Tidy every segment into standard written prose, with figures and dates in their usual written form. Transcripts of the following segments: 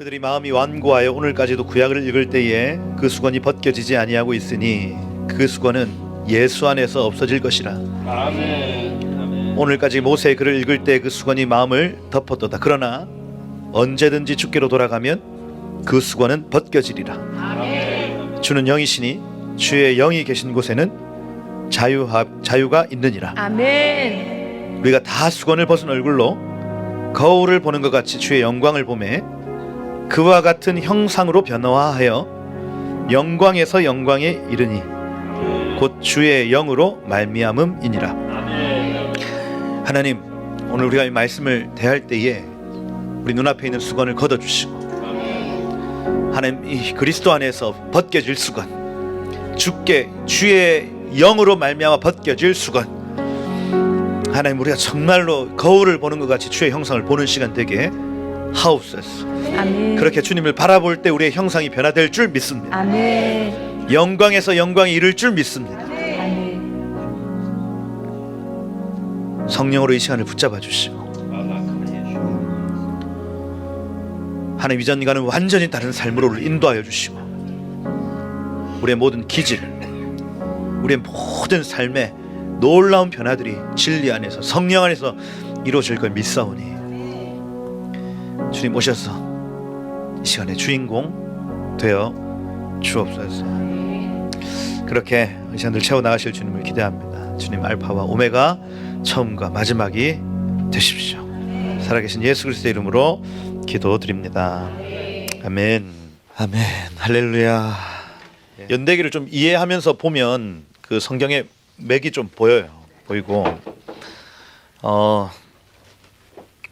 그들이 마음이 완고하여 오늘까지도 구약을 읽을 때에 그 수건이 벗겨지지 아니하고 있으니 그 수건은 예수 안에서 없어질 것이라. 아멘. 오늘까지 모세의 글을 읽을 때 그 수건이 마음을 덮었도다. 그러나 언제든지 주께로 돌아가면 그 수건은 벗겨지리라. 아멘. 주는 영이시니 주의 영이 계신 곳에는 자유가 있느니라. 아멘. 우리가 다 수건을 벗은 얼굴로 거울을 보는 것 같이 주의 영광을 보매 그와 같은 형상으로 변화하여 영광에서 영광에 이르니 곧 주의 영으로 말미암음이니라. 아멘. 하나님, 오늘 우리가 이 말씀을 대할 때에 우리 눈앞에 있는 수건을 걷어주시고 하나님, 이 그리스도 안에서 벗겨질 수건, 주의 영으로 말미암아 벗겨질 수건, 하나님, 우리가 정말로 거울을 보는 것 같이 주의 형상을 보는 시간 되게 하옵소서. 아멘. 그렇게 주님을 바라볼 때 우리의 형상이 변화될 줄 믿습니다. 아멘. 영광에서 영광에 이를 줄 믿습니다. 아멘. 성령으로 이 시간을 붙잡아 주시고 하나님, 이전과는 완전히 다른 삶으로 인도하여 주시고 우리의 모든 기질, 우리의 모든 삶의 놀라운 변화들이 진리 안에서 성령 안에서 이루어질 걸 믿사오니 주님 오셔서 이 시간의 주인공 되어 주옵소서. 그렇게 이 시간을 채워나가실 주님을 기대합니다. 주님 알파와 오메가, 처음과 마지막이 되십시오. 살아계신 예수 그리스도의 이름으로 기도드립니다. 아멘. 아멘. 할렐루야. 연대기를 좀 이해하면서 보면 그 성경의 맥이 좀 보이고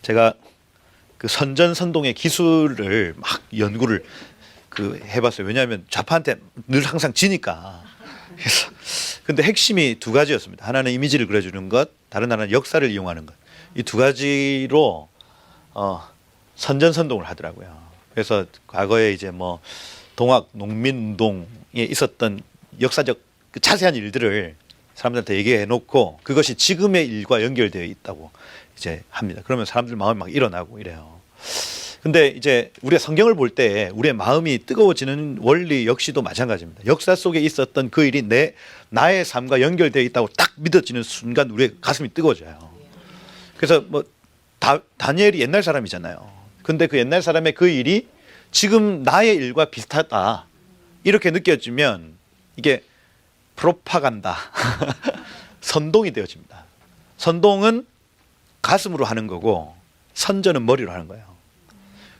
제가 그 선전선동의 기술을 막 연구를 해봤어요. 왜냐하면 좌파한테 늘 항상 지니까. 그래서 근데 핵심이 두 가지였습니다. 하나는 이미지를 그려주는 것, 다른 하나는 역사를 이용하는 것. 이 두 가지로 선전선동을 하더라고요. 그래서 과거에 이제 뭐 동학 농민운동에 있었던 역사적 그 자세한 일들을 사람들한테 얘기해 놓고 그것이 지금의 일과 연결되어 있다고 이제 합니다. 그러면 사람들 마음이 막 일어나고 이래요. 근데 이제 우리가 성경을 볼 때 우리의 마음이 뜨거워지는 원리 역시도 마찬가지입니다. 역사 속에 있었던 그 일이 나의 삶과 연결되어 있다고 딱 믿어지는 순간 우리의 가슴이 뜨거워져요. 그래서 뭐 다니엘이 옛날 사람이잖아요. 근데 그 옛날 사람의 그 일이 지금 나의 일과 비슷하다 이렇게 느껴지면 이게 프로파간다 선동이 되어집니다. 선동은 가슴으로 하는 거고 선전은 머리로 하는 거예요.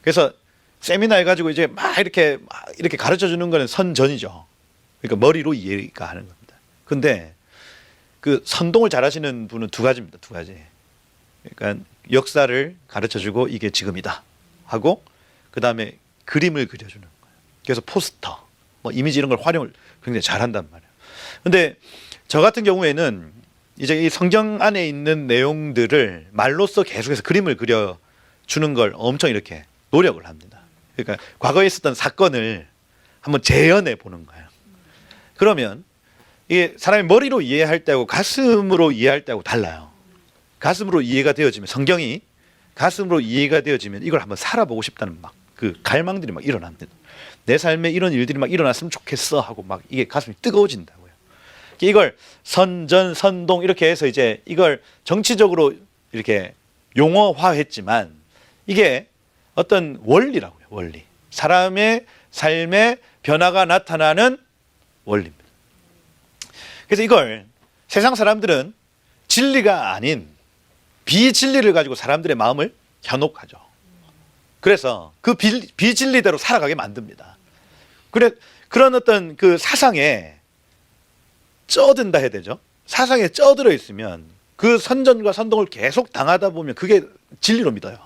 그래서 세미나 해가지고 이제 막 이렇게 가르쳐 주는 거는 선전이죠. 그러니까 머리로 이해가 하는 겁니다. 근데 그 선동을 잘하시는 분은 두 가지입니다. 두 가지. 그러니까 역사를 가르쳐 주고 이게 지금이다 하고 그 다음에 그림을 그려주는 거예요. 그래서 포스터, 뭐 이미지 이런 걸 활용을 굉장히 잘한단 말이에요. 근데 저 같은 경우에는 이제 이 성경 안에 있는 내용들을 말로써 계속해서 그림을 그려주는 걸 엄청 이렇게 노력을 합니다. 그러니까 과거에 있었던 사건을 한번 재현해 보는 거예요. 그러면 이게 사람이 머리로 이해할 때하고 가슴으로 이해할 때하고 달라요. 가슴으로 이해가 되어지면, 성경이 가슴으로 이해가 되어지면 이걸 한번 살아보고 싶다는 막 그 갈망들이 막 일어납니다. 내 삶에 이런 일들이 막 일어났으면 좋겠어 하고 막 이게 가슴이 뜨거워진다고요. 이걸 선전, 선동 이렇게 해서 이제 이걸 정치적으로 이렇게 용어화했지만 이게 어떤 원리라고요. 원리. 사람의 삶의 변화가 나타나는 원리입니다. 그래서 이걸 세상 사람들은 진리가 아닌 비진리를 가지고 사람들의 마음을 현혹하죠. 그래서 그 비진리대로 살아가게 만듭니다. 그런 어떤 그 사상에 쩌든다 해야 되죠. 사상에 쩌들어 있으면 그 선전과 선동을 계속 당하다 보면 그게 진리로 믿어요.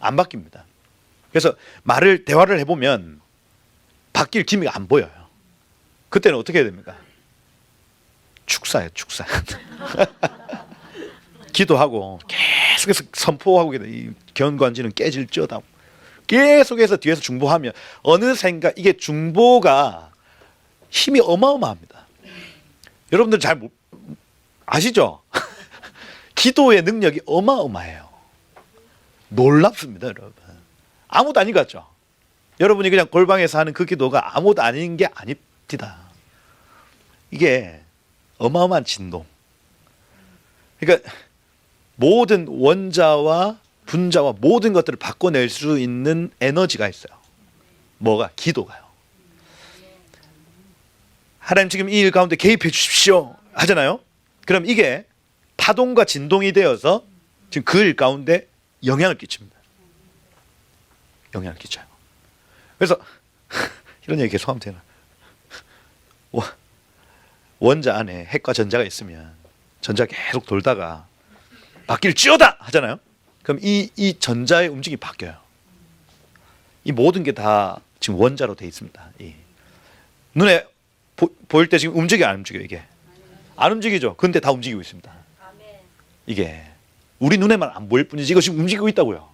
안 바뀝니다. 그래서 대화를 해보면 바뀔 기미가 안 보여요. 그때는 어떻게 해야 됩니까? 축사예요, 축사. 기도하고 계속해서 선포하고 이 견관지는 깨질지어다. 계속해서 뒤에서 중보하면 어느샌가 이게 중보가 힘이 어마어마합니다. 여러분들 잘 아시죠? 기도의 능력이 어마어마해요. 놀랍습니다, 여러분. 아무도 아닌 것 같죠? 여러분이 그냥 골방에서 하는 그 기도가 아무것도 아닌 게 아닙니다. 이게 어마어마한 진동. 그러니까 모든 원자와 분자와 모든 것들을 바꿔낼 수 있는 에너지가 있어요. 뭐가? 기도가요. 하나님 지금 이 일 가운데 개입해 주십시오 하잖아요. 그럼 이게 파동과 진동이 되어서 지금 그 일 가운데 영향을 끼칩니다. 영향을 끼쳐요. 그래서 이런 얘기 계속 하면 되나? 원자 안에 핵과 전자가 있으면 전자가 계속 돌다가 바뀔지어다 하잖아요. 그럼 이 전자의 움직임이 바뀌어요. 이 모든 게 다 지금 원자로 돼 있습니다. 눈에 보일 때 지금 움직여 안 움직여 이게? 안 움직이죠. 근데 다 움직이고 있습니다. 이게 우리 눈에만 안 보일 뿐이지 이거 지금 움직이고 있다고요.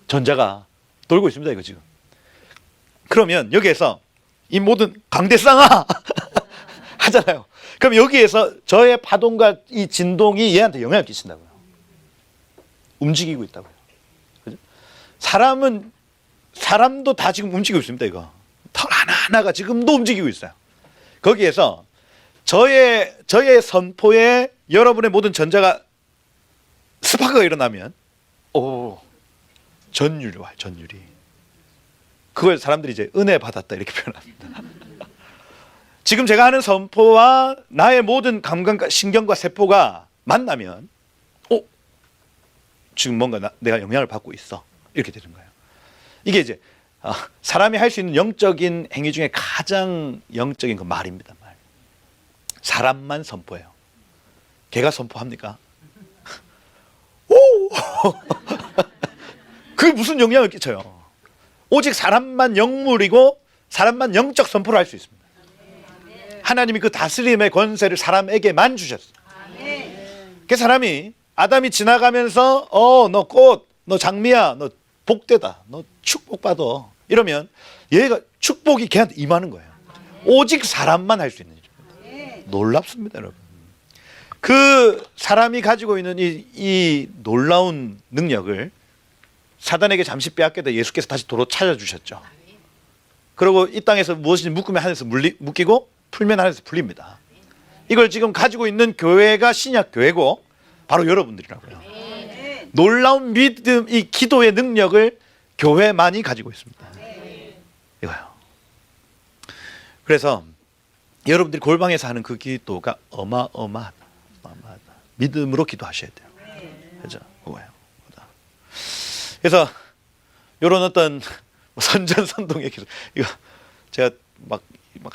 전자가 돌고 있습니다. 이거 지금. 그러면 여기에서 이 모든 강대상아 하잖아요. 그럼 여기에서 저의 파동과 이 진동이 얘한테 영향을 끼친다고요. 움직이고 있다고요. 그죠? 사람도 다 지금 움직이고 있습니다. 이거 털 하나하나가 지금도 움직이고 있어요. 거기에서 저의 선포에 여러분의 모든 전자가 스파크가 일어나면 전율이 와요. 전율이. 그걸 사람들이 이제 은혜 받았다 이렇게 표현합니다. 지금 제가 하는 선포와 나의 모든 감각과 신경과 세포가 만나면 지금 뭔가 내가 영향을 받고 있어 이렇게 되는 거예요. 이게 이제 사람이 할 수 있는 영적인 행위 중에 가장 영적인 그 말입니다. 말. 사람만 선포해요. 걔가 선포합니까? 오! 그게 무슨 영향을 끼쳐요? 오직 사람만 영물이고 사람만 영적 선포를 할 수 있습니다. 하나님이 그 다스림의 권세를 사람에게만 주셨어요. 그 사람이 아담이 지나가면서 너 꽃, 너 장미야, 너 복되다, 너 축복받아 이러면 얘가 축복이 걔한테 임하는 거예요. 오직 사람만 할 수 있는 일입니다. 놀랍습니다, 여러분. 그 사람이 가지고 있는 이 놀라운 능력을 사단에게 잠시 빼앗겨도 예수께서 다시 도로 찾아주셨죠. 그리고 이 땅에서 무엇인지 묶으면 하늘에서 묶이고 풀면 하늘에서 풀립니다. 이걸 지금 가지고 있는 교회가 신약 교회고 바로 여러분들이라고요. 놀라운 믿음, 이 기도의 능력을 교회만이 가지고 있습니다. 이거요. 그래서 여러분들이 골방에서 하는 그 기도가 어마어마하다. 믿음으로 기도하셔야 돼요. 그죠? 그거예요. 그래서 이런 어떤 선전선동의 기도, 이거 제가 막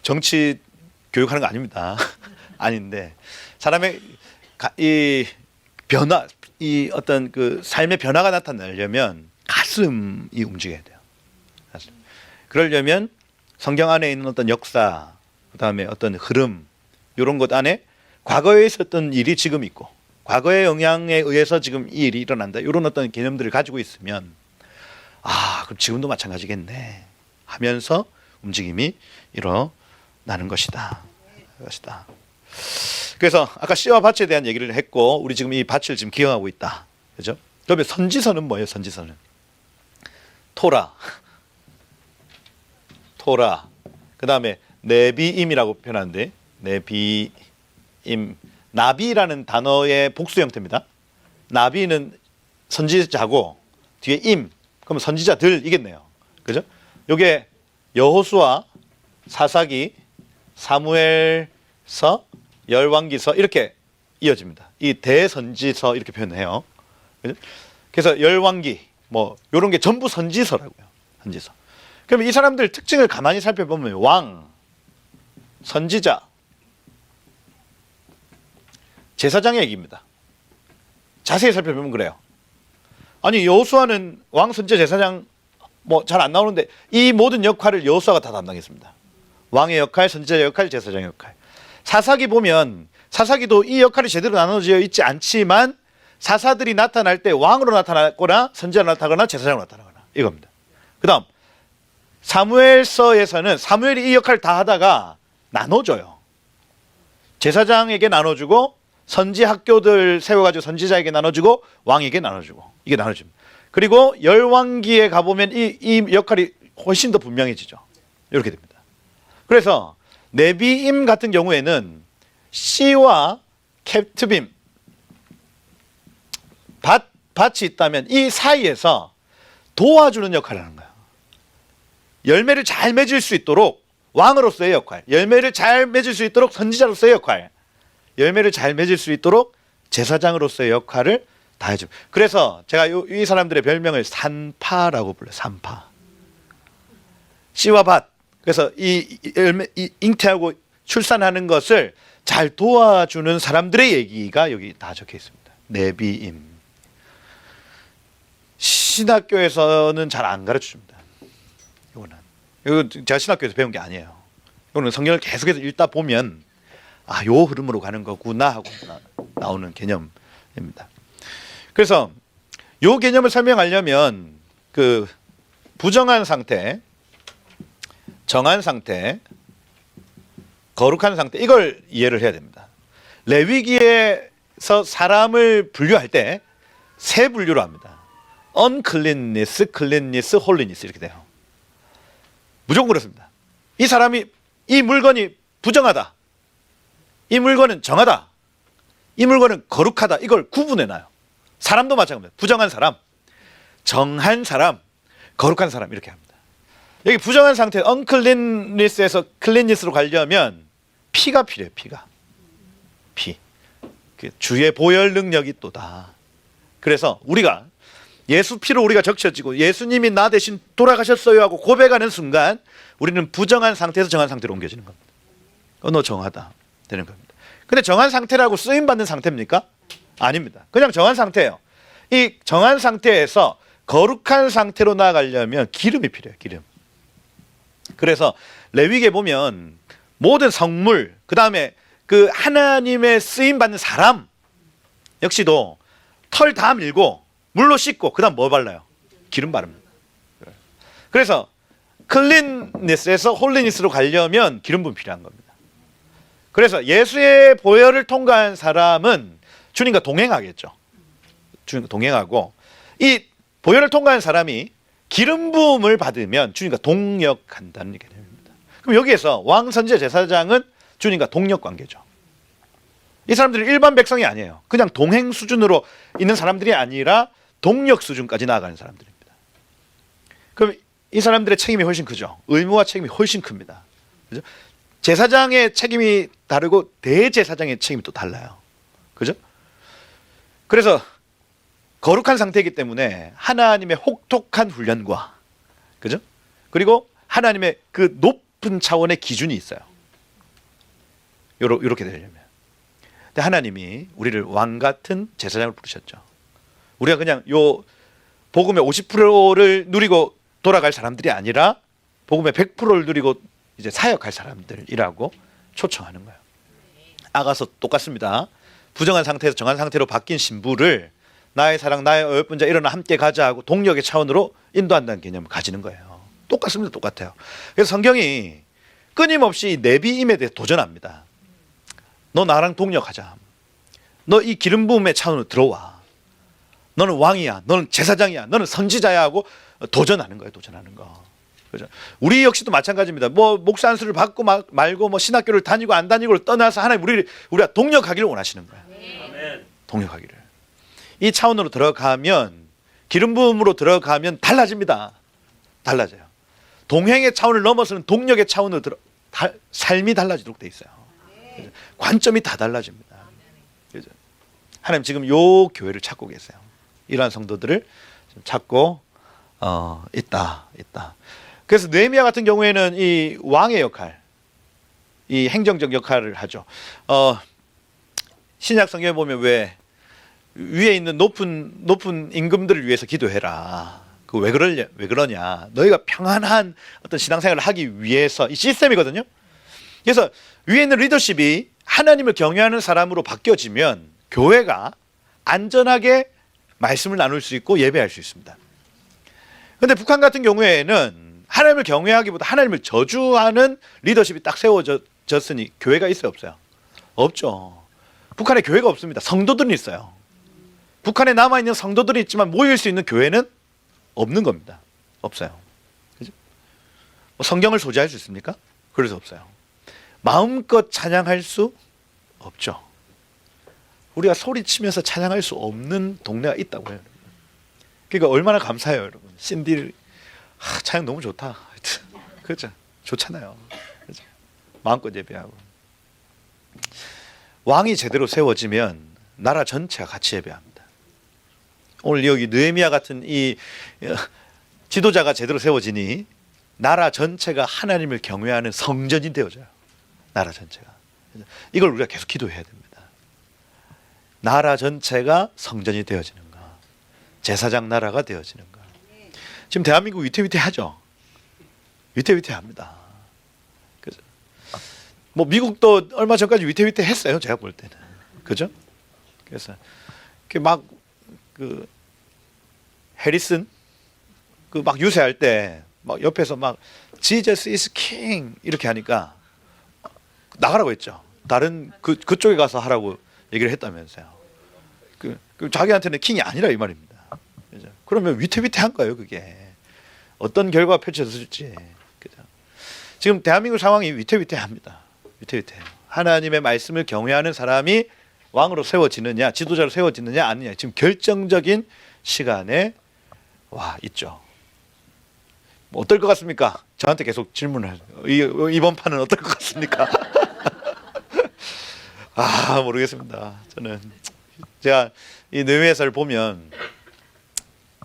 정치 교육하는 거 아닙니다. 아닌데 사람의 이 변화, 이 어떤 그 삶의 변화가 나타나려면 가슴이 움직여야 돼요. 가슴. 그러려면 성경 안에 있는 어떤 역사, 그다음에 어떤 흐름 이런 것 안에 과거에 있었던 일이 지금 있고 과거의 영향에 의해서 지금 이 일이 일어난다. 이런 어떤 개념들을 가지고 있으면 그럼 지금도 마찬가지겠네 하면서 움직임이 일어나는 것이다. 그래서 아까 씨와 밭에 대한 얘기를 했고 우리 지금 이 밭을 지금 기억하고 있다. 그죠? 그러면 선지서는 뭐예요? 선지서는 토라. 그다음에 네비임이라고 표현하는데 네비임, 나비라는 단어의 복수 형태입니다. 나비는 선지자고 뒤에 임, 그러면 선지자들이겠네요. 그죠? 요게 여호수아, 사사기, 사무엘서, 열왕기서 이렇게 이어집니다. 이 대선지서 이렇게 표현해요. 그죠? 그래서 열왕기 뭐 요런 게 전부 선지서라고요. 선지서. 그럼 이 사람들 특징을 가만히 살펴보면 왕, 선지자, 제사장의 얘기입니다. 자세히 살펴보면 그래요. 아니 여호수아는 왕, 선지자, 제사장 뭐 잘 안 나오는데 이 모든 역할을 여호수아가 다 담당했습니다. 왕의 역할, 선지자의 역할, 제사장의 역할. 사사기 보면 사사기도 이 역할이 제대로 나눠져 있지 않지만 사사들이 나타날 때 왕으로 나타나거나 선지자로 나타나거나 제사장으로 나타나거나 이겁니다. 그 다음 사무엘서에서는 사무엘이 이 역할을 다 하다가 나눠줘요. 제사장에게 나눠주고 선지 학교들 세워가지고 선지자에게 나눠주고 왕에게 나눠주고 이게 나눠집니다. 그리고 열왕기에 가보면 이 역할이 훨씬 더 분명해지죠. 이렇게 됩니다. 그래서 네비임 같은 경우에는 씨와 캡트빔 밭이 있다면 이 사이에서 도와주는 역할을 하는 거예요. 열매를 잘 맺을 수 있도록 왕으로서의 역할, 열매를 잘 맺을 수 있도록 선지자로서의 역할, 열매를 잘 맺을 수 있도록 제사장으로서의 역할을 다 해줘. 그래서 제가 이 사람들의 별명을 산파라고 불러요. 산파. 씨와 밭. 그래서 이 열매, 이 잉태하고 출산하는 것을 잘 도와주는 사람들의 얘기가 여기 다 적혀 있습니다. 네비임. 신학교에서는 잘 안 가르쳐 줍니다. 이거 제가 신학교에서 배운 게 아니에요. 이거는 성경을 계속해서 읽다 보면 아, 요 흐름으로 가는 거구나 하고 나오는 개념입니다. 그래서 요 개념을 설명하려면 그 부정한 상태, 정한 상태, 거룩한 상태 이걸 이해를 해야 됩니다. 레위기에서 사람을 분류할 때 세 분류로 합니다. uncleanness, cleanness, holiness 이렇게 돼요. 무조건 그렇습니다. 이 사람이 이 물건이 부정하다. 이 물건은 정하다. 이 물건은 거룩하다. 이걸 구분해놔요. 사람도 마찬가지입니다. 부정한 사람, 정한 사람, 거룩한 사람 이렇게 합니다. 여기 부정한 상태 uncleanness에서 cleanness로 가려면 피가 필요해요. 피. 주의 보혈 능력이 또다. 그래서 우리가 예수 피로 우리가 적셔지고 예수님이 나 대신 돌아가셨어요 하고 고백하는 순간 우리는 부정한 상태에서 정한 상태로 옮겨지는 겁니다. 너 정하다 되는 겁니다. 근데 정한 상태라고 쓰임받는 상태입니까? 아닙니다. 그냥 정한 상태예요. 이 정한 상태에서 거룩한 상태로 나아가려면 기름이 필요해요. 기름. 그래서 레위기에 보면 모든 성물, 그 다음에 그 하나님의 쓰임받는 사람 역시도 털 다 밀고 물로 씻고 그 다음 뭐 발라요? 기름 바릅니다. 그래서 클린니스에서 홀리니스로 가려면 기름 부음 필요한 겁니다. 그래서 예수의 보혈을 통과한 사람은 주님과 동행하겠죠. 주님과 동행하고 이 보혈을 통과한 사람이 기름 부음을 받으면 주님과 동역한다는 개념입니다. 그럼 여기에서 왕, 선지자, 제사장은 주님과 동역 관계죠. 이 사람들이 일반 백성이 아니에요. 그냥 동행 수준으로 있는 사람들이 아니라 동력 수준까지 나아가는 사람들입니다. 그럼 이 사람들의 책임이 훨씬 크죠. 의무와 책임이 훨씬 큽니다. 그죠? 제사장의 책임이 다르고 대제사장의 책임이 또 달라요. 그죠? 그래서 거룩한 상태이기 때문에 하나님의 혹독한 훈련과 그죠? 그리고 하나님의 그 높은 차원의 기준이 있어요. 요렇게 되려면. 근데 하나님이 우리를 왕 같은 제사장을 부르셨죠. 우리가 그냥 요 복음의 50%를 누리고 돌아갈 사람들이 아니라 복음의 100%를 누리고 이제 사역할 사람들이라고 초청하는 거예요. 아가서 똑같습니다. 부정한 상태에서 정한 상태로 바뀐 신부를 나의 사랑, 나의 어여쁜 자 일어나 함께 가자 하고 동력의 차원으로 인도한다는 개념을 가지는 거예요. 똑같습니다. 똑같아요. 그래서 성경이 끊임없이 네비임에 대해 도전합니다. 너 나랑 동력하자. 너 이 기름 부음의 차원으로 들어와. 너는 왕이야. 너는 제사장이야. 너는 선지자야 하고 도전하는 거예요. 도전하는 거. 그죠? 우리 역시도 마찬가지입니다. 뭐 목사 안수를 받고 말고 뭐 신학교를 다니고 안 다니고를 떠나서 하나님 우리가 동력하기를 원하시는 거예요. 아멘. 동력하기를. 이 차원으로 들어가면 기름 부음으로 들어가면 달라집니다. 달라져요. 동행의 차원을 넘어서는 동력의 차원으로 삶이 달라지도록 돼 있어요. 그죠? 관점이 다 달라집니다. 그죠? 하나님 지금 요 교회를 찾고 계세요. 이러한 성도들을 찾고 있다. 그래서 느헤미야 같은 경우에는 이 왕의 역할, 이 행정적 역할을 하죠. 신약 성경에 보면 왜 위에 있는 높은 임금들을 위해서 기도해라. 그 왜 그러냐? 너희가 평안한 어떤 신앙생활을 하기 위해서 이 시스템이거든요. 그래서 위에 있는 리더십이 하나님을 경외하는 사람으로 바뀌어지면 교회가 안전하게 말씀을 나눌 수 있고 예배할 수 있습니다. 그런데 북한 같은 경우에는 하나님을 경외하기보다 하나님을 저주하는 리더십이 딱 세워졌으니 교회가 있어요, 없어요? 없죠. 북한에 교회가 없습니다. 성도들은 있어요. 북한에 남아있는 성도들이 있지만 모일 수 있는 교회는 없는 겁니다. 없어요. 그죠? 성경을 소지할 수 있습니까? 그럴 수 없어요. 마음껏 찬양할 수 없죠. 우리가 소리치면서 찬양할 수 없는 동네가 있다고요. 그러니까 얼마나 감사해요, 여러분. 신디 찬양 너무 좋다. 그렇죠? 좋잖아요. 그렇죠? 마음껏 예배하고. 왕이 제대로 세워지면 나라 전체가 같이 예배합니다. 오늘 여기 느헤미야 같은 이 지도자가 제대로 세워지니 나라 전체가 하나님을 경외하는 성전이 되어져요. 나라 전체가. 이걸 우리가 계속 기도해야 됩니다. 나라 전체가 성전이 되어지는가, 제사장 나라가 되어지는가. 지금 대한민국 위태위태하죠. 위태위태합니다. 그죠? 뭐 미국도 얼마 전까지 위태위태했어요. 제가 볼 때는, 그죠? 그래서 막그 해리슨 그 막 유세할 때 막 옆에서 막 Jesus is King 이렇게 하니까 나가라고 했죠. 다른 그쪽에 가서 하라고 얘기를 했다면서요. 그 자기한테는 킹이 아니라 이 말입니다. 그죠? 그러면 위태위태한 거예요, 그게. 어떤 결과가 펼쳐질지. 그죠? 지금 대한민국 상황이 위태위태합니다. 위태위태해요. 하나님의 말씀을 경외하는 사람이 왕으로 세워지느냐, 지도자로 세워지느냐 아니냐, 지금 결정적인 시간에 와 있죠. 뭐 어떨 것 같습니까? 저한테 계속 질문을 해요. 이번 판은 어떨 것 같습니까? 아, 모르겠습니다. 저는 제가 이 느헤미야서를 보면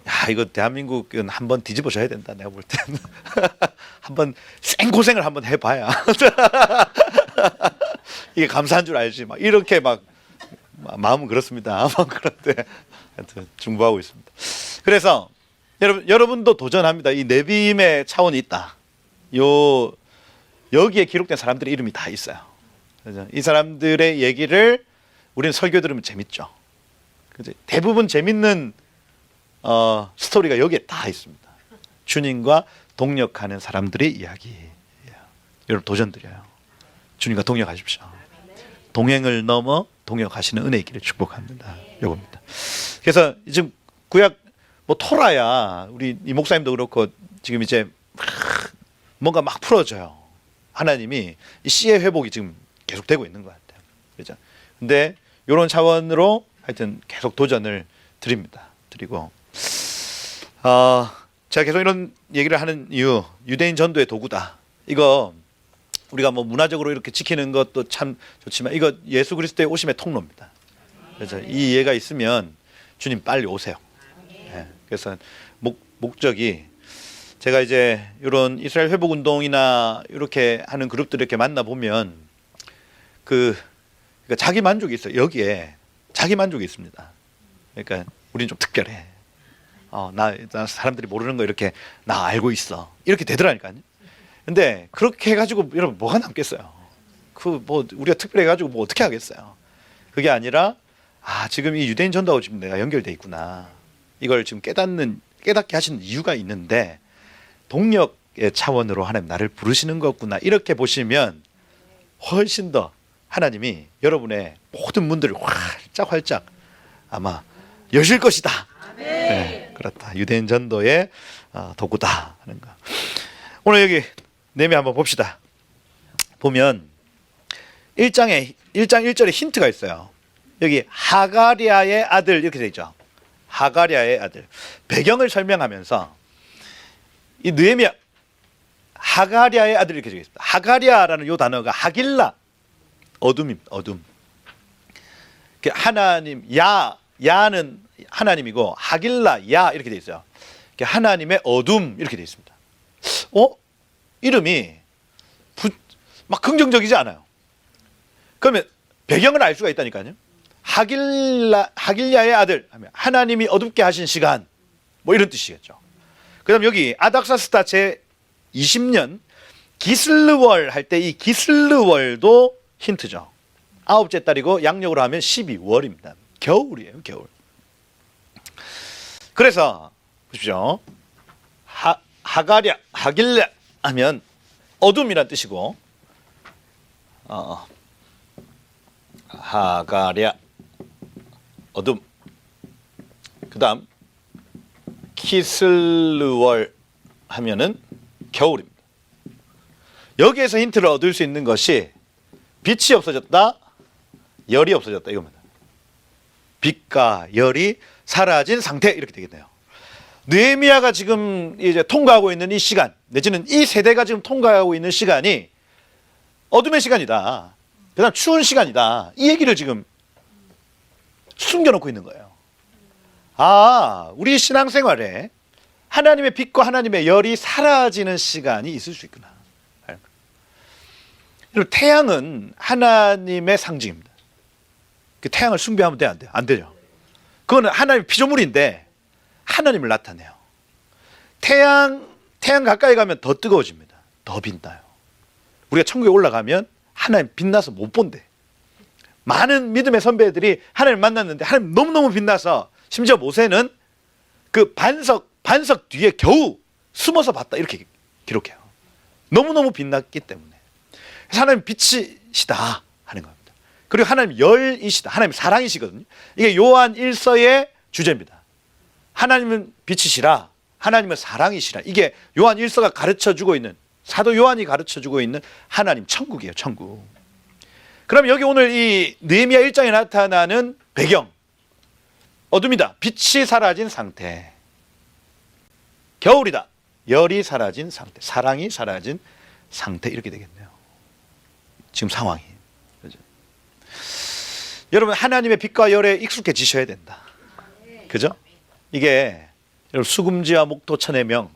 야, 이거 대한민국은 한번 뒤집어져야 된다. 내가 볼 때는 한번 생고생을 한번 해봐야 이게 감사한 줄 알지. 막 이렇게 막 마음은 그렇습니다. 그런데 하여튼 중보하고 있습니다. 그래서 여러분도 도전합니다. 이 네비임의 차원이 있다. 여기에 기록된 사람들의 이름이 다 있어요. 그래서 이 사람들의 얘기를 우리는 설교 들으면 재밌죠. 그죠? 대부분 재밌는 스토리가 여기에 다 있습니다. 주님과 동역하는 사람들의 이야기. 여러분 도전 드려요. 주님과 동역하십시오. 동행을 넘어 동역하시는 은혜의 길을 축복합니다. 요겁니다. 그래서 지금 구약 뭐 토라야 우리 이 목사님도 그렇고 지금 이제 뭔가 막 풀어져요. 하나님이 이 씨의 회복이 지금 계속되고 있는 것 같아요. 그렇죠? 근데 이런 차원으로 하여튼 계속 도전을 드립니다. 드리고 제가 계속 이런 얘기를 하는 이유, 유대인 전도의 도구다. 이거 우리가 뭐 문화적으로 이렇게 지키는 것도 참 좋지만 이거 예수 그리스도의 오심의 통로입니다. 그래서 이 이해가 있으면 주님 빨리 오세요. 네. 그래서 목적이 제가 이제 이런 이스라엘 회복 운동이나 이렇게 하는 그룹들 이렇게 만나 보면 그러니까 자기 만족이 있어요. 여기에 자기 만족이 있습니다. 그러니까 우리는 좀 특별해. 나 사람들이 모르는 거 이렇게 나 알고 있어. 이렇게 되더라니까요. 근데 그렇게 해가지고 여러분 뭐가 남겠어요? 그 뭐 우리가 특별해가지고 뭐 어떻게 하겠어요? 그게 아니라 지금 이 유대인 전도하고 지금 내가 연결돼 있구나. 이걸 지금 깨닫게 하시는 이유가 있는데 동력의 차원으로 하나님 나를 부르시는 거구나. 이렇게 보시면 훨씬 더 하나님이 여러분의 모든 문들을 활짝 아마 여실 것이다. 네, 그렇다. 유대인 전도의 도구다 하는 거. 오늘 여기 내면 한번 봅시다. 보면 1장 1절에 힌트가 있어요. 여기 하가리아의 아들 이렇게 되어 있죠. 하가리아의 아들. 배경을 설명하면서 이 느헤미야 하가리아의 아들 이렇게 되어 있습니다. 하가리아라는 이 단어가 하길라 어둠입니다. 어둠. 하나님 야는 하나님이고 하길라 야 이렇게 되어 있어요. 하나님의 어둠 이렇게 되어 있습니다. 이름이 막 긍정적이지 않아요. 그러면 배경을 알 수가 있다니까요. 하길야의 아들 하면 하나님이 어둡게 하신 시간 뭐 이런 뜻이겠죠. 그다음 여기 아닥사스다 제 20년 기슬르월 할 때 이 기슬르월도 힌트죠. 9째 달이고 양력으로 하면 12월입니다. 겨울이에요, 겨울. 그래서 보십시오. 하길랴 하면 어둠이란 뜻이고 하가랴 어둠. 그다음 키슬르월 하면은 겨울입니다. 여기에서 힌트를 얻을 수 있는 것이 빛이 없어졌다, 열이 없어졌다 이겁니다. 빛과 열이 사라진 상태 이렇게 되겠네요. 느헤미야가 지금 이제 통과하고 있는 이 시간, 내지는 이 세대가 지금 통과하고 있는 시간이 어둠의 시간이다. 그다음 추운 시간이다. 이 얘기를 지금 숨겨놓고 있는 거예요. 아, 우리 신앙생활에 하나님의 빛과 하나님의 열이 사라지는 시간이 있을 수 있구나. 그리고 태양은 하나님의 상징입니다. 그 태양을 숭배하면 돼, 안 돼요? 안 되죠. 그거는 하나님의 피조물인데 하나님을 나타내요. 태양 가까이 가면 더 뜨거워집니다. 더 빛나요. 우리가 천국에 올라가면 하나님 빛나서 못 본대. 많은 믿음의 선배들이 하나님을 만났는데 하나님 너무너무 빛나서 심지어 모세는 그 반석 뒤에 겨우 숨어서 봤다 이렇게 기록해요. 너무너무 빛났기 때문에. 그래서 하나님 빛이시다 하는 겁니다. 그리고 하나님 열이시다. 하나님 사랑이시거든요. 이게 요한 1서의 주제입니다. 하나님은 빛이시라, 하나님은 사랑이시라. 이게 요한 1서가 가르쳐주고 있는, 사도 요한이 가르쳐주고 있는 하나님 천국이에요. 천국. 그럼 여기 오늘 이 느헤미야 1장에 나타나는 배경, 어둠이다, 빛이 사라진 상태, 겨울이다, 열이 사라진 상태, 사랑이 사라진 상태 이렇게 되겠네요. 지금 상황이. 그죠? 여러분 하나님의 빛과 열에 익숙해지셔야 된다. 그죠? 이게 여러분 수금지와 목토천의 명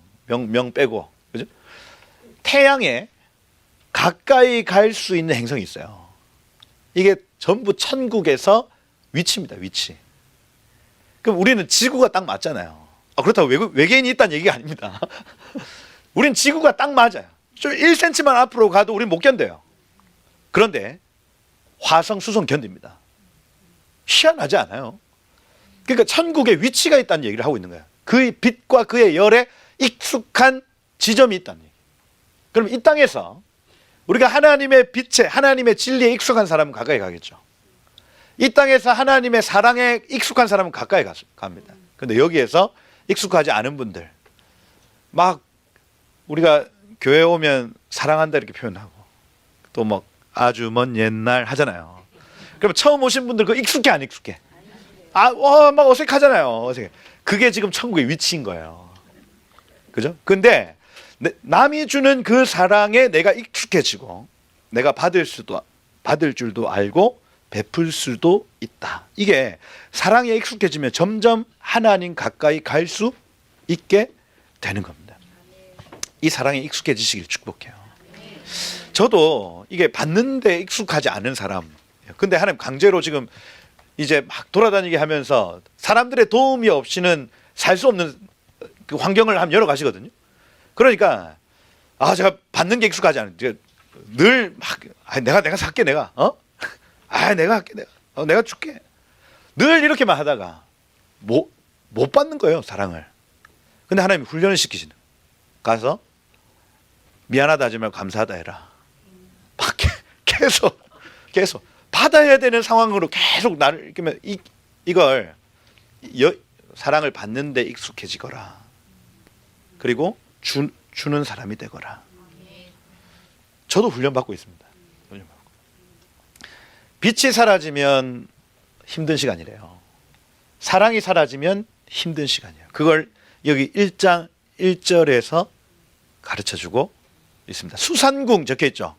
빼고, 그죠? 태양에 가까이 갈 수 있는 행성이 있어요. 이게 전부 천국에서 위치입니다. 위치. 그럼 우리는 지구가 딱 맞잖아요. 그렇다고 외계인이 있다는 얘기가 아닙니다. 우린 지구가 딱 맞아요. 좀 1cm만 앞으로 가도 우린 못 견뎌요. 그런데 화성, 수성 견딥니다. 희한하지 않아요? 그러니까 천국에 위치가 있다는 얘기를 하고 있는 거예요. 그의 빛과 그의 열에 익숙한 지점이 있다는 얘기. 그럼 이 땅에서 우리가 하나님의 빛에, 하나님의 진리에 익숙한 사람은 가까이 가겠죠. 이 땅에서 하나님의 사랑에 익숙한 사람은 가까이 갑니다. 그런데 여기에서 익숙하지 않은 분들, 막 우리가 교회 오면 사랑한다 이렇게 표현하고 또 막 아주 먼 옛날 하잖아요. 그럼 처음 오신 분들 그거 익숙해 안 익숙해? 막 어색하잖아요. 어색해. 그게 지금 천국의 위치인 거예요. 그죠? 근데 남이 주는 그 사랑에 내가 익숙해지고 내가 받을 줄도 알고 베풀 수도 있다. 이게 사랑에 익숙해지면 점점 하나님 가까이 갈 수 있게 되는 겁니다. 이 사랑에 익숙해지시길 축복해요. 저도 이게 받는데 익숙하지 않은 사람. 근데 하나님 강제로 지금 이제 막 돌아다니게 하면서 사람들의 도움이 없이는 살 수 없는 그 환경을 한번 열어가시거든요. 그러니까 제가 받는 게 익숙하지 않아요. 늘 막 내가 살게 내가 내가 할게 내가 줄게 늘 이렇게만 하다가 못 받는 거예요 사랑을. 근데 하나님이 훈련을 시키시는 가서 미안하다 하지 말고 감사하다 해라. 막 계속 받아야 되는 상황으로 계속 나를 이렇게 이걸 사랑을 받는데 익숙해지거라. 그리고 주는 사람이 되거라. 저도 훈련받고 있습니다. 빛이 사라지면 힘든 시간이래요. 사랑이 사라지면 힘든 시간이에요. 그걸 여기 1장 1절에서 가르쳐주고 있습니다. 수산궁 적혀있죠.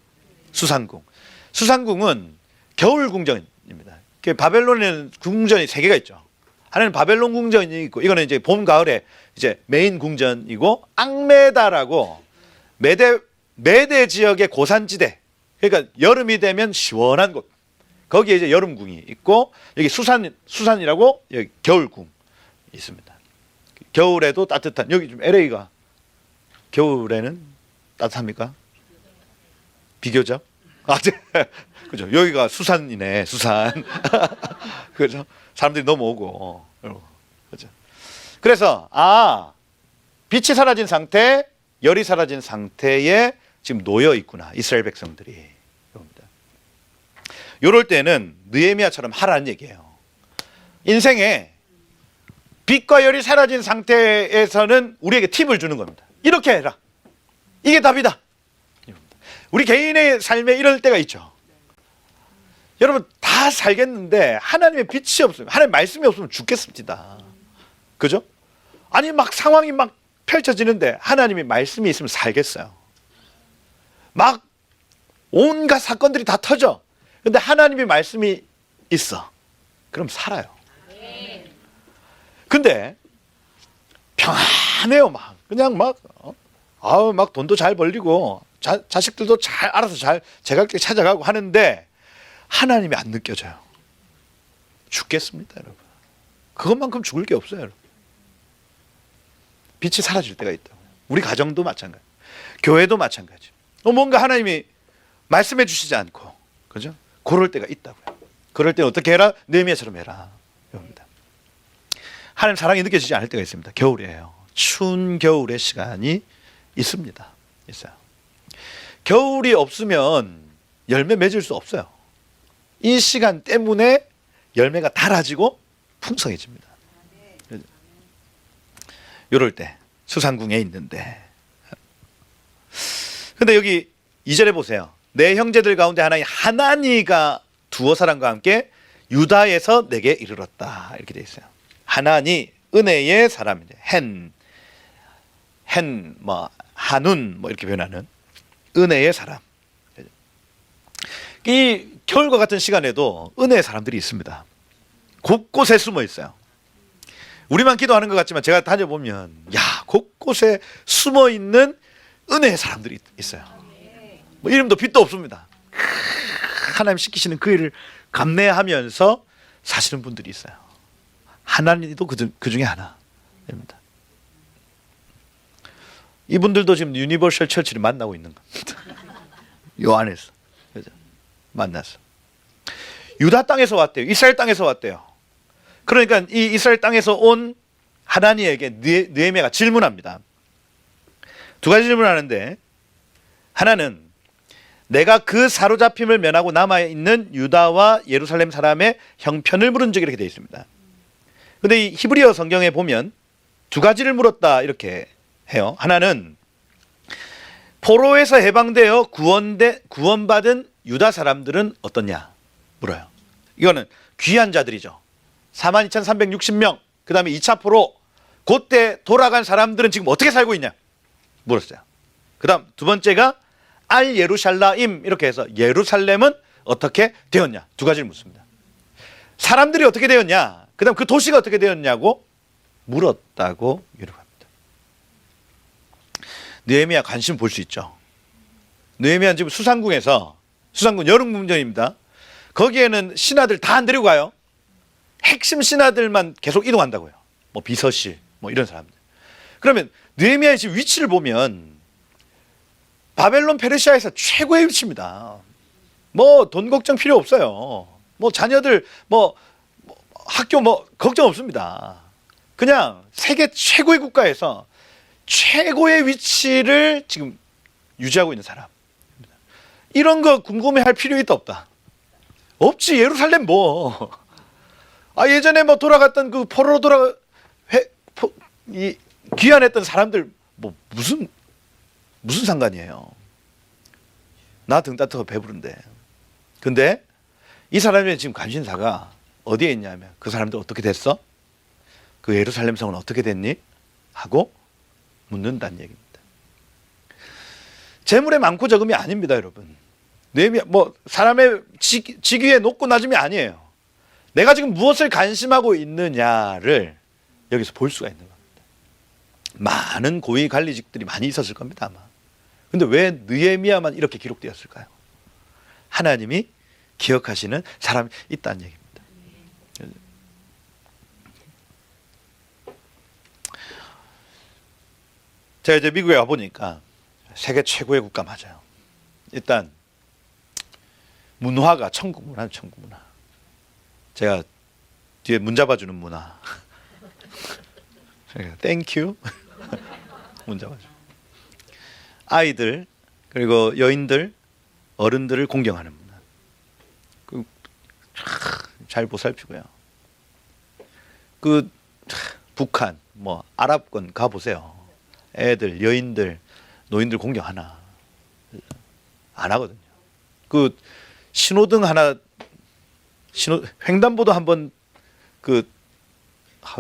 수산궁은 겨울 궁전입니다. 바벨론에는 궁전이 3개가 있죠. 하나는 바벨론 궁전이 있고, 이거는 이제 봄, 가을에 이제 메인 궁전이고, 앙메다라고 메대 지역의 고산지대. 그러니까 여름이 되면 시원한 곳. 거기에 이제 여름궁이 있고, 여기 수산이라고 여기 겨울궁이 있습니다. 겨울에도 따뜻한, 여기 좀 LA가 겨울에는 따뜻합니까? 비교적? 그죠. 여기가 수산이네, 수산. 그죠. 사람들이 넘어오고. 그죠. 그래서, 빛이 사라진 상태, 열이 사라진 상태에 지금 놓여 있구나. 이스라엘 백성들이. 이럴 때는 느헤미야처럼 하라는 얘기예요. 인생에 빛과 열이 사라진 상태에서는 우리에게 팁을 주는 겁니다. 이렇게 해라. 이게 답이다. 우리 개인의 삶에 이럴 때가 있죠. 여러분 다 살겠는데 하나님의 빛이 없으면, 하나님의 말씀이 없으면 죽겠습니다. 그죠? 아니 막 상황이 막 펼쳐지는데 하나님의 말씀이 있으면 살겠어요. 막 온갖 사건들이 다 터져. 근데 하나님의 말씀이 있어. 그럼 살아요. 근데 평안해요. 막 그냥 막 막 돈도 잘 벌리고 자식들도 잘 알아서 잘 제갈길 찾아가고 하는데 하나님이 안 느껴져요. 죽겠습니다, 여러분. 그것만큼 죽을 게 없어요, 여러분. 빛이 사라질 때가 있다고. 우리 가정도 마찬가지, 교회도 마찬가지. 뭔가 하나님이 말씀해 주시지 않고, 그죠? 그럴 때가 있다고요. 그럴 때 어떻게 해라? 느헤미야처럼 해라. 이겁니다. 하나님 사랑이 느껴지지 않을 때가 있습니다. 겨울이에요. 추운 겨울의 시간이 있습니다. 있어요. 겨울이 없으면 열매 맺을 수 없어요. 이 시간 때문에 열매가 달아지고 풍성해집니다. 이럴 때 수상궁에 있는데, 근데 여기 2절에 보세요. 내 형제들 가운데 하나인 하나니가 두어 사람과 함께 유다에서 내게 이르렀다. 이렇게 되어 있어요. 하나니 은혜의 사람인데 한운 이렇게 변하는 은혜의 사람. 이 겨울과 같은 시간에도 은혜의 사람들이 있습니다. 곳곳에 숨어 있어요. 우리만 기도하는 것 같지만 제가 다녀보면 곳곳에 숨어 있는 은혜의 사람들이 있어요. 이름도 빛도 없습니다. 하나님 시키시는 그 일을 감내하면서 사시는 분들이 있어요. 하나님도 그 중에 하나입니다. 이분들도 지금 유니버셜 처치를 만나고 있는 겁니다. 요 안에서. 그죠? 만났어. 유다 땅에서 왔대요. 이스라엘 땅에서 왔대요. 그러니까 이 이스라엘 땅에서 온 하나니에게 느헤미야가 질문합니다. 두 가지 질문하는데, 하나는 내가 그 사로잡힘을 면하고 남아있는 유다와 예루살렘 사람의 형편을 물은 적이 이렇게 되어 있습니다. 그런데 이 히브리어 성경에 보면 두 가지를 물었다 이렇게 해요. 하나는 포로에서 해방되어 구원받은 유다 사람들은 어떠냐 물어요. 이거는 귀한 자들이죠. 42,360명. 그 다음에 2차 포로 그때 돌아간 사람들은 지금 어떻게 살고 있냐 물었어요. 그 다음 두 번째가 알 예루살라임, 이렇게 해서 예루살렘은 어떻게 되었냐, 두 가지를 묻습니다. 사람들이 어떻게 되었냐, 그 다음 그 도시가 어떻게 되었냐고 물었다고 기록합니다. 느헤미야 관심 볼 수 있죠. 느헤미야는 지금 수상궁에서, 수상궁 여름궁전입니다. 거기에는 신하들 다 안 데리고 가요. 핵심 신하들만 계속 이동한다고요. 뭐 비서실 이런 사람들. 그러면 느헤미야의 지금 위치를 보면 바벨론 페르시아에서 최고의 위치입니다. 돈 걱정 필요 없어요. 자녀들 학교 걱정 없습니다. 그냥 세계 최고의 국가에서 최고의 위치를 지금 유지하고 있는 사람. 이런 거 궁금해할 필요 있다 없다? 없지. 예루살렘 예전에 돌아갔던 그 포로로 귀환했던 사람들 무슨 상관이에요? 나 등 따뜻하고 배부른데. 근데 이 사람의 지금 관심사가 어디에 있냐면, 그 사람들 어떻게 됐어? 그 예루살렘 성은 어떻게 됐니? 하고 묻는다는 얘기입니다. 재물의 많고 적음이 아닙니다, 여러분. 느헤미야 사람의 직위에 높고 낮음이 아니에요. 내가 지금 무엇을 관심하고 있느냐를 여기서 볼 수가 있는 겁니다. 많은 고위 관리직들이 많이 있었을 겁니다, 아마. 근데 왜 느헤미야만 이렇게 기록되었을까요? 하나님이 기억하시는 사람이 있다는 얘기입니다. 제가 이제 미국에 와보니까 세계 최고의 국가 맞아요. 일단 문화가 천국 문화는 천국 문화. 제가 뒤에 문 잡아주는 문화. 땡큐. 문 잡아줘. 아이들 그리고 여인들 어른들을 공경하는 문화. 잘 보살피고요. 북한 아랍권 가보세요. 애들 여인들 노인들 공경하나. 안 하거든요. 그 신호등 하나 횡단보도 한번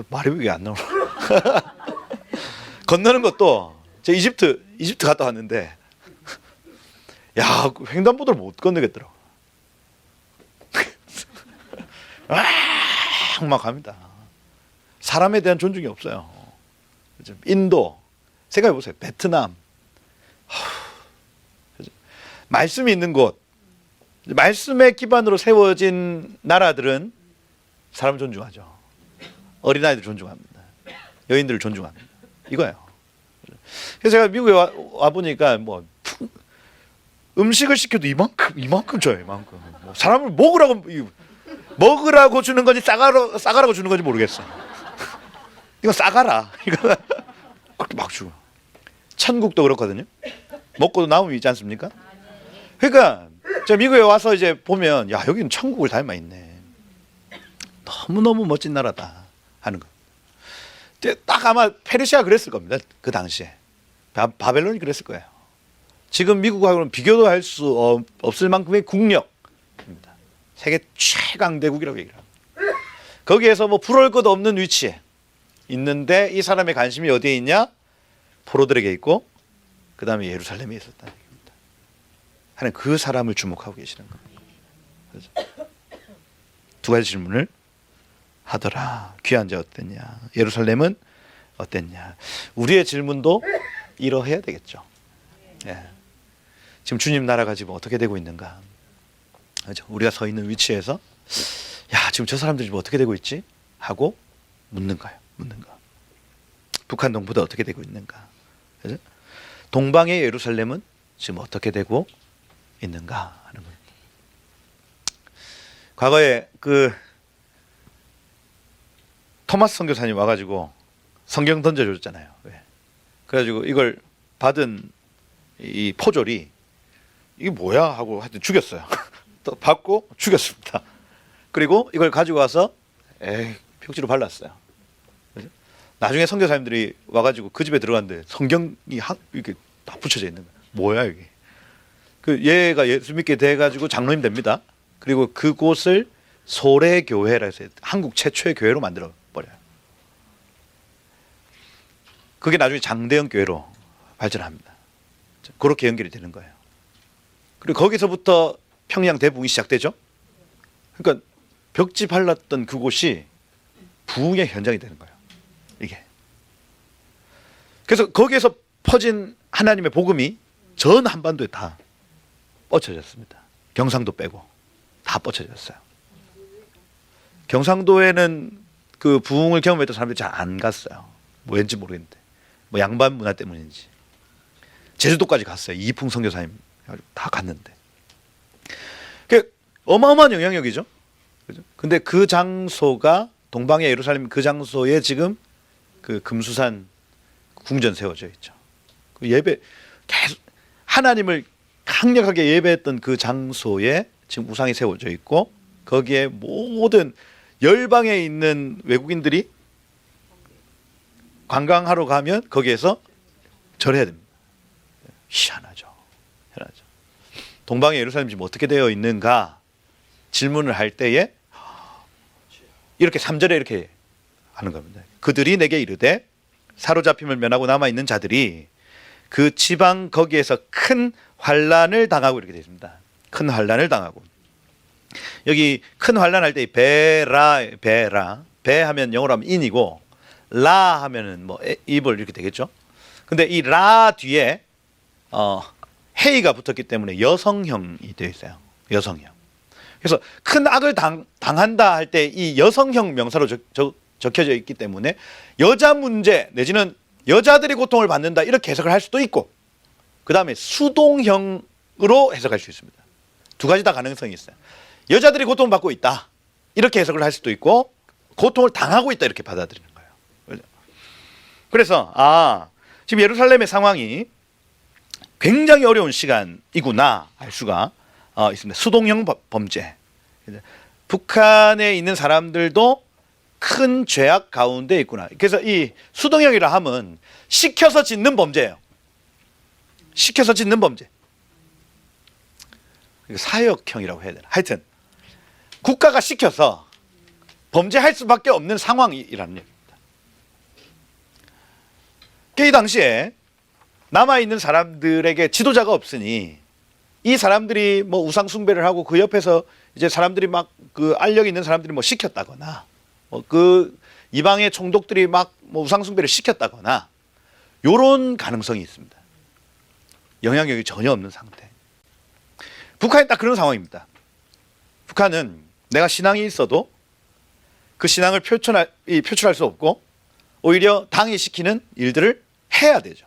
말이 왜 안 나오나? 건너는 것도 제 이집트 갔다 왔는데 야, 횡단보도를 못 건너겠더라고. 막 합니다. 사람에 대한 존중이 없어요. 인도 생각해 보세요. 베트남 말씀이 있는 곳, 말씀의 기반으로 세워진 나라들은 사람을 존중하죠. 어린아이들 존중합니다. 여인들을 존중합니다. 이거예요. 그래서 제가 미국에 와 보니까 뭐 음식을 시켜도 이만큼 줘요. 이만큼. 뭐 사람을 먹으라고 주는 건지 싸가라고 주는 건지 모르겠어. 이거 싸가라. 이거 그렇게 막 주고. 천국도 그렇거든요. 먹고도 남음이 있지 않습니까? 그러니까 제가 미국에 와서 이제 보면 야, 여기는 천국을 닮아 있네. 너무너무 멋진 나라다 하는 거. 딱 아마 페르시아가 그랬을 겁니다. 그 당시에. 바벨론이 그랬을 거예요. 지금 미국하고는 비교도 할 수 없을 만큼의 국력입니다. 세계 최강대국이라고 얘기를 합니다. 거기에서 뭐 부러울 것 없는 위치에 있는데 이 사람의 관심이 어디에 있냐? 포로들에게 있고 그 다음에 예루살렘에 있었다는 얘기입니다. 하나님 그 사람을 주목하고 계시는 겁니다. 그래서 두 가지 질문을 하더라. 귀한 자 어땠냐? 예루살렘은 어땠냐? 우리의 질문도 이러해야 되겠죠. 예. 지금 주님 나라가 지금 어떻게 되고 있는가? 그렇죠? 우리가 서 있는 위치에서 야, 지금 저 사람들이 지금 어떻게 되고 있지? 하고 묻는 거예요. 북한 동부도 어떻게 되고 있는가? 그래서 동방의 예루살렘은 지금 어떻게 되고 있는가 하는 겁니다. 과거에 토마스 선교사님 와가지고 성경 던져줬잖아요. 왜? 그래가지고 이걸 받은 이 포졸이 이게 뭐야 하고 하여튼 죽였어요. 또 받고 죽였습니다. 그리고 이걸 가지고 와서 표지로 발랐어요. 그죠? 나중에 선교사님들이 와가지고 그 집에 들어갔는데 성경이 이렇게 다 붙여져 있는 거예요. 뭐야 이게? 얘가 예수 믿게 돼가지고 장로님 됩니다. 그리고 그곳을 소래교회라 해서 한국 최초의 교회로 만들어 버려요. 그게 나중에 장대영 교회로 발전합니다. 그렇게 연결이 되는 거예요. 그리고 거기서부터 평양 대부흥이 시작되죠. 그러니까 벽지 발랐던 그곳이 부흥의 현장이 되는 거예요. 이게. 그래서 거기에서 퍼진 하나님의 복음이 전 한반도에 다 뻗쳐졌습니다. 경상도 빼고 다 뻗쳐졌어요. 경상도에는 그 부흥을 경험했던 사람들이 잘 안 갔어요. 뭐 왠지 모르겠는데. 뭐 양반 문화 때문인지. 제주도까지 갔어요. 이풍 선교사님 다 갔는데. 그 어마어마한 영향력이죠. 그죠? 근데 그 장소가 동방의 예루살렘 그 장소에 지금 그 금수산 궁전 세워져 있죠. 그 예배 계속 하나님을 강력하게 예배했던 그 장소에 지금 우상이 세워져 있고 거기에 모든 열방에 있는 외국인들이 관광하러 가면 거기에서 절해야 됩니다. 희한하죠. 동방의 예루살렘이 지금 어떻게 되어 있는가 질문을 할 때에 이렇게 3절에 이렇게 하는 겁니다. 그들이 내게 이르되 사로잡힘을 면하고 남아있는 자들이 그 지방 거기에서 큰 환난을 당하고 이렇게 되어 있습니다. 큰 환난을 당하고 여기 큰 환난할 때 배 하면 영어로 하면 인이고 라 하면은 뭐 입을 이렇게 되겠죠. 근데 이 라 뒤에 헤이가 붙었기 때문에 여성형이 되어 있어요. 여성형. 그래서 큰 악을 당한다 할 때 이 여성형 명사로 적혀져 있기 때문에 여자 문제 내지는 여자들이 고통을 받는다 이렇게 해석을 할 수도 있고 그 다음에 수동형으로 해석할 수 있습니다. 두 가지 다 가능성이 있어요. 여자들이 고통을 받고 있다 이렇게 해석을 할 수도 있고 고통을 당하고 있다 이렇게 받아들이는 거예요. 그래서 지금 예루살렘의 상황이 굉장히 어려운 시간이구나 할 수가 있습니다. 수동형 범죄. 북한에 있는 사람들도 큰 죄악 가운데 있구나. 그래서 이 수동형이라 함은 시켜서 짓는 범죄예요. 시켜서 짓는 범죄. 사역형이라고 해야 되나. 하여튼 국가가 시켜서 범죄할 수밖에 없는 상황이라는 얘기입니다. 이 당시에 남아있는 사람들에게 지도자가 없으니 이 사람들이 뭐 우상 숭배를 하고 그 옆에서 이제 사람들이 막 그 알력 있는 사람들이 뭐 시켰다거나 뭐 그 이방의 총독들이 막 뭐 우상 숭배를 시켰다거나 요런 가능성이 있습니다. 영향력이 전혀 없는 상태. 북한이 딱 그런 상황입니다. 북한은 내가 신앙이 있어도 그 신앙을 표출할 수 없고 오히려 당이 시키는 일들을 해야 되죠.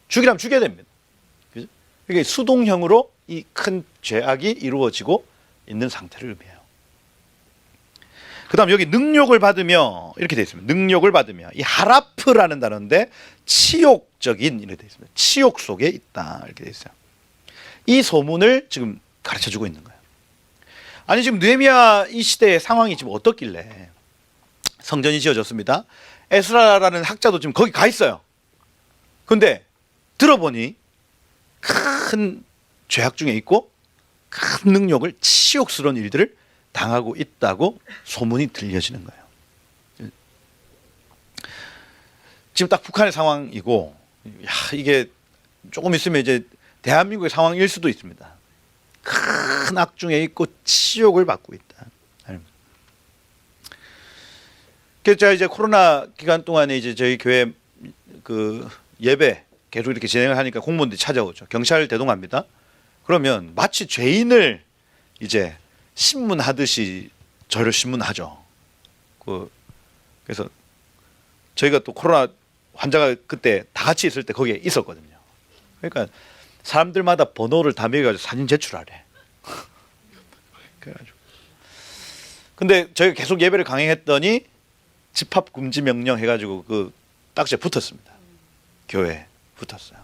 죽이라면 죽여야 됩니다. 그죠? 이게 수동형으로 이 큰 죄악이 이루어지고 있는 상태를 의미해요. 그 다음 여기 능욕을 받으며 이렇게 되어 있습니다. 능욕을 받으며 이 하라프라는 단어인데 치욕적인 이렇게 되어 있습니다. 치욕 속에 있다 이렇게 되어 있어요. 이 소문을 지금 가르쳐주고 있는 거예요. 아니 지금 느헤미야 이 시대의 상황이 지금 어떻길래 성전이 지어졌습니다. 에스라라는 학자도 지금 거기 가 있어요. 근데 들어보니 큰 죄악 중에 있고 큰 능력을 치욕스러운 일들을 당하고 있다고 소문이 들려지는 거예요. 지금 딱 북한의 상황이고 이게 조금 있으면 이제 대한민국의 상황일 수도 있습니다. 큰 악 중에 있고 치욕을 받고 있다. 그래서 제가 이제 코로나 기간 동안에 이제 저희 교회 그 예배 계속 이렇게 진행을 하니까 공무원들이 찾아오죠. 경찰 대동합니다. 그러면 마치 죄인을 이제 신문하듯이 저를 신문하죠. 그래서 저희가 또 코로나 환자가 그때 다 같이 있을 때 거기에 있었거든요. 그러니까 사람들마다 번호를 다 매겨가지고 사진 제출하래. 그래가지고. 근데 저희가 계속 예배를 강행했더니 집합 금지 명령 해가지고 그 딱지에 붙었습니다. 교회에 붙었어요.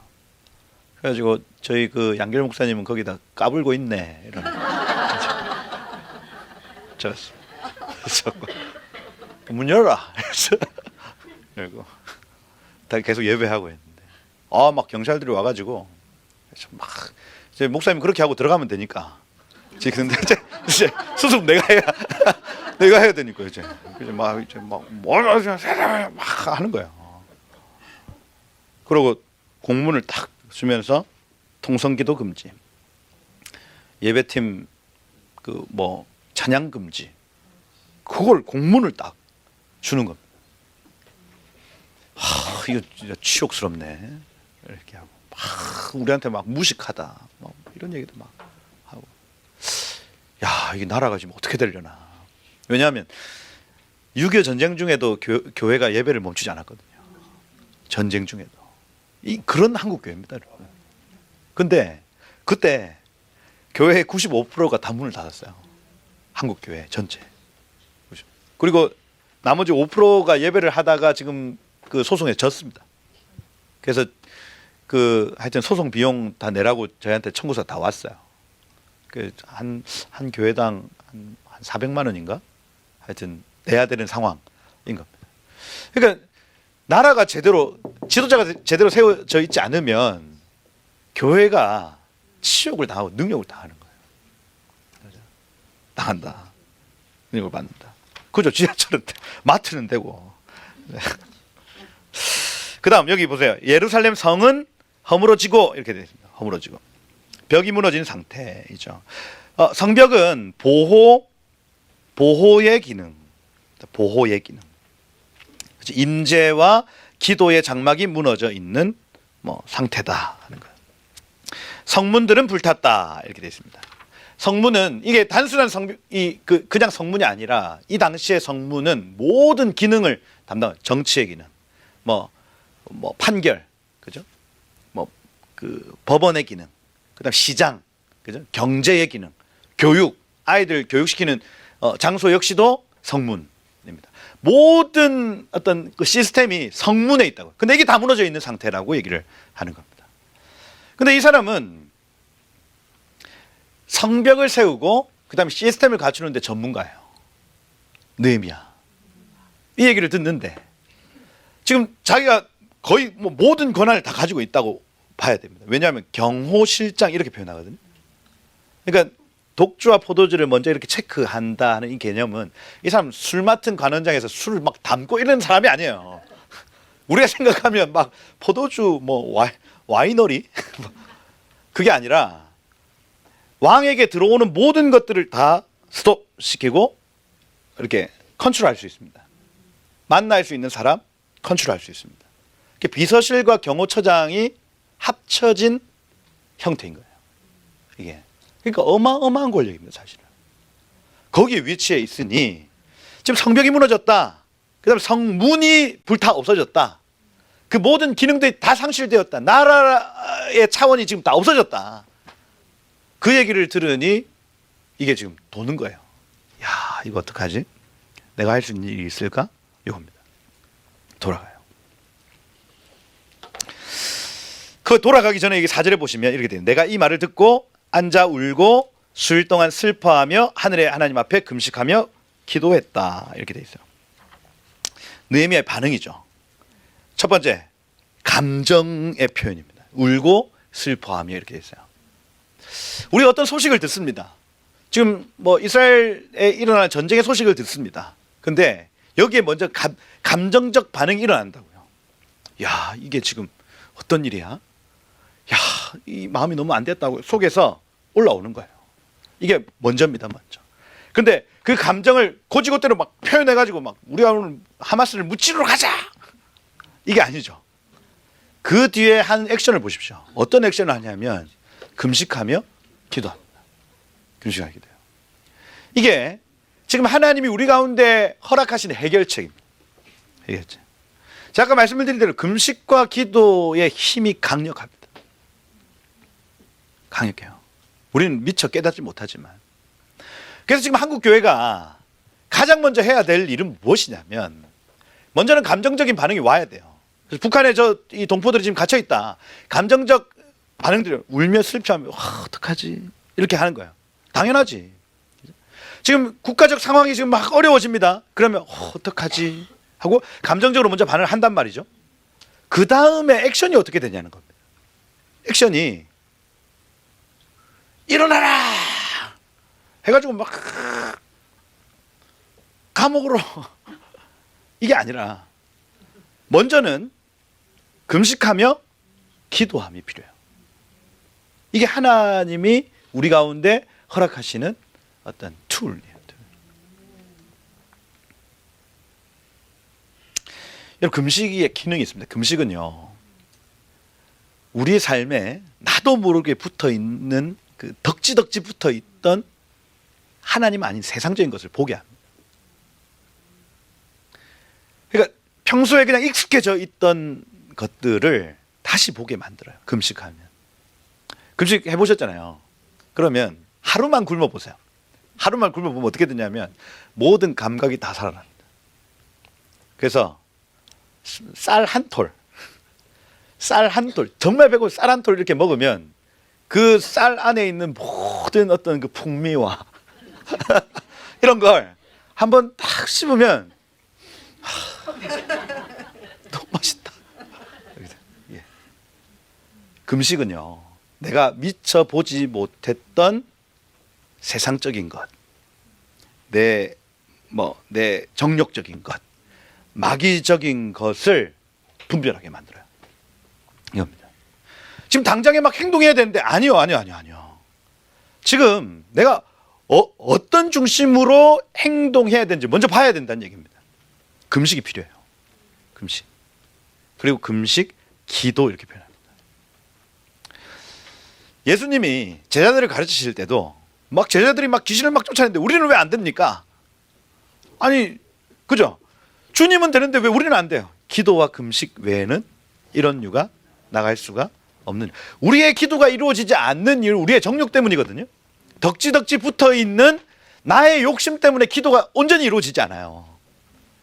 그래가지고 저희 그 양결 목사님은 거기다 까불고 있네 이러는. 그래서 문 열어라. 그리고 다 계속 예배하고 했는데 막 경찰들이 와가지고 막 이제 목사님 그렇게 하고 들어가면 되니까 지금 이제 수습 내가 해야 되니까 이제 막 하는 거예요. 그리고 공문을 딱 주면서 통성기도 금지, 예배팀 그 뭐 찬양 금지, 그걸 공문을 딱 주는 겁니다. 이거 진짜 치욕스럽네 이렇게 하고 막 우리한테 막 무식하다 뭐 이런 얘기도 막 하고, 야 이게 나라가 지금 어떻게 되려나. 왜냐하면 6.25 전쟁 중에도 교회가 예배를 멈추지 않았거든요. 전쟁 중에도 그런 한국 교회입니다. 근데 그때 교회의 95%가 다 문을 닫았어요. 한국 교회 전체. 그리고 나머지 5%가 예배를 하다가 지금 그 소송에 졌습니다. 그래서 그 하여튼 소송 비용 다 내라고 저희한테 청구서 다 왔어요. 그 한 교회당 한 400만 원인가? 하여튼 내야 되는 상황인 겁니다. 그러니까 나라가 제대로 지도자가 제대로 세워져 있지 않으면 교회가 치욕을 당하고 능력을 당하는 거예요. 당한다. 능력을 받는다. 그죠? 지하철은 마트는 되고. 네. 그다음 여기 보세요. 예루살렘 성은 허물어지고 이렇게 되어 있습니다. 허물어지고 벽이 무너진 상태이죠. 성벽은 보호의 기능, 보호의 기능. 임재와 기도의 장막이 무너져 있는 뭐 상태다 하는 거예요. 성문들은 불탔다 이렇게 되어 있습니다. 성문은 이게 단순한 그냥 성문이 아니라 이 당시의 성문은 모든 기능을 담당, 정치의 기능, 뭐 판결, 그죠? 뭐 그 법원의 기능, 그다음 시장, 그죠? 경제의 기능, 교육, 아이들 교육시키는 장소 역시도 성문입니다. 모든 어떤 그 시스템이 성문에 있다고. 근데 이게 다 무너져 있는 상태라고 얘기를 하는 겁니다. 근데 이 사람은 성벽을 세우고 그다음에 시스템을 갖추는데 전문가예요. 느헤미야. 이 얘기를 듣는데 지금 자기가 거의 뭐 모든 권한을 다 가지고 있다고 봐야 됩니다. 왜냐하면 경호실장 이렇게 표현하거든요. 그러니까 독주와 포도주를 먼저 이렇게 체크한다는 이 개념은 이 사람 술 맡은 관원장에서 술을 막 담고 이런 사람이 아니에요. 우리가 생각하면 막 포도주 뭐 와이너리 그게 아니라 왕에게 들어오는 모든 것들을 다 스톱시키고 이렇게 컨트롤할 수 있습니다. 만날 수 있는 사람 컨트롤할 수 있습니다. 비서실과 경호처장이 합쳐진 형태인 거예요. 이게 그러니까 어마어마한 권력입니다, 사실은. 거기에 위치해 있으니 지금 성벽이 무너졌다. 그다음에 성문이 불타 없어졌다. 그 모든 기능들이 다 상실되었다. 나라의 차원이 지금 다 없어졌다. 그 얘기를 들으니 이게 지금 도는 거예요. 야, 이거 어떡하지? 내가 할 수 있는 일이 있을까? 이겁니다. 돌아가요. 그 돌아가기 전에 여기 4절에 보시면 이렇게 돼요. 내가 이 말을 듣고 앉아 울고 수일 동안 슬퍼하며 하늘의 하나님 앞에 금식하며 기도했다. 이렇게 돼 있어요. 느헤미야의 반응이죠. 첫 번째, 감정의 표현입니다. 울고 슬퍼하며 이렇게 돼 있어요. 우리 어떤 소식을 듣습니다. 지금 뭐 이스라엘에 일어나는 전쟁의 소식을 듣습니다. 근데 여기에 먼저 감정적 반응이 일어난다고요. 야, 이게 지금 어떤 일이야? 야, 이 마음이 너무 안 됐다고 속에서 올라오는 거예요. 이게 먼저입니다, 먼저. 근데 그 감정을 고지고대로 막 표현해가지고 막 우리가 오늘 하마스를 무찌르러 가자! 이게 아니죠. 그 뒤에 한 액션을 보십시오. 어떤 액션을 하냐면 금식하며 기도합니다. 금식하며 기도해요. 이게 지금 하나님이 우리 가운데 허락하신 해결책입니다. 해결책. 제가 아까 말씀을 드린 대로 금식과 기도의 힘이 강력합니다. 강력해요. 우리는 미처 깨닫지 못하지만. 그래서 지금 한국 교회가 가장 먼저 해야 될 일은 무엇이냐면 먼저는 감정적인 반응이 와야 돼요. 그래서 북한에 이 동포들이 지금 갇혀 있다. 감정적 반응들이 울며 슬퍼하며 어떡하지? 이렇게 하는 거예요. 당연하지. 지금 국가적 상황이 지금 막 어려워집니다. 그러면 어떡하지? 하고 감정적으로 먼저 반응을 한단 말이죠. 그 다음에 액션이 어떻게 되냐는 겁니다. 액션이 일어나라! 해가지고 막 감옥으로 이게 아니라 먼저는 금식하며 기도함이 필요해요. 이게 하나님이 우리 가운데 허락하시는 어떤 툴이에요. 여러분, 금식의 기능이 있습니다. 금식은요, 우리의 삶에 나도 모르게 붙어 있는 그 덕지덕지 붙어 있던 하나님 아닌 세상적인 것을 보게 합니다. 그러니까 평소에 그냥 익숙해져 있던 것들을 다시 보게 만들어요. 금식하면. 금식 해보셨잖아요. 그러면 하루만 굶어보세요. 하루만 굶어보면 어떻게 되냐면 모든 감각이 다 살아납니다. 그래서 쌀 한 톨, 정말 배고 쌀 한 톨 이렇게 먹으면 그 쌀 안에 있는 모든 어떤 그 풍미와 이런 걸 한번 딱 씹으면 너무 맛있다. 예. 금식은요, 내가 미처 보지 못했던 세상적인 것, 내 정욕적인 것, 마귀적인 것을 분별하게 만들어요. 이겁니다. 지금 당장에 막 행동해야 되는데 아니요. 지금 내가 어떤 중심으로 행동해야 되는지 먼저 봐야 된다는 얘기입니다. 금식이 필요해요. 금식. 그리고 금식, 기도 이렇게 표현합니다. 예수님이 제자들을 가르치실 때도 막 제자들이 막 귀신을 막 쫓아내는데 우리는 왜 안 됩니까? 아니, 그죠? 주님은 되는데 왜 우리는 안 돼요? 기도와 금식 외에는 이런 유가 나갈 수가 없는, 우리의 기도가 이루어지지 않는 이유, 우리의 정욕 때문이거든요. 덕지덕지 붙어있는 나의 욕심 때문에 기도가 온전히 이루어지지 않아요.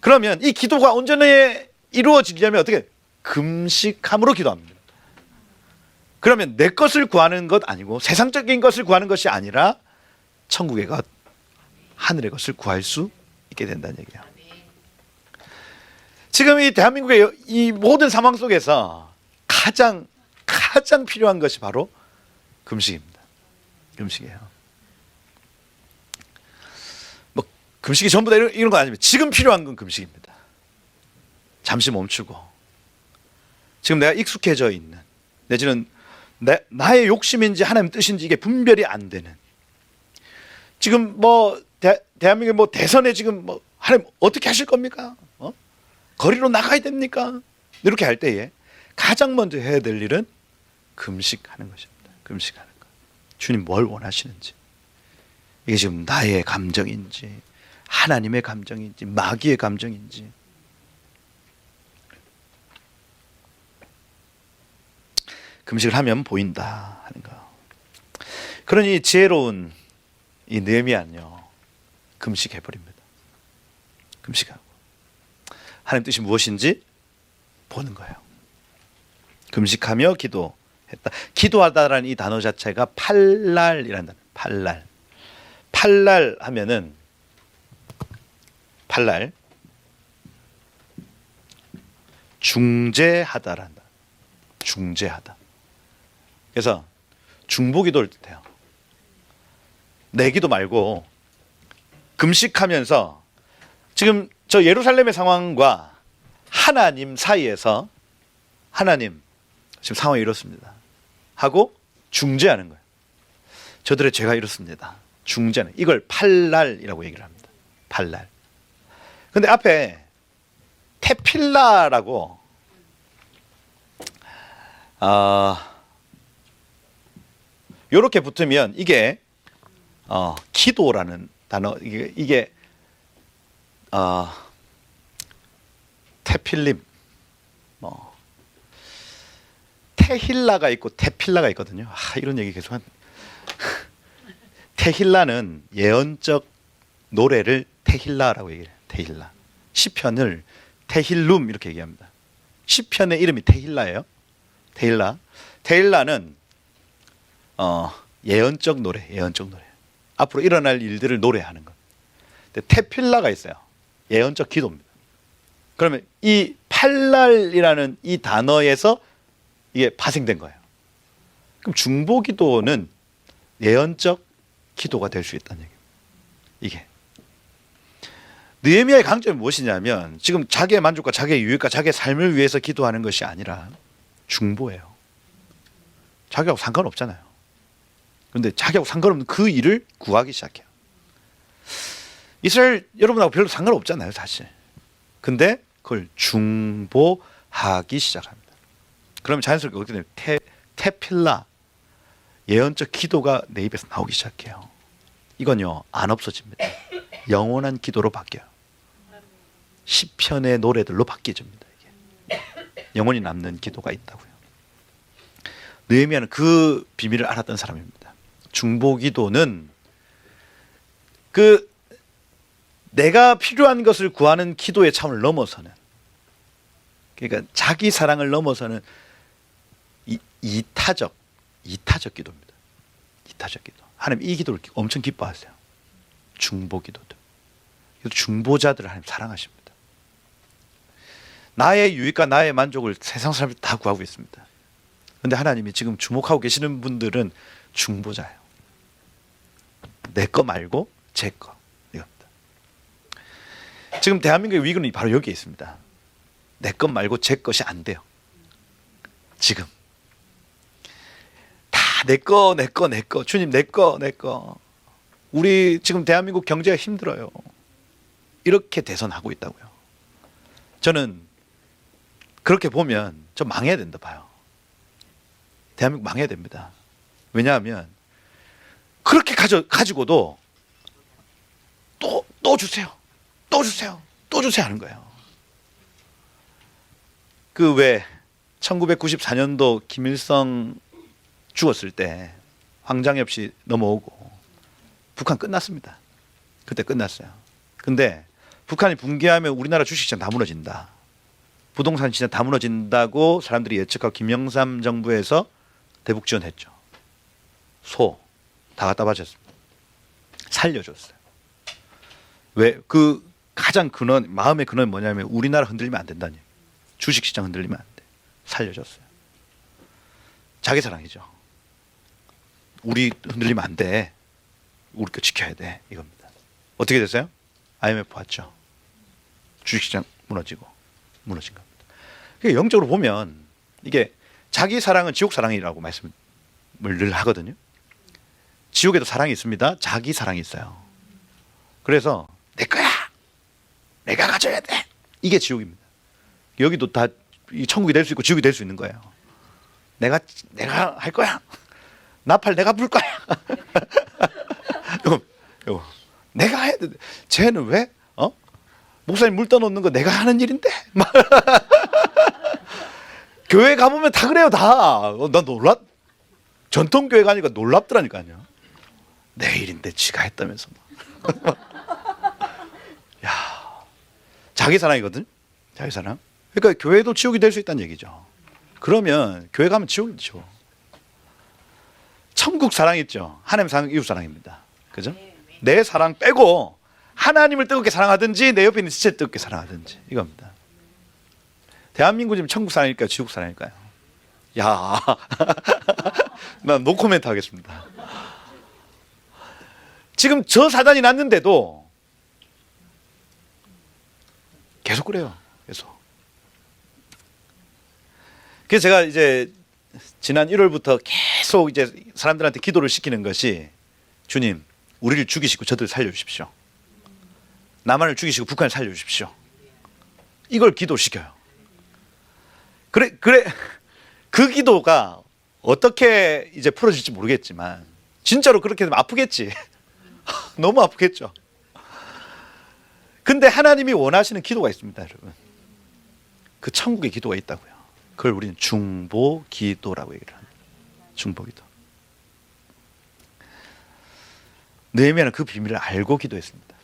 그러면 이 기도가 온전히 이루어지려면 어떻게? 금식함으로 기도합니다. 그러면 내 것을 구하는 것 아니고 세상적인 것을 구하는 것이 아니라 천국의 것, 하늘의 것을 구할 수 있게 된다는 얘기예요. 지금 이 대한민국의 이 모든 상황 속에서 가장 필요한 것이 바로 금식입니다. 금식이에요. 금식이 전부 다 이런 거 아닙니다. 지금 필요한 건 금식입니다. 잠시 멈추고 지금 내가 익숙해져 있는 내지는 나의 욕심인지 하나님 뜻인지 이게 분별이 안 되는 지금 뭐 대한민국 뭐 대선에 지금 뭐 하나님 어떻게 하실 겁니까? 거리로 나가야 됩니까? 이렇게 할 때에 가장 먼저 해야 될 일은 금식하는 것입니다. 금식하는 것. 주님 뭘 원하시는지 이게 지금 나의 감정인지 하나님의 감정인지 마귀의 감정인지 금식을 하면 보인다 하는 거. 그러니 지혜로운 이 느헤미야는요 금식해버립니다. 금식하고 하나님 뜻이 무엇인지 보는 거예요. 금식하며 기도했다. 기도하다라는 이 단어 자체가 팔랄이라는 단어. 팔랄. 팔랄 하면은 팔랄 중재하다란다. 중재하다. 그래서 중보기도를 뜻해요. 내 기도 말고 금식하면서 지금 저 예루살렘의 상황과 하나님 사이에서 하나님 지금 상황이 이렇습니다 하고 중재하는 거예요. 저들의 죄가 이렇습니다. 중재는 이걸 팔랄이라고 얘기를 합니다. 팔랄. 근데 앞에 테필라라고 요렇게 붙으면 이게 기도라는 단어 이게 테필림 뭐 테힐라가 있고 테필라가 있거든요. 이런 얘기 계속 한 테힐라는 예언적 노래를 테힐라라고 얘기해요. 테힐라. 시편을 테힐룸 이렇게 얘기합니다. 시편의 이름이 테힐라예요. 테힐라. 테힐라는 예언적 노래, 예언적 노래. 앞으로 일어날 일들을 노래하는 것. 근데 테필라가 있어요. 예언적 기도입니다. 그러면 이 팔랄이라는 이 단어에서 이게 파생된 거예요. 그럼 중보기도는 예언적 기도가 될 수 있다는 얘기예요. 이게 느헤미야의 강점이 무엇이냐면 지금 자기의 만족과 자기의 유익과 자기의 삶을 위해서 기도하는 것이 아니라 중보예요. 자기하고 상관없잖아요. 그런데 자기하고 상관없는 그 일을 구하기 시작해요. 이스라엘 여러분하고 별로 상관없잖아요, 사실. 근데 그걸 중보하기 시작합니다. 그러면 자연스럽게 어떻게 되냐면 테필라 예언적 기도가 내 입에서 나오기 시작해요. 이건요 안 없어집니다. 영원한 기도로 바뀌어요. 시편의 노래들로 바뀌어집니다. 이게. 영원히 남는 기도가 있다고요. 느헤미야는 그 비밀을 알았던 사람입니다. 중보기도는 그 내가 필요한 것을 구하는 기도의 차원을 넘어서는, 그러니까 자기 사랑을 넘어서는 이타적 기도입니다. 이타적 기도. 하나님 이 기도를 엄청 기뻐하세요. 중보기도도. 중보자들을 하나님 사랑하십니다. 나의 유익과 나의 만족을 세상 사람들이 다 구하고 있습니다. 그런데 하나님이 지금 주목하고 계시는 분들은 중보자예요. 내 거 말고 제 거. 이겁니다. 지금 대한민국의 위기는 바로 여기에 있습니다. 내 것 말고 제 것이 안 돼요. 지금 다 내 거. 주님 내 거. 우리 지금 대한민국 경제가 힘들어요. 이렇게 대선하고 있다고요. 저는 그렇게 보면 저 망해야 된다 봐요. 대한민국 망해야 됩니다. 왜냐하면 그렇게 가지고도 또 주세요 하는 거예요. 그 왜 1994년도 김일성 죽었을 때 황장엽 씨 넘어오고 북한 끝났습니다. 그때 끝났어요. 근데 북한이 붕괴하면 우리나라 주식시장 다 무너진다. 부동산 시장 다 무너진다고 사람들이 예측하고 김영삼 정부에서 대북 지원했죠. 소 다 갖다 바쳤습니다. 살려줬어요. 왜? 그 가장 근원, 마음의 근원이 뭐냐면 우리나라 흔들리면 안 된다는 얘기예요. 주식시장 흔들리면 안 돼. 살려줬어요. 자기 사랑이죠. 우리 흔들리면 안 돼. 우리 거 지켜야 돼. 이겁니다. 어떻게 됐어요? IMF 왔죠. 주식시장 무너진 겁니다. 그러니까 영적으로 보면 이게 자기 사랑은 지옥 사랑이라고 말씀을 늘 하거든요. 지옥에도 사랑이 있습니다. 자기 사랑이 있어요. 그래서 내 거야. 내가 가져야 돼. 이게 지옥입니다. 여기도 다 이 천국이 될 수 있고 지옥이 될 수 있는 거예요. 내가 할 거야. 나팔 내가 불 거야. 요거. 내가 해야 돼. 쟤는 왜? 목사님 물 떠놓는 거 내가 하는 일인데. 교회 가보면 다 그래요, 다. 나 전통 교회 가니까 놀랍더라니까요. 내 일인데 지가 했다면서. 야, 자기 사랑이거든. 자기 사랑. 그러니까 교회도 지옥이 될 수 있다는 얘기죠. 그러면 교회 가면 지옥이죠. 천국 사랑 있죠. 하나님 사랑, 이웃 사랑입니다. 그죠? 내 사랑 빼고 하나님을 뜨겁게 사랑하든지 내 옆에 있는 지체 뜨겁게 사랑하든지 이겁니다. 대한민국 지금 천국 사랑일까요? 지옥 사랑일까요? 야, 난 노코멘트 하겠습니다. 지금 저 사단이 났는데도 계속 그래요. 계속. 그래서 제가 이제 지난 1월부터 계속 이제 사람들한테 기도를 시키는 것이 주님, 우리를 죽이시고 저들을 살려주십시오. 남한을 죽이시고 북한을 살려주십시오. 이걸 기도시켜요. 그래 그 기도가 어떻게 이제 풀어질지 모르겠지만 진짜로 그렇게 되면 아프겠지. 너무 아프겠죠. 근데 하나님이 원하시는 기도가 있습니다, 여러분. 그 천국의 기도가 있다고요. 그걸 우리는 중보 기도라고 얘기를 합니다. 중보 기도. 느헤미야는 그 비밀을 알고 기도했습니다.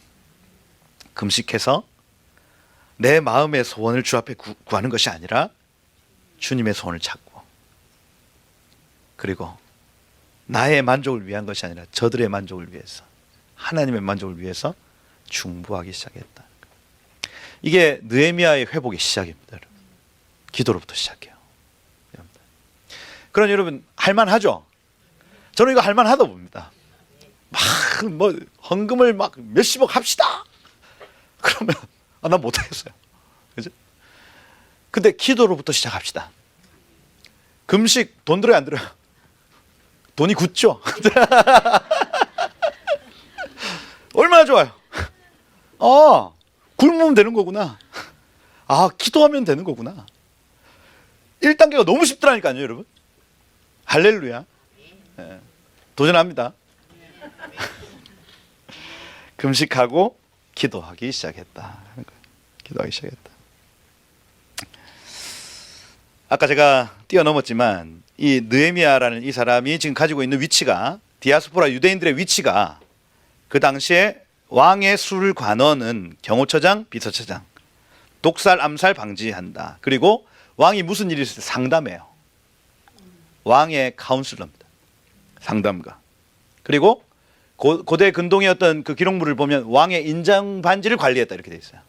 금식해서 내 마음의 소원을 주 앞에 구하는 것이 아니라 주님의 소원을 찾고, 그리고 나의 만족을 위한 것이 아니라 저들의 만족을 위해서, 하나님의 만족을 위해서 중보하기 시작했다. 이게 느헤미야의 회복의 시작입니다, 여러분. 기도로부터 시작해요. 그러니 여러분 할만하죠? 저는 이거 할만하다 봅니다. 막 뭐 헌금을 막 몇십억 합시다. 그러면 난 못하겠어요. 그죠? 근데 기도로부터 시작합시다. 금식 돈 들어요, 안 들어요? 돈이 굳죠? 얼마나 좋아요. 굶으면 되는 거구나. 기도하면 되는 거구나. 1단계가 너무 쉽더라니까요, 여러분. 할렐루야. 네. 도전합니다. 금식하고 기도하기 시작했다. 기도하기 시작했다. 아까 제가 뛰어넘었지만 이 느헤미야라는 이 사람이 지금 가지고 있는 위치가, 디아스포라 유대인들의 위치가 그 당시에 왕의 술관원은 경호처장, 비서처장, 독살, 암살 방지한다. 그리고 왕이 무슨 일이 있을 때 상담해요. 왕의 카운슬러입니다. 상담가. 그리고 고대 근동의 어떤 그 기록물을 보면 왕의 인장 반지를 관리했다 이렇게 돼 있어요.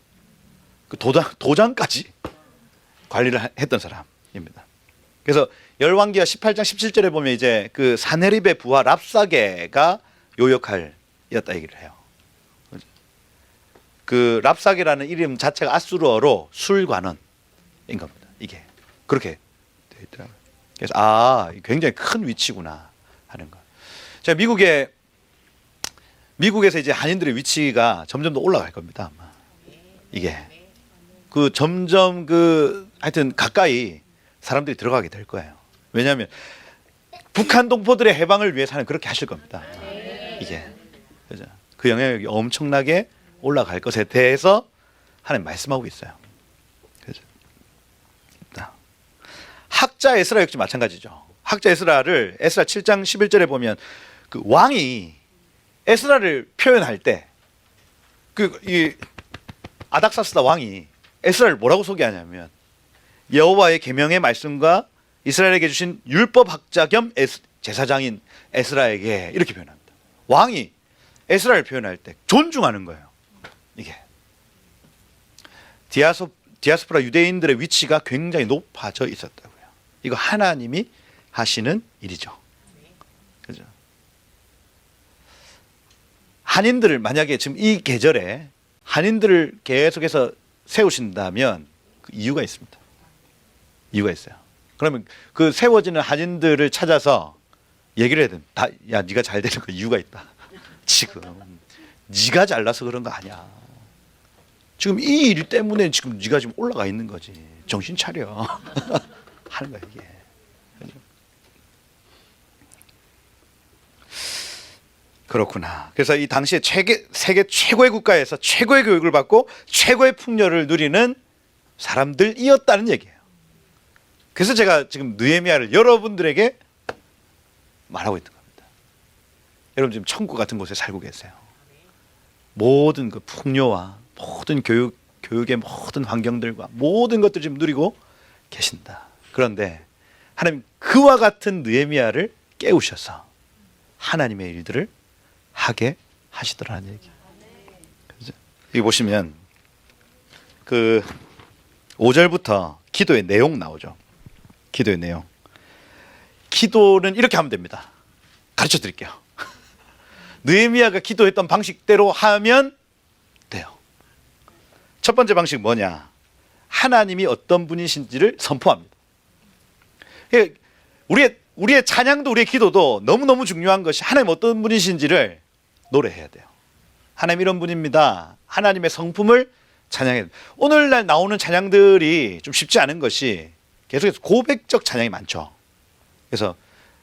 그 도장까지 관리를 했던 사람입니다. 그래서 열왕기하 18장 17절에 보면 이제 그 사네립의 부하 랍사게가 요 역할이었다 얘기를 해요. 그 랍사게라는 이름 자체가 아수르어로 술관원인 겁니다. 이게 그렇게 되어 있더라고요. 그래서 굉장히 큰 위치구나 하는 거. 자, 미국에서 이제 한인들의 위치가 점점 더 올라갈 겁니다. 아마. 이게 그 점점 하여튼 가까이 사람들이 들어가게 될 거예요. 왜냐하면 북한 동포들의 해방을 위해서는 그렇게 하실 겁니다. 이게 그죠? 그 영향력이 엄청나게 올라갈 것에 대해서 하나님 말씀하고 있어요. 그죠? 학자 에스라 역시 마찬가지죠. 학자 에스라를 에스라 7장 11절에 보면 그 왕이 에스라를 표현할 때 이 아닥사스다 왕이 에스라를 뭐라고 소개하냐면 여호와의 계명의 말씀과 이스라엘에게 주신 율법학자 겸 제사장인 에스라에게 이렇게 표현합니다. 왕이 에스라를 표현할 때 존중하는 거예요. 이게 디아스포라 유대인들의 위치가 굉장히 높아져 있었다고요. 이거 하나님이 하시는 일이죠. 그죠? 한인들을 만약에 지금 이 계절에 한인들을 계속해서 세우신다면 그 이유가 있습니다. 이유가 있어요. 그러면 그 세워지는 한인들을 찾아서 얘기를 해야 됩니다. 야, 네가 잘 되는 거 이유가 있다. 지금 네가 잘나서 그런 거 아니야. 지금 이 일 때문에 지금 네가 지금 올라가 있는 거지. 정신 차려. 하는 거야 이게. 그렇구나. 그래서 이 당시에 세계 최고의 국가에서 최고의 교육을 받고 최고의 풍요를 누리는 사람들이었다는 얘기예요. 그래서 제가 지금 느헤미야를 여러분들에게 말하고 있는 겁니다. 여러분 지금 천국 같은 곳에 살고 계세요. 모든 그 풍요와 모든 교육의 모든 환경들과 모든 것들을 지금 누리고 계신다. 그런데 하나님 그와 같은 느헤미야를 깨우셔서 하나님의 일들을 하게 하시더라는 얘기. 그죠? 여기 보시면 그 5절부터 기도의 내용 나오죠. 기도의 내용. 기도는 이렇게 하면 됩니다. 가르쳐 드릴게요. 느헤미야가 기도했던 방식대로 하면 돼요. 첫 번째 방식 뭐냐? 하나님이 어떤 분이신지를 선포합니다. 우리의 찬양도 우리의 기도도 너무너무 중요한 것이 하나님 어떤 분이신지를 노래해야 돼요. 하나님 이런 분입니다. 하나님의 성품을 찬양해야 돼요. 오늘날 나오는 찬양들이 좀 쉽지 않은 것이 계속해서 고백적 찬양이 많죠. 그래서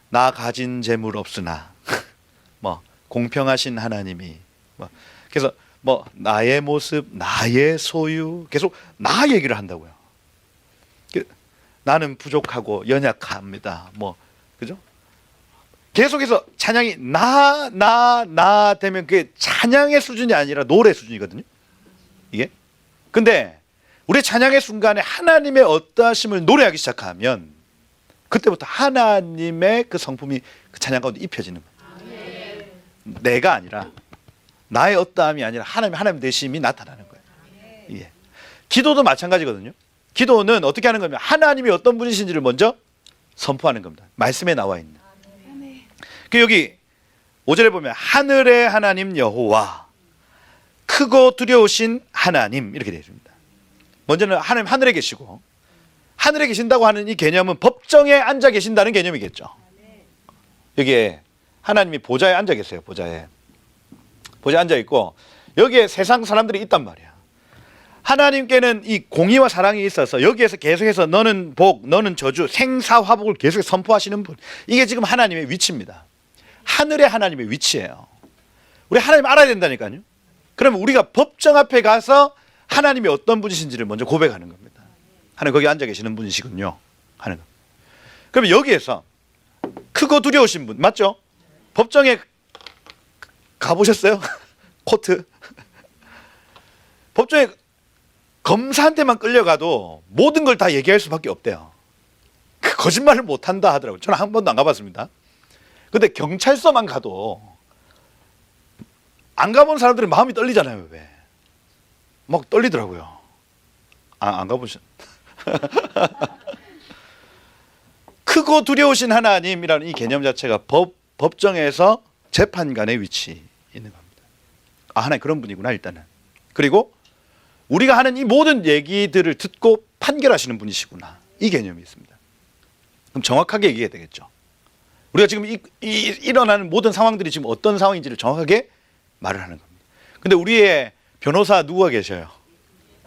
나 가진 재물 없으나 뭐 공평하신 하나님이 그래서 뭐 나의 모습, 나의 소유 계속 나 얘기를 한다고요. 나는 부족하고 연약합니다. 뭐 그죠? 계속해서 찬양이 나 되면 그게 찬양의 수준이 아니라 노래 수준이거든요. 이게. 근데 우리 찬양의 순간에 하나님의 어떠하심을 노래하기 시작하면 그때부터 하나님의 그 성품이 그 찬양 가운데 입혀지는 거예요. 내가 아니라 나의 어떠함이 아니라 하나님 되심이 나타나는 거예요. 예. 기도도 마찬가지거든요. 기도는 어떻게 하는 거냐면 하나님이 어떤 분이신지를 먼저 선포하는 겁니다. 말씀에 나와 있는. 그 여기 5절에 보면 하늘의 하나님 여호와 크고 두려우신 하나님 이렇게 되어 있습니다. 먼저는 하나님 하늘에 계시고 하늘에 계신다고 하는 이 개념은 법정에 앉아 계신다는 개념이겠죠. 여기에 하나님이 보좌에 앉아 계세요. 보좌에 앉아 있고 여기에 세상 사람들이 있단 말이야. 하나님께는 이 공의와 사랑이 있어서 여기에서 계속해서 너는 복, 너는 저주, 생사화복을 계속 선포하시는 분. 이게 지금 하나님의 위치입니다. 하늘의 하나님의 위치예요. 우리 하나님 알아야 된다니까요. 그러면 우리가 법정 앞에 가서 하나님이 어떤 분이신지를 먼저 고백하는 겁니다. 하나님 거기 앉아 계시는 분이시군요. 하는 거. 그러면 여기에서 크고 두려우신 분 맞죠? 법정에 가보셨어요? 코트. 법정에 검사한테만 끌려가도 모든 걸 다 얘기할 수밖에 없대요. 그 거짓말을 못한다 하더라고요. 저는 한 번도 안 가봤습니다. 근데 경찰서만 가도 안 가본 사람들은 마음이 떨리잖아요. 왜? 막 떨리더라고요. 안 가보셨. 크고 두려우신 하나님이라는 이 개념 자체가 법정에서 재판관의 위치 있는 겁니다. 하나님 그런 분이구나 일단은. 그리고 우리가 하는 이 모든 얘기들을 듣고 판결하시는 분이시구나. 이 개념이 있습니다. 그럼 정확하게 얘기해야 되겠죠. 우리가 지금 일어나는 모든 상황들이 지금 어떤 상황인지를 정확하게 말을 하는 겁니다. 근데 우리의 변호사 누구가 계셔요?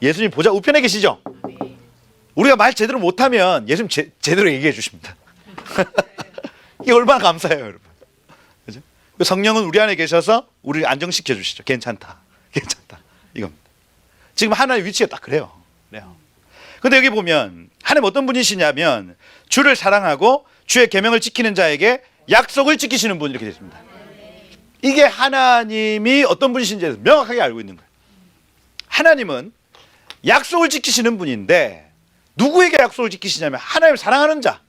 예수님 보좌 우편에 계시죠? 우리가 말 제대로 못하면 예수님 제대로 얘기해 주십니다. 이게 얼마나 감사해요, 여러분. 그죠? 성령은 우리 안에 계셔서 우리를 안정시켜 주시죠. 괜찮다. 이겁니다. 지금 하나의 위치가 딱 그래요. 근데 여기 보면 하나님 어떤 분이시냐면 주를 사랑하고 주의 계명을 지키는 자에게 약속을 지키시는 분 이렇게 되어 있습니다. 이게 하나님이 어떤 분이신지 명확하게 알고 있는 거예요. 하나님은 약속을 지키시는 분인데 누구에게 약속을 지키시냐면 하나님을 사랑하는 자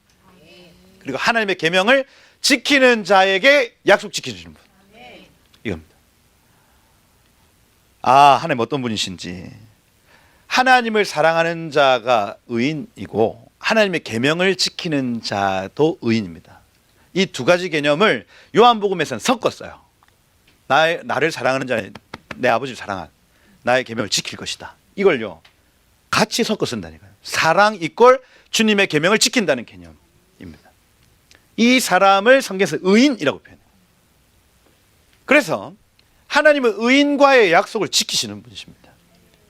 그리고 하나님의 계명을 지키는 자에게 약속 지키시는 분. 이겁니다. 하나님 어떤 분이신지. 하나님을 사랑하는 자가 의인이고 하나님의 계명을 지키는 자도 의인입니다. 이 두 가지 개념을 요한복음에서는 섞었어요. 나를 사랑하는 자는 내 아버지를 사랑한, 나의 계명을 지킬 것이다. 이걸요 같이 섞어 쓴다니까요. 사랑 이꼴 주님의 계명을 지킨다는 개념입니다. 이 사람을 성경에서 의인이라고 표현해요. 그래서 하나님은 의인과의 약속을 지키시는 분이십니다.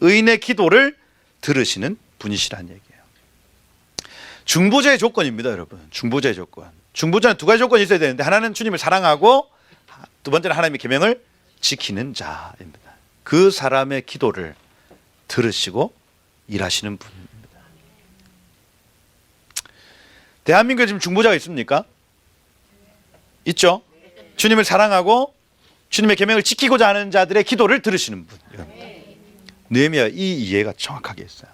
의인의 기도를 들으시는 분이시라는 얘기예요. 중보자의 조건입니다, 여러분. 중보자의 조건. 중보자는 두 가지 조건이 있어야 되는데 하나는 주님을 사랑하고 두 번째는 하나님의 계명을 지키는 자입니다. 그 사람의 기도를 들으시고 일하시는 분입니다. 대한민국에 지금 중보자가 있습니까? 있죠? 주님을 사랑하고 주님의 계명을 지키고자 하는 자들의 기도를 들으시는 분. 느헤미야 이 이해가 정확하게 있어요.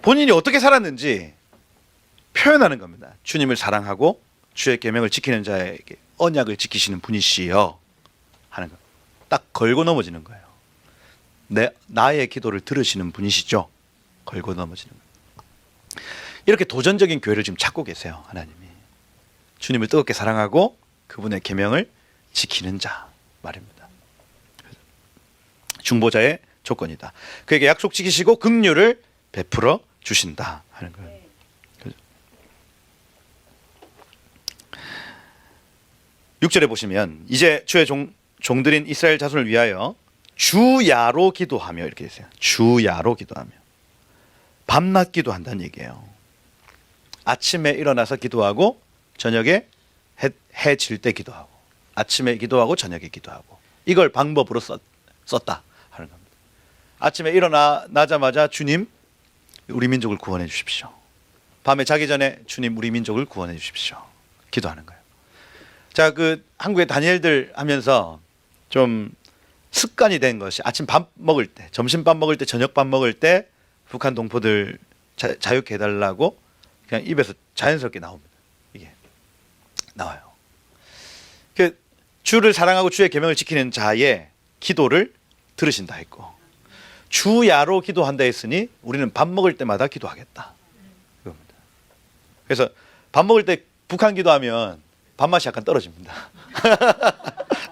본인이 어떻게 살았는지 표현하는 겁니다. 주님을 사랑하고 주의 계명을 지키는 자에게 언약을 지키시는 분이시여 하는 거. 딱 걸고 넘어지는 거예요. 나의 기도를 들으시는 분이시죠. 걸고 넘어지는 거예요. 이렇게 도전적인 교회를 지금 찾고 계세요. 하나님이. 주님을 뜨겁게 사랑하고 그분의 계명을 지키는 자 말입니다. 중보자의 조건이다. 그에게 약속 지키시고 긍휼을 베풀어 주신다 하는 거예요. 6절에 보시면 이제 주의 종들인 이스라엘 자손을 위하여 주야로 기도하며 이렇게 있어요. 주야로 기도하며 밤낮 기도한다는 얘기예요. 아침에 일어나서 기도하고 저녁에 해 질 때 기도하고 아침에 기도하고 저녁에 기도하고 이걸 방법으로 썼다 하는 겁니다. 아침에 일어나자마자 주님 우리 민족을 구원해 주십시오. 밤에 자기 전에 주님 우리 민족을 구원해 주십시오. 기도하는 거예요. 자, 그 한국의 다니엘들 하면서 좀 습관이 된 것이 아침 밥 먹을 때, 점심밥 먹을 때, 저녁밥 먹을 때 북한 동포들 자유케 해달라고 그냥 입에서 자연스럽게 나옵니다. 이게 나와요. 그 주를 사랑하고 주의 계명을 지키는 자의 기도를 들으신다 했고 주야로 기도한다 했으니 우리는 밥 먹을 때마다 기도하겠다. 이겁니다. 그래서 밥 먹을 때 북한 기도하면 밥맛이 약간 떨어집니다.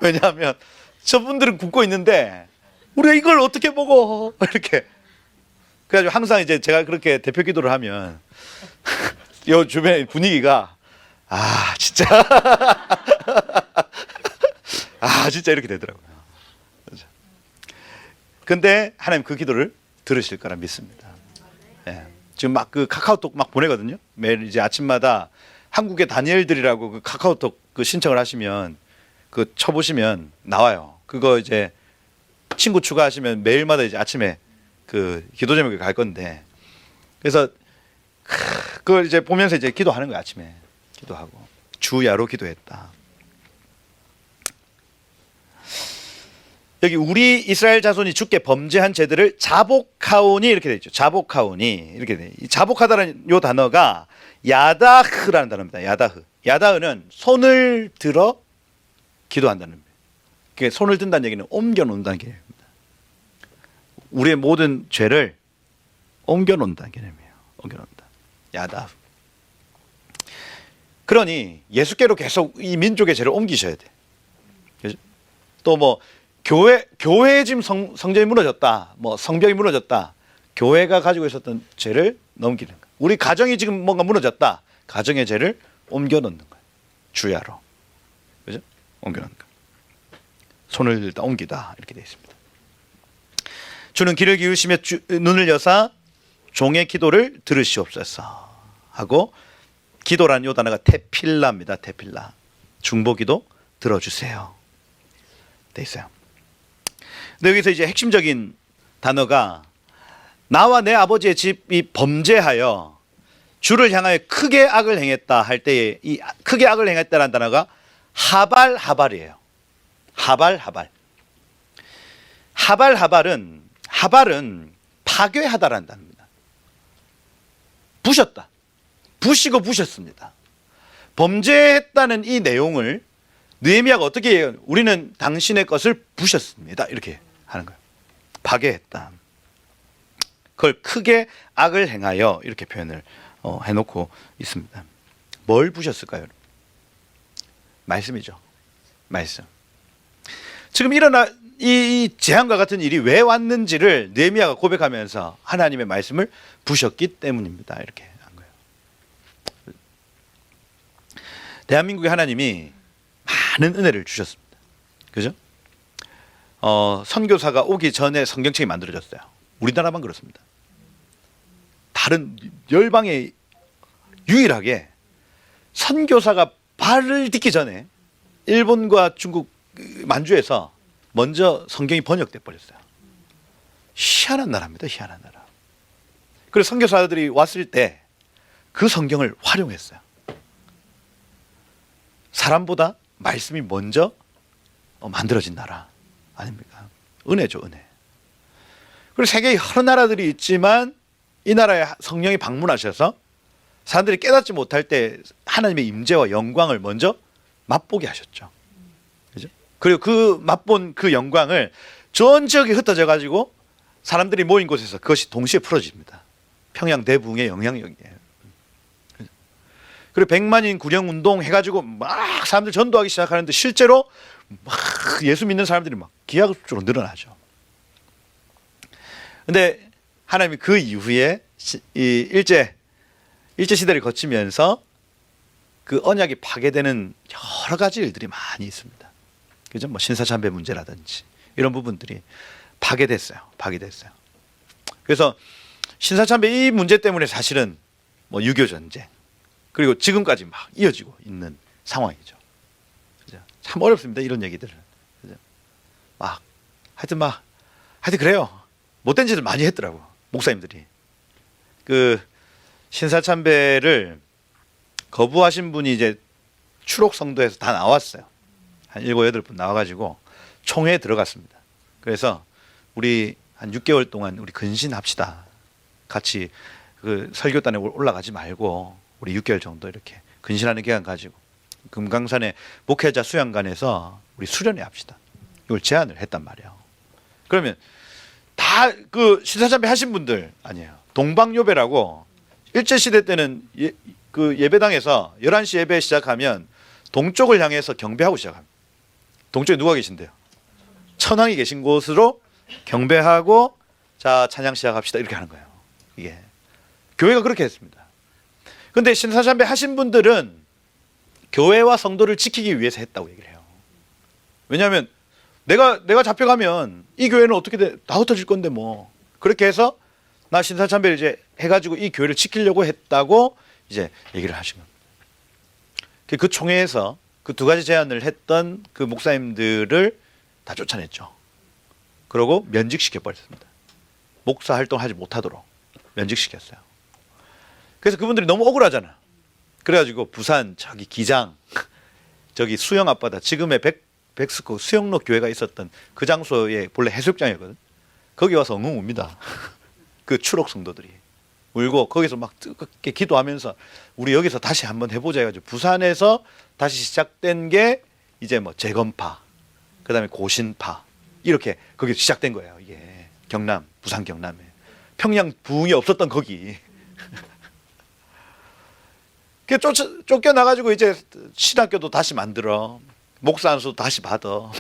왜냐하면 저분들은 굶고 있는데 우리가 이걸 어떻게 먹어? 이렇게. 그래가지고 항상 이제 제가 그렇게 대표 기도를 하면 요 주변의 분위기가 진짜 진짜 이렇게 되더라고요. 근데 하나님 그 기도를 들으실 거라 믿습니다. 예. 지금 막 그 카카오톡 막 보내거든요. 매일 이제 아침마다 한국의 다니엘들이라고 그 카카오톡 그 신청을 하시면 그 쳐보시면 나와요. 그거 이제 친구 추가하시면 매일마다 이제 아침에 그 기도 제목에 갈 건데 그래서 그걸 이제 보면서 이제 기도하는 거예요. 아침에 기도하고 주야로 기도했다. 여기 우리 이스라엘 자손이 주께 범죄한 죄들을 자복하오니 이렇게 돼 있죠. 자복하오니 이렇게 돼. 이 자복하다는 요 단어가 야다흐라는 단어입니다. 야다흐. 야다흐는 손을 들어 기도한다는 거예요. 그게 손을 든다는 얘기는 옮겨 놓는다는 개념입니다. 우리의 모든 죄를 옮겨 놓는다는 개념이에요. 옮겨 놓는다. 야다흐. 그러니 예수께로 계속 이 민족의 죄를 옮기셔야 돼. 또 뭐 교회 지금 성전이 무너졌다. 뭐 성벽이 무너졌다. 교회가 가지고 있었던 죄를 넘기는 거예요. 우리 가정이 지금 뭔가 무너졌다. 가정의 죄를 옮겨 놓는 거예요. 주야로. 그죠? 옮겨 놓는 거예요. 손을 들다 옮기다 이렇게 되어 있습니다. 주는 귀를 기울이시며 눈을 여사 종의 기도를 들으시옵소서 하고 기도라는 요 단어가 테필라입니다. 테필라. 중보기도 들어주세요. 돼 있어요. 근데 여기서 이제 핵심적인 단어가 나와 내 아버지의 집이 범죄하여 주를 향하여 크게 악을 행했다 할 때에 이 크게 악을 행했다라는 단어가 하발이에요. 하발은 파괴하다라는 단어입니다. 부셨다. 부시고 부셨습니다. 범죄했다는 이 내용을 느헤미야가 어떻게 해요? 우리는 당신의 것을 부셨습니다. 이렇게 하는 거예요. 파괴했다. 그걸 크게 악을 행하여 이렇게 표현을 해놓고 있습니다. 뭘 부셨을까요? 말씀이죠. 말씀. 지금 이 재앙과 같은 일이 왜 왔는지를 느헤미야가 고백하면서 하나님의 말씀을 부셨기 때문입니다. 이렇게 한 거예요. 대한민국에 하나님이 많은 은혜를 주셨습니다. 그죠? 선교사가 오기 전에 성경책이 만들어졌어요. 우리나라만 그렇습니다. 다른 열방에 유일하게 선교사가 발을 딛기 전에 일본과 중국 만주에서 먼저 성경이 번역돼 버렸어요. 희한한 나라입니다. 희한한 나라. 그래서 선교사들이 왔을 때 그 성경을 활용했어요. 사람보다 말씀이 먼저 만들어진 나라 아닙니까? 은혜죠, 은혜. 그리고 세계의 여러 나라들이 있지만 이 나라에 성령이 방문하셔서 사람들이 깨닫지 못할 때 하나님의 임재와 영광을 먼저 맛보게 하셨죠. 그죠? 그리고 그 맛본 그 영광을 전 지역에 흩어져 가지고 사람들이 모인 곳에서 그것이 동시에 풀어집니다. 평양 대붕의 영향력이에요. 그리고 100만인 구령 운동 해가지고 막 사람들 전도하기 시작하는데 실제로 막 예수 믿는 사람들이 막 기하급수적으로 늘어나죠. 근데 하나님이 그 이후에 이 일제 시대를 거치면서 그 언약이 파괴되는 여러 가지 일들이 많이 있습니다. 그죠? 뭐 신사참배 문제라든지 이런 부분들이 파괴됐어요. 그래서 신사참배 이 문제 때문에 사실은 뭐 6.25 전쟁 그리고 지금까지 막 이어지고 있는 상황이죠. 그죠? 참 어렵습니다. 이런 얘기들은. 그죠? 하여튼 그래요. 못된 짓을 많이 했더라고. 목사님들이. 그 신사참배를 거부하신 분이 이제 추록성도에서 다 나왔어요. 한 7, 8분 나와가지고 총회에 들어갔습니다. 그래서 우리 한 6개월 동안 우리 근신합시다. 같이 그 설교단에 올라가지 말고 우리 6개월 정도 이렇게 근신하는 기간 가지고 금강산의 목회자 수양관에서 우리 수련회 합시다. 이걸 제안을 했단 말이에요. 그러면 다 그 신사참배 하신 분들 아니에요. 동방요배라고 일제시대 때는 그 예배당에서 11시 예배 시작하면 동쪽을 향해서 경배하고 시작합니다. 동쪽에 누가 계신데요? 천황이 계신 곳으로 경배하고 자 찬양 시작합시다 이렇게 하는 거예요. 이게 교회가 그렇게 했습니다. 근데 신사참배 하신 분들은 교회와 성도를 지키기 위해서 했다고 얘기를 해요. 왜냐하면 내가 잡혀가면 이 교회는 어떻게 다 흩어질 건데 뭐 그렇게 해서 나 신사참배를 이제 해가지고 이 교회를 지키려고 했다고 이제 얘기를 하신 겁니다. 그 총회에서 그 두 가지 제안을 했던 그 목사님들을 다 쫓아냈죠. 그러고 면직시켜 버렸습니다. 목사 활동하지 못하도록 면직시켰어요. 그래서 그분들이 너무 억울하잖아. 그래가지고 부산 저기 기장 저기 수영 앞바다 지금의 백스코 수영로 교회가 있었던 그 장소에 본래 해수욕장이거든. 거기 와서 엉엉 웁니다. 그 추록 성도들이 울고 거기서 막 뜨겁게 기도하면서 우리 여기서 다시 한번 해보자 해가지고 부산에서 다시 시작된 게 이제 뭐 재건파 그다음에 고신파 이렇게 거기 시작된 거예요. 이게 경남 부산 경남에 평양 부흥이 없었던 거기. 그 쫓겨나가지고 이제 신학교도 다시 만들어 목사 안수 다시 받아.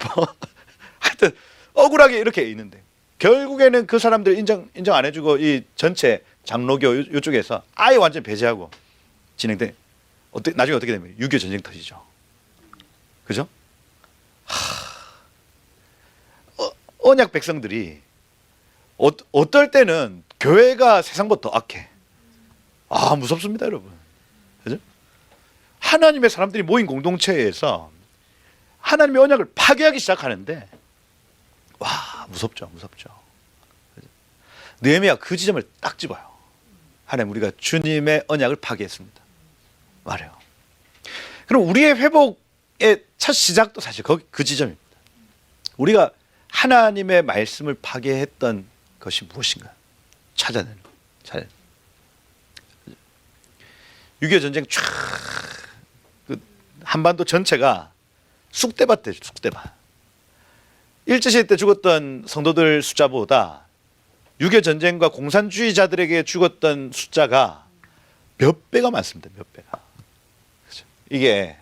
하여튼 억울하게 이렇게 있는데 결국에는 그 사람들 인정 안 해주고 이 전체 장로교 이쪽에서 아예 완전 배제하고 진행돼. 나중에 어떻게 되면 6.25 전쟁 터지죠. 그죠? 언약 백성들이 어떨 때는 교회가 세상보다 더 악해. 무섭습니다, 여러분. 그죠? 하나님의 사람들이 모인 공동체에서 하나님의 언약을 파괴하기 시작하는데 무섭죠. 느헤미야가 그 지점을 딱 집어요. 하나님 우리가 주님의 언약을 파괴했습니다. 말해요. 그럼 우리의 회복의 첫 시작도 사실 그 지점입니다. 우리가 하나님의 말씀을 파괴했던 것이 무엇인가 찾아내는 거예요. 6.25 전쟁 그 한반도 전체가 쑥대밭 되죠. 쑥대밭. 일제시대 때 죽었던 성도들 숫자보다 6.25 전쟁과 공산주의자들에게 죽었던 숫자가 몇 배가 많습니다. 몇 배가. 그렇죠? 이게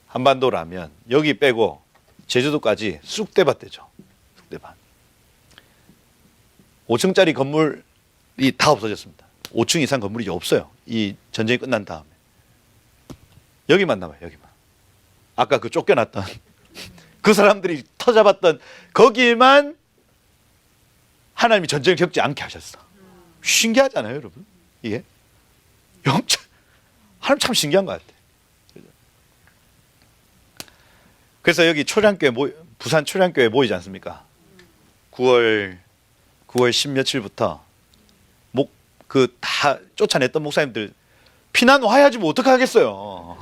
한반도라면 여기 빼고 제주도까지 쑥대밭 되죠. 쑥대밭. 5층짜리 건물이 다 없어졌습니다. 5층 이상 건물이 이제 없어요. 이 전쟁이 끝난 다음에. 여기만 남아요. 여기만. 아까 그 쫓겨났던 그 사람들이 터잡았던 거기만 하나님이 전쟁을 겪지 않게 하셨어. 신기하잖아요, 여러분. 이게 영적 하나님 참 신기한 것 같아. 그래서 여기 초량교회 부산 초량교회 모이지 않습니까? 9월 10며칠부터 다 쫓아냈던 목사님들 피난 와야지 뭐 어떡하겠어요.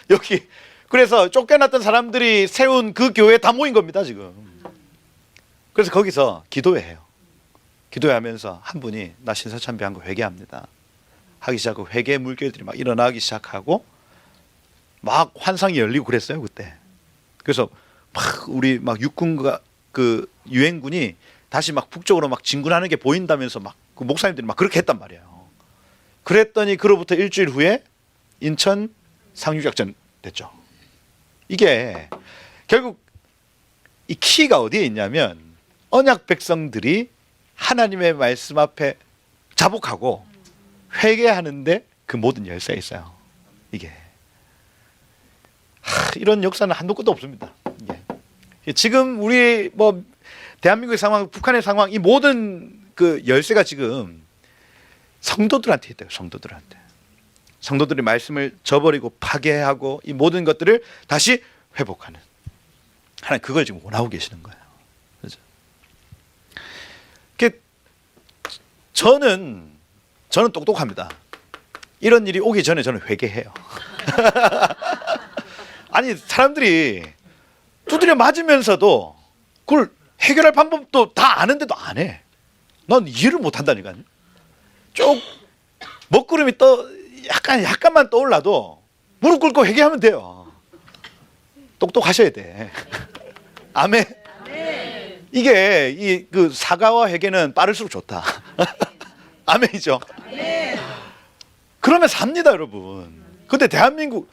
여기 그래서 쫓겨났던 사람들이 세운 그 교회에 다 모인 겁니다, 지금. 그래서 거기서 기도회 해요. 기도회하면서 한 분이 나 신사참배한 거 회개합니다. 하기 시작하고 회개의 물결들이 막 일어나기 시작하고 막 환상이 열리고 그랬어요, 그때. 그래서 막 우리 막 육군과 그 유엔군이 다시 막 북쪽으로 막 진군하는 게 보인다면서 막 그 목사님들이 막 그렇게 했단 말이에요. 그랬더니 그로부터 일주일 후에 인천 상륙작전 됐죠. 이게 결국 이 키가 어디에 있냐면 언약 백성들이 하나님의 말씀 앞에 자복하고 회개하는데 그 모든 열쇠가 있어요. 이게 이런 역사는 한도 끝도 없습니다. 이게 지금 우리 뭐 대한민국의 상황, 북한의 상황, 이 모든 그 열쇠가 지금 성도들한테 있대요. 성도들한테. 성도들이 말씀을 저버리고 파괴하고 이 모든 것들을 다시 회복하는 하나님 그걸 지금 원하고 계시는 거예요. 그렇죠? 저는 똑똑합니다. 이런 일이 오기 전에 저는 회개해요. 아니 사람들이 두드려 맞으면서도 그걸 해결할 방법도 다 아는데도 안 해. 난 이해를 못 한다니까요. 쭉 먹구름이 약간만 떠올라도 무릎 꿇고 회개하면 돼요. 똑똑하셔야 돼. 아멘. 이게 그 사과와 회개는 빠를수록 좋다. 아멘이죠. 그러면 삽니다, 여러분. 근데 대한민국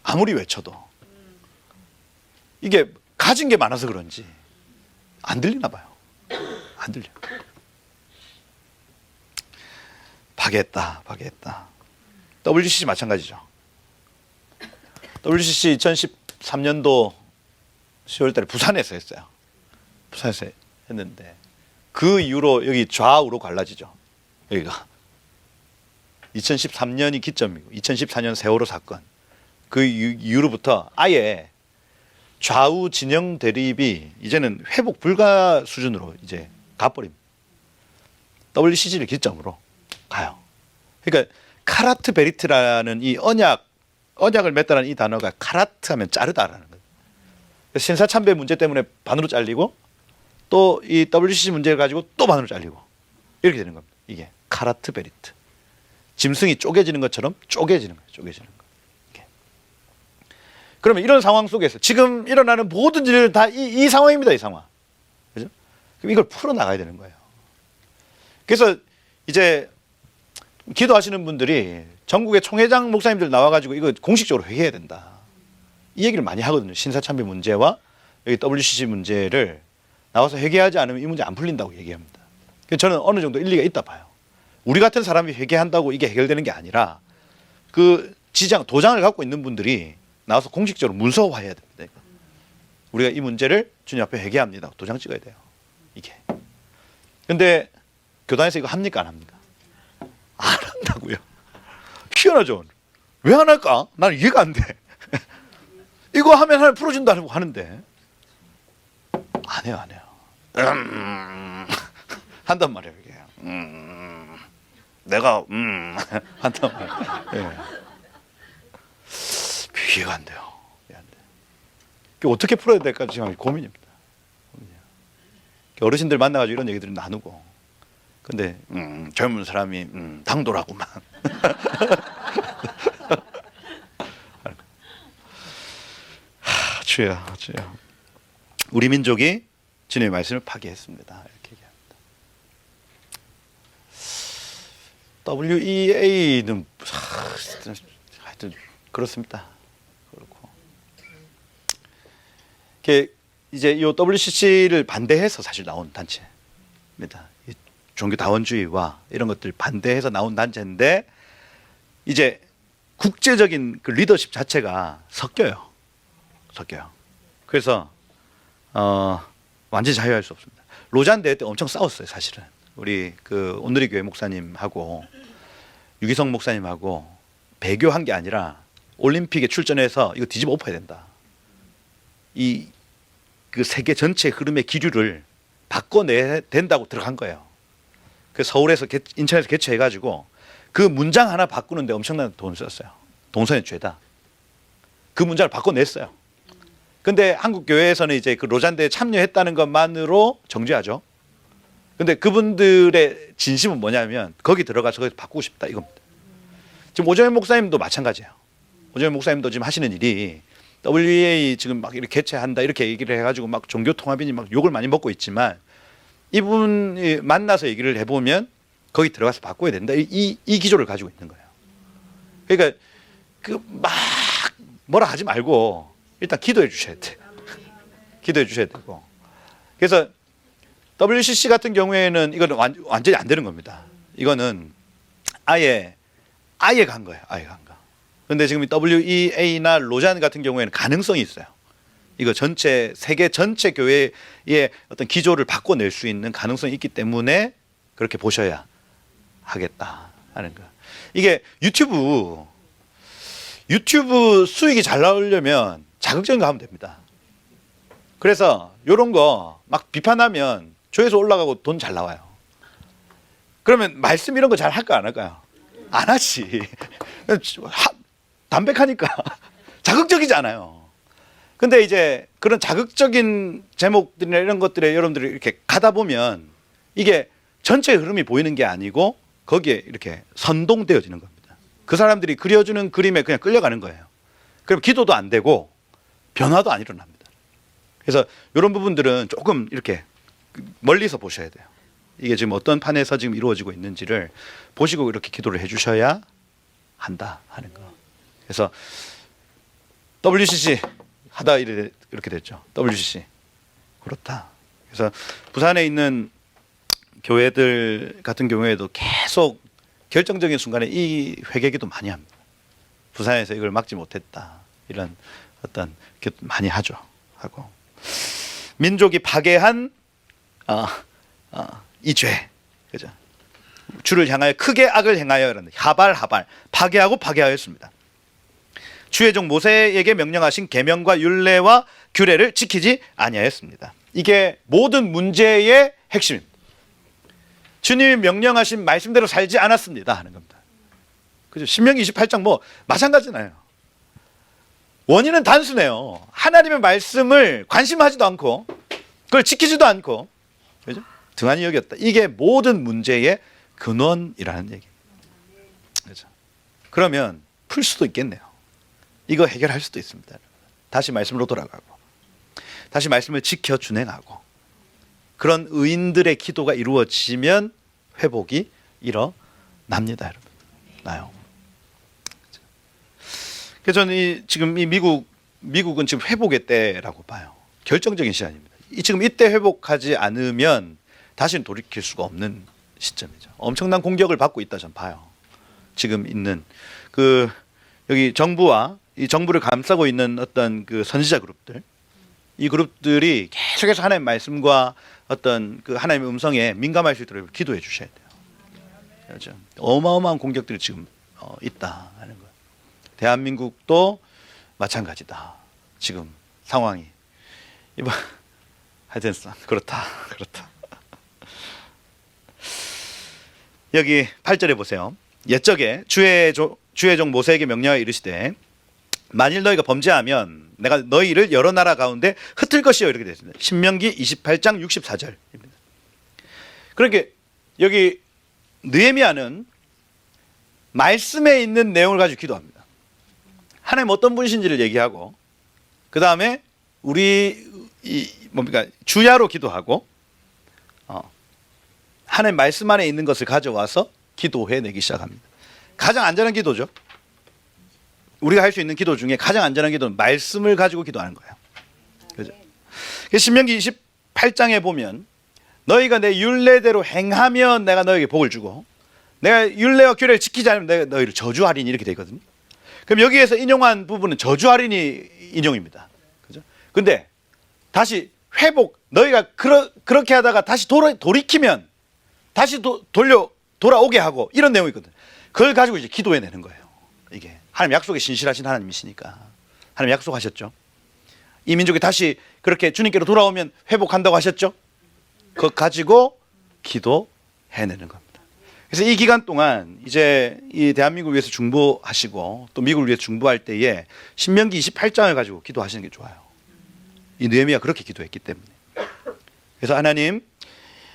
아무리 외쳐도 이게 가진 게 많아서 그런지 안 들리나 봐요. 안 들려. 파괴했다. WCC 마찬가지죠. WCC 2013년도 10월 달에 부산에서 했어요. 부산에서 했는데 그 이후로 여기 좌우로 갈라지죠. 여기가 2013년이 기점이고 2014년 세월호 사건 그 이후로부터 아예 좌우 진영 대립이 이제는 회복 불가 수준으로 이제 가버립니다. WCG를 기점으로 가요. 그러니까 카라트 베리트라는 이 언약을 맺다라는 이 단어가 카라트 하면 자르다라는 거예요. 신사참배 문제 때문에 반으로 잘리고 또 이 WCG 문제를 가지고 또 반으로 잘리고 이렇게 되는 겁니다. 이게 카라트 베리트. 짐승이 쪼개지는 것처럼 쪼개지는 거예요. 쪼개지는 거. 이렇게. 그러면 이런 상황 속에서 지금 일어나는 모든 일은 다 이 상황입니다. 이 상황. 그죠? 그럼 이걸 풀어나가야 되는 거예요. 그래서 이제 기도하시는 분들이 전국의 총회장 목사님들 나와가지고 이거 공식적으로 회개해야 된다. 이 얘기를 많이 하거든요. 신사참배 문제와 여기 WCC 문제를 나와서 회개하지 않으면 이 문제 안 풀린다고 얘기합니다. 그래서 저는 어느 정도 일리가 있다 봐요. 우리 같은 사람이 회개한다고 이게 해결되는 게 아니라 그 도장을 갖고 있는 분들이 나와서 공식적으로 문서화해야 됩니다. 우리가 이 문제를 주님 앞에 회개합니다. 도장 찍어야 돼요. 이게. 근데 교단에서 이거 합니까? 안 합니까? 안 한다고요. 희한하죠. 왜 안 할까? 나는 이해가 안 돼. 이거 하면 하나님 풀어준다고 하는데 안 해요. 한단 말이에요. 이게. 내가 한단 말이에요. 예. 이해가 안 돼요. 어떻게 풀어야 될까 지금 고민입니다. 어르신들 만나가지고 이런 얘기들을 나누고 근데 젊은 사람이 당돌하구만. 주여. 우리 민족이 주님의 말씀을 파괴했습니다. 이렇게 얘기합니다. WEA는 하여튼 그렇습니다. 그렇고 이게 이제 이 WCC를 반대해서 사실 나온 단체입니다. 이 종교 다원주의와 이런 것들 반대해서 나온 단체인데 이제 국제적인 그 리더십 자체가 섞여요. 그래서 완전히 자유할 수 없습니다. 로잔 대회 때 엄청 싸웠어요, 사실은. 우리 그 온누리 교회 목사님하고 유기성 목사님하고 배교한 게 아니라 올림픽에 출전해서 이거 뒤집어 엎어야 된다. 이 그 세계 전체 흐름의 기류를 바꿔내야 된다고 들어간 거예요. 그 서울에서 인천에서 개최해가지고 그 문장 하나 바꾸는데 엄청난 돈을 썼어요. 동성애 죄다. 그 문장을 바꿔냈어요. 근데 한국 교회에서는 이제 그 로잔대에 참여했다는 것만으로 정죄하죠. 근데 그분들의 진심은 뭐냐면 거기 들어가서 거기서 바꾸고 싶다 이겁니다. 지금 오정현 목사님도 마찬가지예요. 오정현 목사님도 지금 하시는 일이 WEA 지금 막 이렇게 개최한다 이렇게 얘기를 해가지고 막 종교 통합이니 막 욕을 많이 먹고 있지만 이분이 만나서 얘기를 해보면 거기 들어가서 바꿔야 된다 이 기조를 가지고 있는 거예요. 그러니까 그 막 뭐라 하지 말고 일단 기도해 주셔야 돼. 기도해 주셔야 되고. 그래서 WCC 같은 경우에는 이거는 완전히 안 되는 겁니다. 이거는 아예 간 거예요. 아예 간 거. 근데 지금 이 WEA나 로잔 같은 경우에는 가능성이 있어요. 이거 전체 세계 전체 교회의 어떤 기조를 바꿔낼 수 있는 가능성이 있기 때문에 그렇게 보셔야 하겠다 하는 거. 이게 유튜브 수익이 잘 나오려면 자극적인 거 하면 됩니다. 그래서 이런 거 막 비판하면 조회수 올라가고 돈 잘 나와요. 그러면 말씀 이런 거 잘 할까 안 할까요? 안 하지. 담백하니까 자극적이지 않아요. 근데 이제 그런 자극적인 제목들이나 이런 것들에 여러분들이 이렇게 가다 보면 이게 전체 흐름이 보이는 게 아니고 거기에 이렇게 선동되어지는 겁니다. 그 사람들이 그려주는 그림에 그냥 끌려가는 거예요. 그럼 기도도 안 되고 변화도 안 일어납니다. 그래서 이런 부분들은 조금 이렇게 멀리서 보셔야 돼요. 이게 지금 어떤 판에서 지금 이루어지고 있는지를 보시고 이렇게 기도를 해주셔야 한다 하는 거. 그래서 WCC 하다 이렇게 됐죠. WCC 그렇다. 그래서 부산에 있는 교회들 같은 경우에도 계속 결정적인 순간에 이 회개기도 많이 합니다. 부산에서 이걸 막지 못했다 이런 어떤 기도 많이 하죠. 하고 민족이 파괴한 이 죄, 그죠? 주를 향하여 크게 악을 행하여 이런 하발 파괴하고 파괴하였습니다. 주의 종 모세에게 명령하신 계명과 율례와 규례를 지키지 아니하였습니다. 이게 모든 문제의 핵심입니다. 주님이 명령하신 말씀대로 살지 않았습니다 하는 겁니다. 그죠? 신명기 28장 뭐 마찬가지잖아요. 원인은 단순해요. 하나님의 말씀을 관심하지도 않고 그걸 지키지도 않고, 그죠? 등한히 여겼다. 이게 모든 문제의 근원이라는 얘기입니다. 그죠? 그러면 풀 수도 있겠네요. 이거 해결할 수도 있습니다. 다시 말씀으로 돌아가고 다시 말씀을 지켜 준행하고 그런 의인들의 기도가 이루어지면 회복이 일어납니다, 여러분. 나요. 그래서 저는 지금 이 미국은 지금 회복의 때라고 봐요. 결정적인 시간입니다. 지금 이때 회복하지 않으면 다시는 돌이킬 수가 없는 시점이죠. 엄청난 공격을 받고 있다 저는 봐요. 지금 있는 그 여기 정부와 이 정부를 감싸고 있는 어떤 그 선지자 그룹들, 이 그룹들이 계속해서 하나님의 말씀과 어떤 그 하나님의 음성에 민감할 수 있도록 기도해 주셔야 돼요. 그렇죠? 어마어마한 공격들이 지금 있다 하는 거예요. 대한민국도 마찬가지다. 지금 상황이 이번 하여튼 그렇다. 여기 8절에 보세요. 옛적에 주의 종 모세에게 명령하여 이르시되 만일 너희가 범죄하면 내가 너희를 여러 나라 가운데 흩을 것이요 이렇게 되어 있습니다. 신명기 28장 64절입니다. 그러니까 여기 느헤미야는 말씀에 있는 내용을 가지고 기도합니다. 하나님 어떤 분이신지를 얘기하고 그 다음에 우리 주야로 기도하고 하나님 말씀 안에 있는 것을 가져와서 기도해내기 시작합니다. 가장 안전한 기도죠. 우리가 할 수 있는 기도 중에 가장 안전한 기도는 말씀을 가지고 기도하는 거예요. 그죠? 신명기 28장에 보면 너희가 내 율례대로 행하면 내가 너에게 복을 주고 내가 율례와 규례를 지키지 않으면 내가 너희를 저주하리니 이렇게 되어 있거든요. 그럼 여기에서 인용한 부분은 저주하리니 인용입니다. 그죠? 근데 다시 회복, 너희가 그렇게 하다가 다시 돌이키면 다시 돌아오게 하고 이런 내용이 있거든. 그걸 가지고 이제 기도해내는 거예요. 이게 하나님 약속에 신실하신 하나님이시니까 하나님 약속하셨죠. 이 민족이 다시 그렇게 주님께로 돌아오면 회복한다고 하셨죠. 그거 가지고 기도해내는 겁니다. 그래서 이 기간 동안 이제 이 대한민국을 위해서 중보하시고 또 미국을 위해서 중보할 때에 신명기 28장을 가지고 기도하시는 게 좋아요. 이 느헤미야가 그렇게 기도했기 때문에. 그래서 하나님,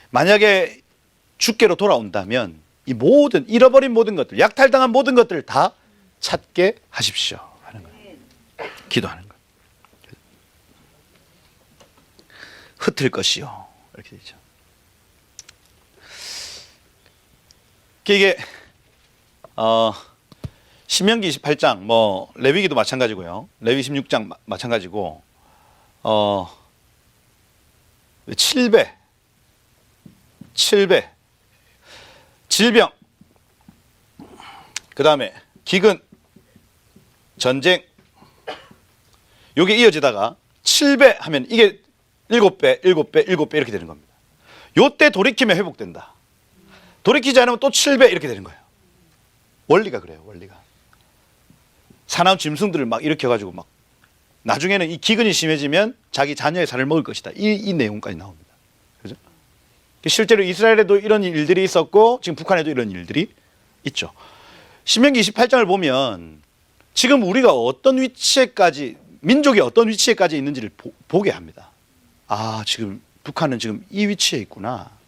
만약에 주께로 돌아온다면 이 모든 잃어버린 모든 것들, 약탈당한 모든 것들을 다 찾게 하십시오 하는 거예요. 기도하는 거예요. 흩을 것이요 이렇게 되죠. 이게 신명기 28장 뭐 레위기도 마찬가지고요. 레위 16장 마찬가지고 7배 질병 그다음에 기근 전쟁 요게 이어지다가 7배 하면 이게 7배 이렇게 되는 겁니다. 요때 돌이키면 회복된다. 돌이키지 않으면 또 7배 이렇게 되는 거예요. 원리가 그래요. 원리가. 사나운 짐승들을 막 일으켜가지고 막 나중에는 이 기근이 심해지면 자기 자녀의 살을 먹을 것이다. 이 내용까지 나옵니다. 그죠? 실제로 이스라엘에도 이런 일들이 있었고 지금 북한에도 이런 일들이 있죠. 신명기 28장을 보면 지금 우리가 어떤 위치에까지 민족이 어떤 위치에까지 있는지를 보게 합니다. 아, 지금 북한은 지금 이 위치에 있구나.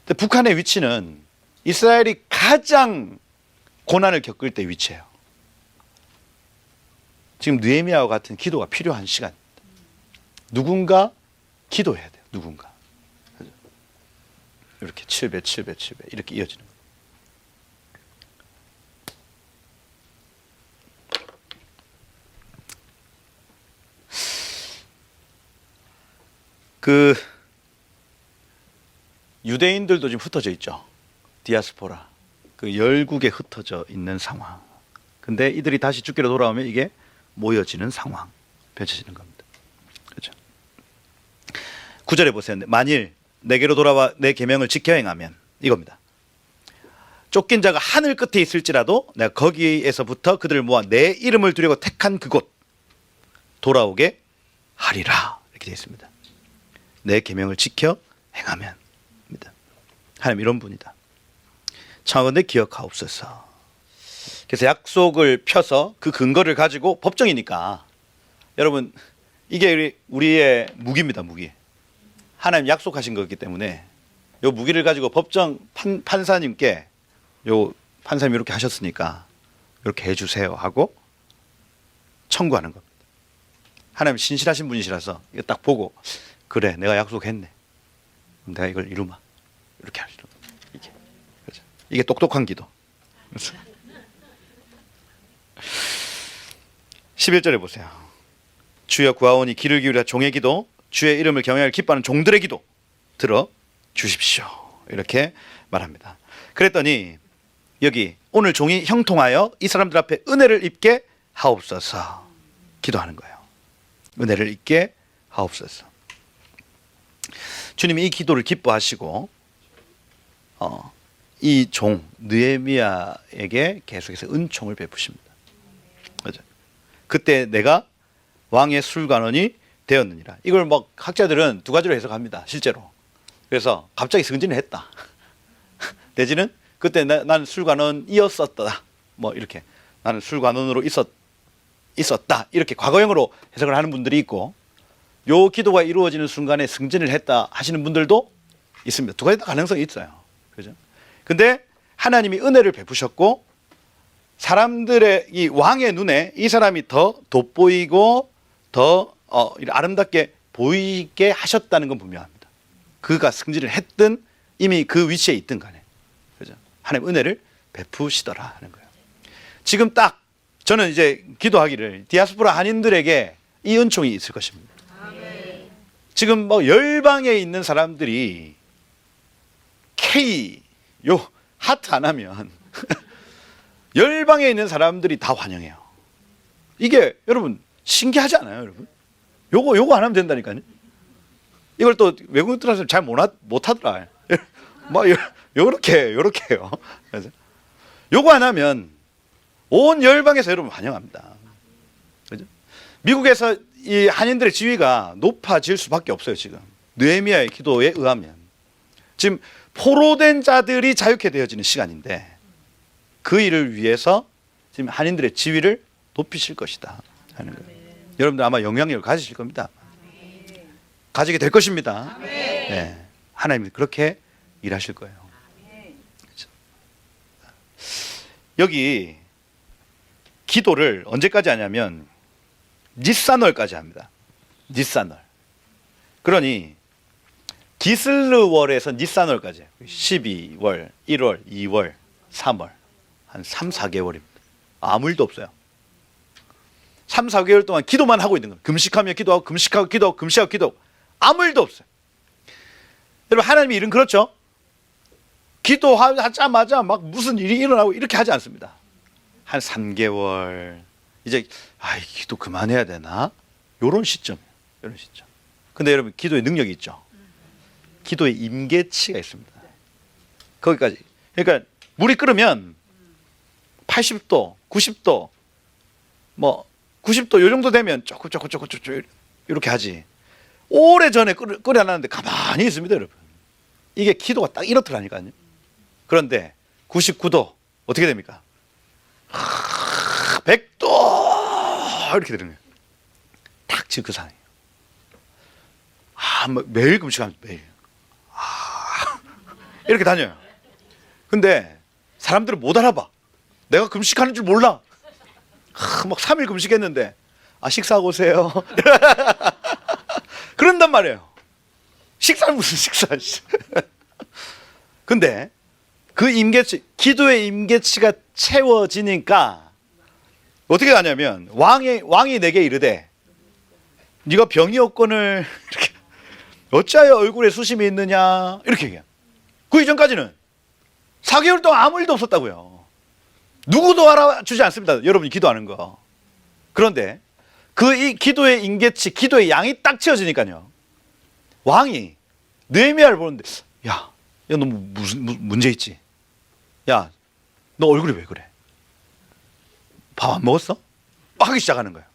근데 북한의 위치는 이스라엘이 가장 고난을 겪을 때 위치예요. 지금 느헤미야와 같은 기도가 필요한 시간입니다. 누군가 기도해야 돼요. 누군가. 이렇게 7배 이렇게 이어지는 거예요. 그 유대인들도 지금 흩어져 있죠. 디아스포라. 그 열국에 흩어져 있는 상황. 근데 이들이 다시 주께로 돌아오면 이게 모여지는 상황 펼쳐지는 겁니다. 그렇죠? 9절에 보세요. 만일 내게로 돌아와 내 계명을 지켜 행하면 이겁니다. 쫓긴 자가 하늘 끝에 있을지라도 내가 거기에서부터 그들을 모아 내 이름을 두려고 택한 그곳 돌아오게 하리라. 이렇게 되어 있습니다. 내 계명을 지켜 행하면 하나님 이런 분이다. 청하건대 기억하옵소서. 그래서 약속을 펴서 그 근거를 가지고 법정이니까 여러분 이게 우리의 무기입니다. 무기. 하나님 약속하신 거기 때문에 요 무기를 가지고 법정 판사님께 요 판사님이 이렇게 하셨으니까 이렇게 해주세요 하고 청구하는 겁니다. 하나님 신실하신 분이시라서 이거 딱 보고 그래 내가 약속했네. 그럼 내가 이걸 이루마. 이렇게 하시는 거예요. 이게. 그렇죠? 이게 똑똑한 기도. 11절에 보세요. 주여 구하오니 귀를 기울여 종의 기도 주의 이름을 경외할 기뻐하는 종들의 기도 들어 주십시오. 이렇게 말합니다. 그랬더니 여기 오늘 종이 형통하여 이 사람들 앞에 은혜를 입게 하옵소서 기도하는 거예요. 은혜를 입게 하옵소서. 주님이 이 기도를 기뻐하시고 이 종 느헤미야에게 계속해서 은총을 베푸십니다. 그죠? 그때 내가 왕의 술관원이 되었느니라. 이걸 막 학자들은 두 가지로 해석합니다. 실제로. 그래서 갑자기 승진을 했다. 내지는 그때 나는 술관원이었었다. 뭐 이렇게 나는 술관원으로 있었다. 이렇게 과거형으로 해석을 하는 분들이 있고 요 기도가 이루어지는 순간에 승진을 했다 하시는 분들도 있습니다. 두 가지 다 가능성이 있어요. 그죠? 근데 하나님이 은혜를 베푸셨고 사람들의 이 왕의 눈에 이 사람이 더 돋보이고 더 아름답게 보이게 하셨다는 건 분명합니다. 그가 승진을 했든 이미 그 위치에 있든 간에. 그죠? 하나님 은혜를 베푸시더라 하는 거예요. 지금 딱 저는 이제 기도하기를 디아스포라 한인들에게 이 은총이 있을 것입니다. 지금 뭐 열방에 있는 사람들이 K 요 하트 안 하면 열방에 있는 사람들이 다 환영해요. 이게 여러분 신기하지 않아요, 여러분? 요거 안 하면 된다니까요. 이걸 또 외국인들한테 잘 못 하더라. 뭐 요렇게요. 그래서 요거 안 하면 온 열방에서 여러분 환영합니다. 그죠? 미국에서 이 한인들의 지위가 높아질 수밖에 없어요, 지금. 느헤미야의 기도에 의하면. 지금 포로된 자들이 자유케 되어지는 시간인데 그 일을 위해서 지금 한인들의 지위를 높이실 것이다 하는 거예요. 여러분들 아마 영향력을 가지실 겁니다. 가지게 될 것입니다. 네. 하나님이 그렇게 일하실 거예요. 그렇죠? 여기 기도를 언제까지 하냐면 니산월까지 합니다. 니산월. 그러니 기슬르월에서 니산월까지 12월, 1월, 2월, 3월 한 3, 4개월입니다. 아무 일도 없어요. 3, 4개월 동안 기도만 하고 있는 거예요. 금식하며 기도하고 금식하고 기도하고 금식하고 기도하고 아무 일도 없어요. 여러분 하나님의 일은 그렇죠. 기도하자마자 막 무슨 일이 일어나고 이렇게 하지 않습니다. 한 3개월 이제 기도 그만해야 되나? 요런 시점이에요. 요런 시점. 근데 여러분 기도의 능력이 있죠. 기도의 임계치가 있습니다. 거기까지. 그러니까 물이 끓으면 80도, 90도, 뭐 90도 요 정도 되면 조금 이렇게 하지. 오래전에 끓여놨는데 가만히 있습니다, 여러분. 이게 기도가 딱 이렇더라니까요. 그런데 99도 어떻게 됩니까? 100도 이렇게 되는 거예요. 딱 지금 그 상황이에요. 뭐 매일 금식하면서 매일 이렇게 다녀요. 근데 사람들은 못 알아봐. 내가 금식하는 줄 몰라. 막 3일 금식했는데 식사하고 오세요. 그런단 말이에요. 식사는 무슨 식사. 근데 그 임계치, 기도의 임계치가 채워지니까 어떻게 하냐면 왕이 내게 이르되 네가 병이 없거늘 이렇게 어찌하여 얼굴에 수심이 있느냐 이렇게 얘기해요. 그 이전까지는 4개월 동안 아무 일도 없었다고요. 누구도 알아주지 않습니다. 여러분이 기도하는 거. 그런데 이 기도의 임계치, 기도의 양이 딱 채워지니까요. 왕이 느헤미야를 보는데 야, 너 무슨 문제 있지? 야, 너 얼굴이 왜 그래? 밥 안 먹었어? 하기 시작하는 거예요.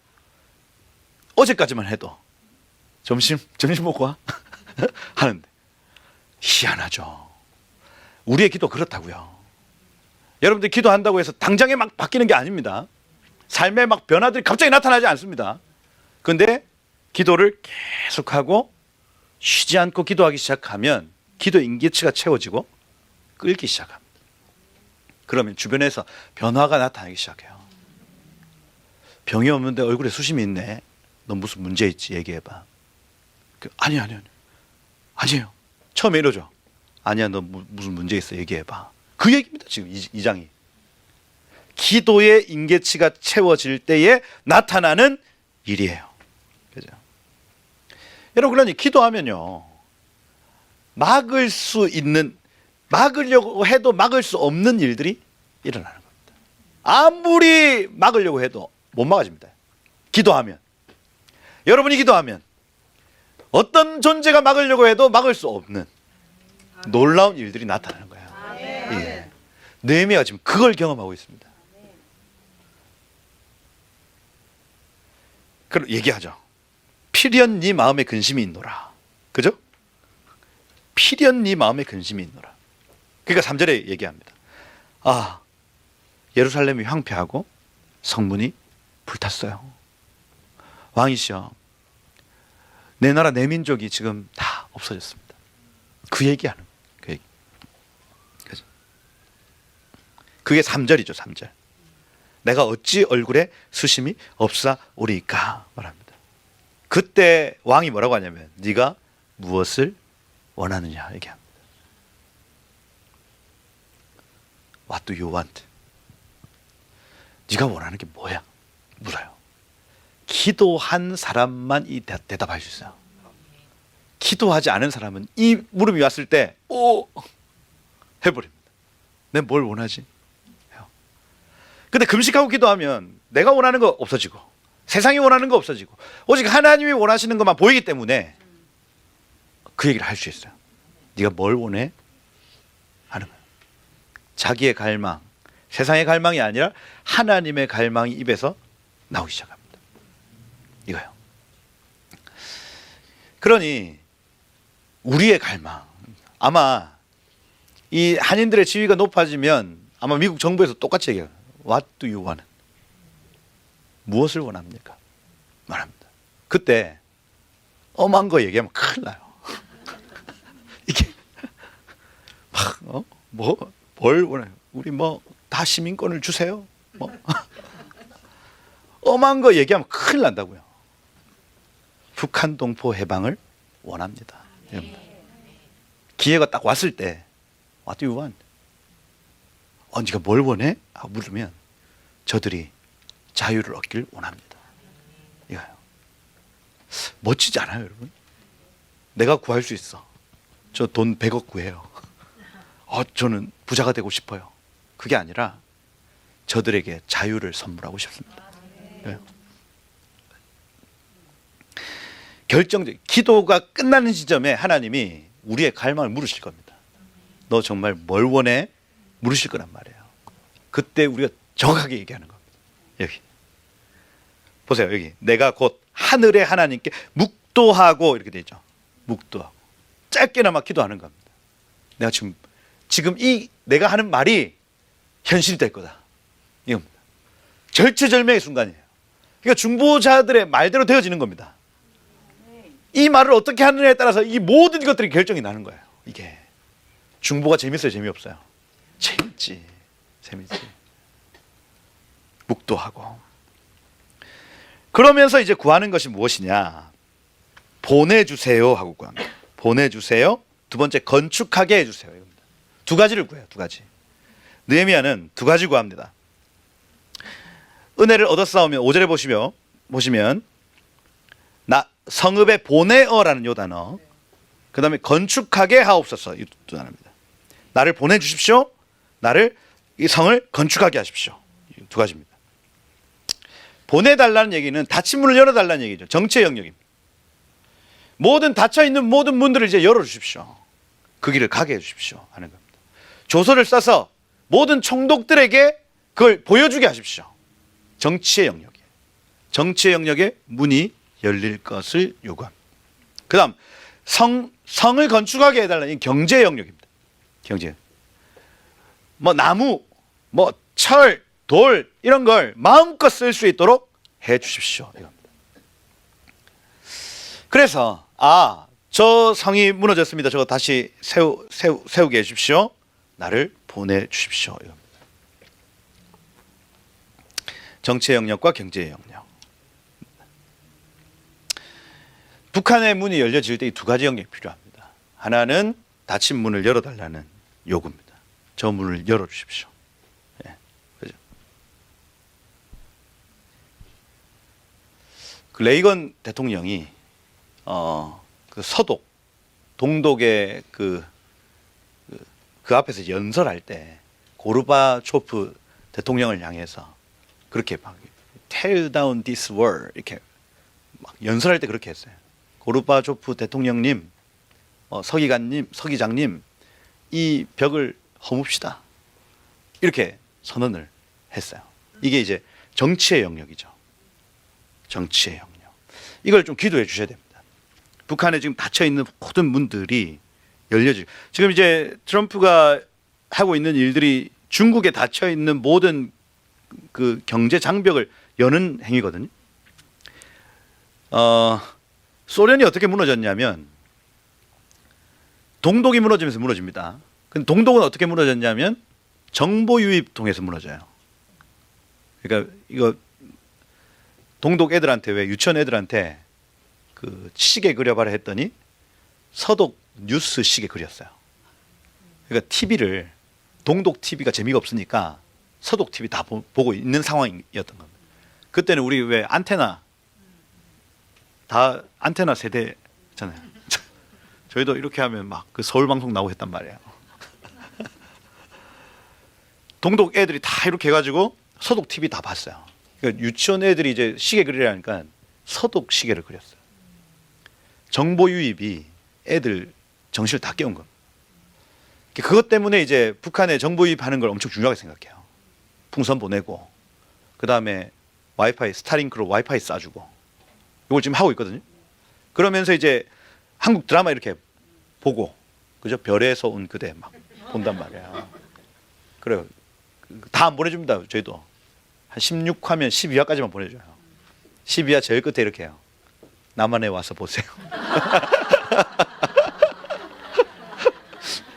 어제까지만 해도 점심 먹고 와? 하는데 희한하죠. 우리의 기도 그렇다고요. 여러분들 기도한다고 해서 당장에 막 바뀌는 게 아닙니다. 삶의 막 변화들이 갑자기 나타나지 않습니다. 그런데 기도를 계속하고 쉬지 않고 기도하기 시작하면 기도 임계치가 채워지고 끓기 시작합니다. 그러면 주변에서 변화가 나타나기 시작해요. 병이 없는데 얼굴에 수심이 있네. 너 무슨 문제 있지? 얘기해봐. 아니에요. 처음에 이러죠. 아니야, 너 무슨 문제 있어? 얘기해봐. 그 얘기입니다. 지금 이 장이. 기도의 임계치가 채워질 때에 나타나는 일이에요. 그죠? 여러분, 그러니 기도하면요, 막으려고 해도 막을 수 없는 일들이 일어나는 겁니다. 아무리 막으려고 해도 못 막아집니다. 기도하면. 여러분이 기도하면 어떤 존재가 막으려고 해도 막을 수 없는 놀라운 일들이 나타나는 거예요. 예. 느헤미야가 지금 그걸 경험하고 있습니다. 그럼 얘기하죠. 필연 네 마음에 근심이 있노라. 그죠? 필연 네 마음에 근심이 있노라. 그러니까 3절에 얘기합니다. 예루살렘이 황폐하고 성문이 불탔어요. 왕이시여, 내 나라 내 민족이 지금 다 없어졌습니다. 그 얘기하는 그 얘기. 그죠? 그게 3절이죠. 3절. 내가 어찌 얼굴에 수심이 없사오리까 말합니다. 그때 왕이 뭐라고 하냐면 네가 무엇을 원하느냐 얘기합니다. What do you want? 네가 원하는 게 뭐야? 물어요. 기도한 사람만 이 대답할 수 있어요. 기도하지 않은 사람은 이 물음이 왔을 때 오 해버립니다. 내가 뭘 원하지? 근데 금식하고 기도하면 내가 원하는 거 없어지고 세상이 원하는 거 없어지고 오직 하나님이 원하시는 것만 보이기 때문에 그 얘기를 할 수 있어요. 네가 뭘 원해? 하는 거예요. 자기의 갈망, 세상의 갈망이 아니라 하나님의 갈망이 입에서 나오기 시작합니다. 이거요. 그러니 우리의 갈망, 아마 이 한인들의 지위가 높아지면 아마 미국 정부에서 똑같이 얘기해요. What do you want? 무엇을 원합니까? 말합니다. 그때 엄한 거 얘기하면 큰일 나요. 이게 막 뭘 원해요? 우리 뭐 다 시민권을 주세요. 뭐 엄한 거 얘기하면 큰일 난다고요. 북한 동포 해방을 원합니다. 이럽니다. 기회가 딱 왔을 때 What do you want? 네가 뭘 원해? 하고 물으면 저들이 자유를 얻길 원합니다. 이거요. 멋지지 않아요, 여러분? 내가 구할 수 있어. 저 돈 100억 구해요. 저는 부자가 되고 싶어요. 그게 아니라 저들에게 자유를 선물하고 싶습니다. 네. 결정적 기도가 끝나는 지점에 하나님이 우리의 갈망을 물으실 겁니다. 너 정말 뭘 원해? 물으실 거란 말이에요. 그때 우리가 정확하게 얘기하는 겁니다. 여기 보세요. 여기 내가 곧 하늘의 하나님께 묵도하고 이렇게 돼 있죠. 묵도하고 짧게나마 기도하는 겁니다. 내가 지금 이 내가 하는 말이 현실이 될 거다. 이겁니다. 절체절명의 순간이에요. 그러니까 중보자들의 말대로 되어지는 겁니다. 이 말을 어떻게 하느냐에 따라서 이 모든 것들이 결정이 나는 거예요. 이게 중보가 재밌어요, 재미없어요? 재밌지. 묵도하고 그러면서 이제 구하는 것이 무엇이냐? 보내주세요 하고 구합니다. 보내주세요. 두 번째, 건축하게 해주세요. 이겁니다. 두 가지를 구해요. 두 가지. 느헤미야는 두 가지 구합니다. 은혜를 얻었사오면 5절에 보시면 나 성읍에 보내어라는 요 단어, 그 다음에 건축하게 하옵소서 이 두 단어입니다. 나를 보내주십시오. 나를 이 성을 건축하게 하십시오. 이 두 가지입니다. 보내달라는 얘기는 닫힌 문을 열어달라는 얘기죠. 정치의 영역입니다. 모든 닫혀있는 모든 문들을 이제 열어주십시오. 그 길을 가게 해주십시오 하는 겁니다. 조서를 써서 모든 총독들에게 그걸 보여주게 하십시오. 정치의 영역에 문이 열릴 것을 요구합니다. 그 다음 성을 건축하게 해달라는 경제 영역입니다. 경제. 뭐 나무, 뭐 철, 돌 이런 걸 마음껏 쓸 수 있도록 해 주십시오. 이겁니다. 그래서 저 성이 무너졌습니다. 저거 다시 세우게 해주십시오. 나를 보내주십시오. 이겁니다. 정치의 영역과 경제의 영역. 북한의 문이 열려질 때 이 두 가지 영역이 필요합니다. 하나는 닫힌 문을 열어달라는 요구입니다. 저 문을 열어주십시오. 예, 그죠? 그 레이건 대통령이 그 서독, 동독의 그 앞에서 연설할 때 고르바초프 대통령을 향해서 그렇게 막 tear down this wall 이렇게 막 연설할 때 그렇게 했어요. 고르바초프 대통령님, 서기장님, 이 벽을 허뭅시다. 이렇게 선언을 했어요. 이게 이제 정치의 영역이죠. 정치의 영역. 이걸 좀 기도해 주셔야 됩니다. 북한에 지금 닫혀 있는 모든 문들이 열려지고, 지금 이제 트럼프가 하고 있는 일들이 중국에 닫혀 있는 모든 그 경제 장벽을 여는 행위거든요. 소련이 어떻게 무너졌냐면 동독이 무너지면서 무너집니다. 근데 동독은 어떻게 무너졌냐면 정보 유입 통해서 무너져요. 그러니까 이거 동독 애들한테, 왜 유치원 애들한테 그 시계 그려봐라 했더니 서독 뉴스 시계 그렸어요. 그러니까 TV를, 동독 TV가 재미가 없으니까 서독 TV 다 보고 있는 상황이었던 겁니다. 그때는 우리 왜 안테나 다 안테나 세대잖아요. 저희도 이렇게 하면 막 그 서울 방송 나오고 했단 말이에요. 동독 애들이 다 이렇게 해가지고 서독 TV 다 봤어요. 그러니까 유치원 애들이 이제 시계 그리라니까 서독 시계를 그렸어요. 정보 유입이 애들 정신을 다 깨운 겁니다. 그것 때문에 이제 북한에 정보 유입하는 걸 엄청 중요하게 생각해요. 풍선 보내고 그 다음에 와이파이 스타링크로 와이파이 쏴주고 이걸 지금 하고 있거든요. 그러면서 이제 한국 드라마 이렇게 보고 그죠? 별에서 온 그대 막 본단 말이에요. 그래요. 다 안 보내줍니다. 저희도 한 16화면 12화까지만 보내줘요. 12화 제일 끝에 이렇게 해요. 남한에 와서 보세요.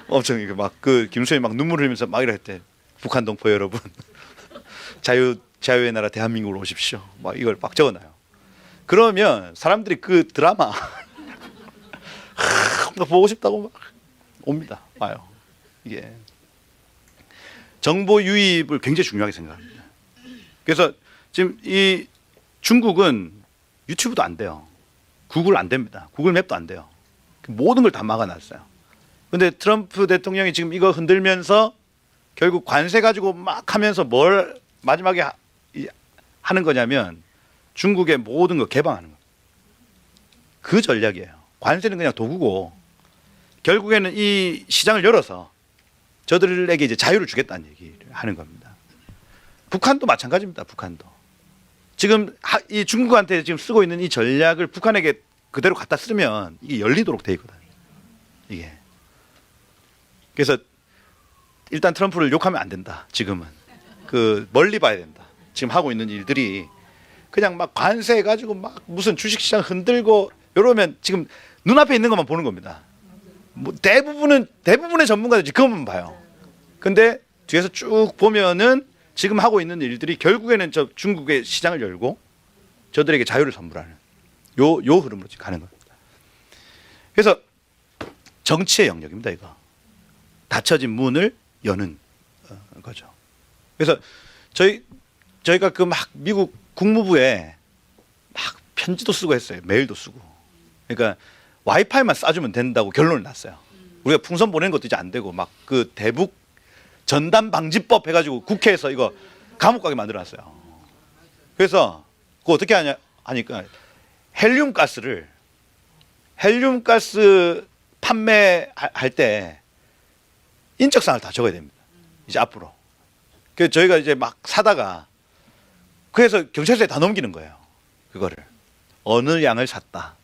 엄청 이게 막 그 김수현이 막 눈물 흘리면서 막 이랬대. 북한 동포 여러분, 자유의 나라 대한민국으로 오십시오. 막 이걸 막 적어놔요. 그러면 사람들이 그 드라마 보고 싶다고 막 옵니다. 와요. 이게 정보 유입을 굉장히 중요하게 생각합니다. 그래서 지금 이 중국은 유튜브도 안 돼요. 구글 안 됩니다. 구글 맵도 안 돼요. 모든 걸 다 막아놨어요. 근데 트럼프 대통령이 지금 이거 흔들면서 결국 관세 가지고 막 하면서 뭘 마지막에 하는 거냐면 중국의 모든 거 개방하는 거예요. 그 전략이에요. 관세는 그냥 도구고 결국에는 이 시장을 열어서 저들에게 이제 자유를 주겠다는 얘기를 하는 겁니다. 북한도 마찬가지입니다. 북한도 지금 이 중국한테 지금 쓰고 있는 이 전략을 북한에게 그대로 갖다 쓰면 이게 열리도록 돼 있거든요. 이게 그래서 일단 트럼프를 욕하면 안 된다. 지금은 그 멀리 봐야 된다. 지금 하고 있는 일들이 그냥 막 관세 가지고 막 무슨 주식시장 흔들고 이러면 지금 눈앞에 있는 것만 보는 겁니다. 뭐 대부분의 전문가들이 그것만 봐요. 근데 뒤에서 쭉 보면은 지금 하고 있는 일들이 결국에는 저 중국의 시장을 열고 저들에게 자유를 선물하는 요 흐름으로 지금 가는 겁니다. 그래서 정치의 영역입니다. 이거 닫혀진 문을 여는 거죠. 그래서 저희가 그 막 미국 국무부에 막 편지도 쓰고 했어요. 메일도 쓰고. 그러니까 와이파이만 쏴주면 된다고 결론을 났어요. 우리가 풍선 보내는 것도 이제 안 되고 막 그 대북 전단 방지법 해가지고 국회에서 이거 감옥 가게 만들어놨어요. 그래서 그거 어떻게 하니까 헬륨 가스 판매할 때 인적사항을 다 적어야 됩니다. 이제 앞으로. 그래서 저희가 이제 막 사다가 그래서 경찰서에 다 넘기는 거예요. 그거를 어느 양을 샀다.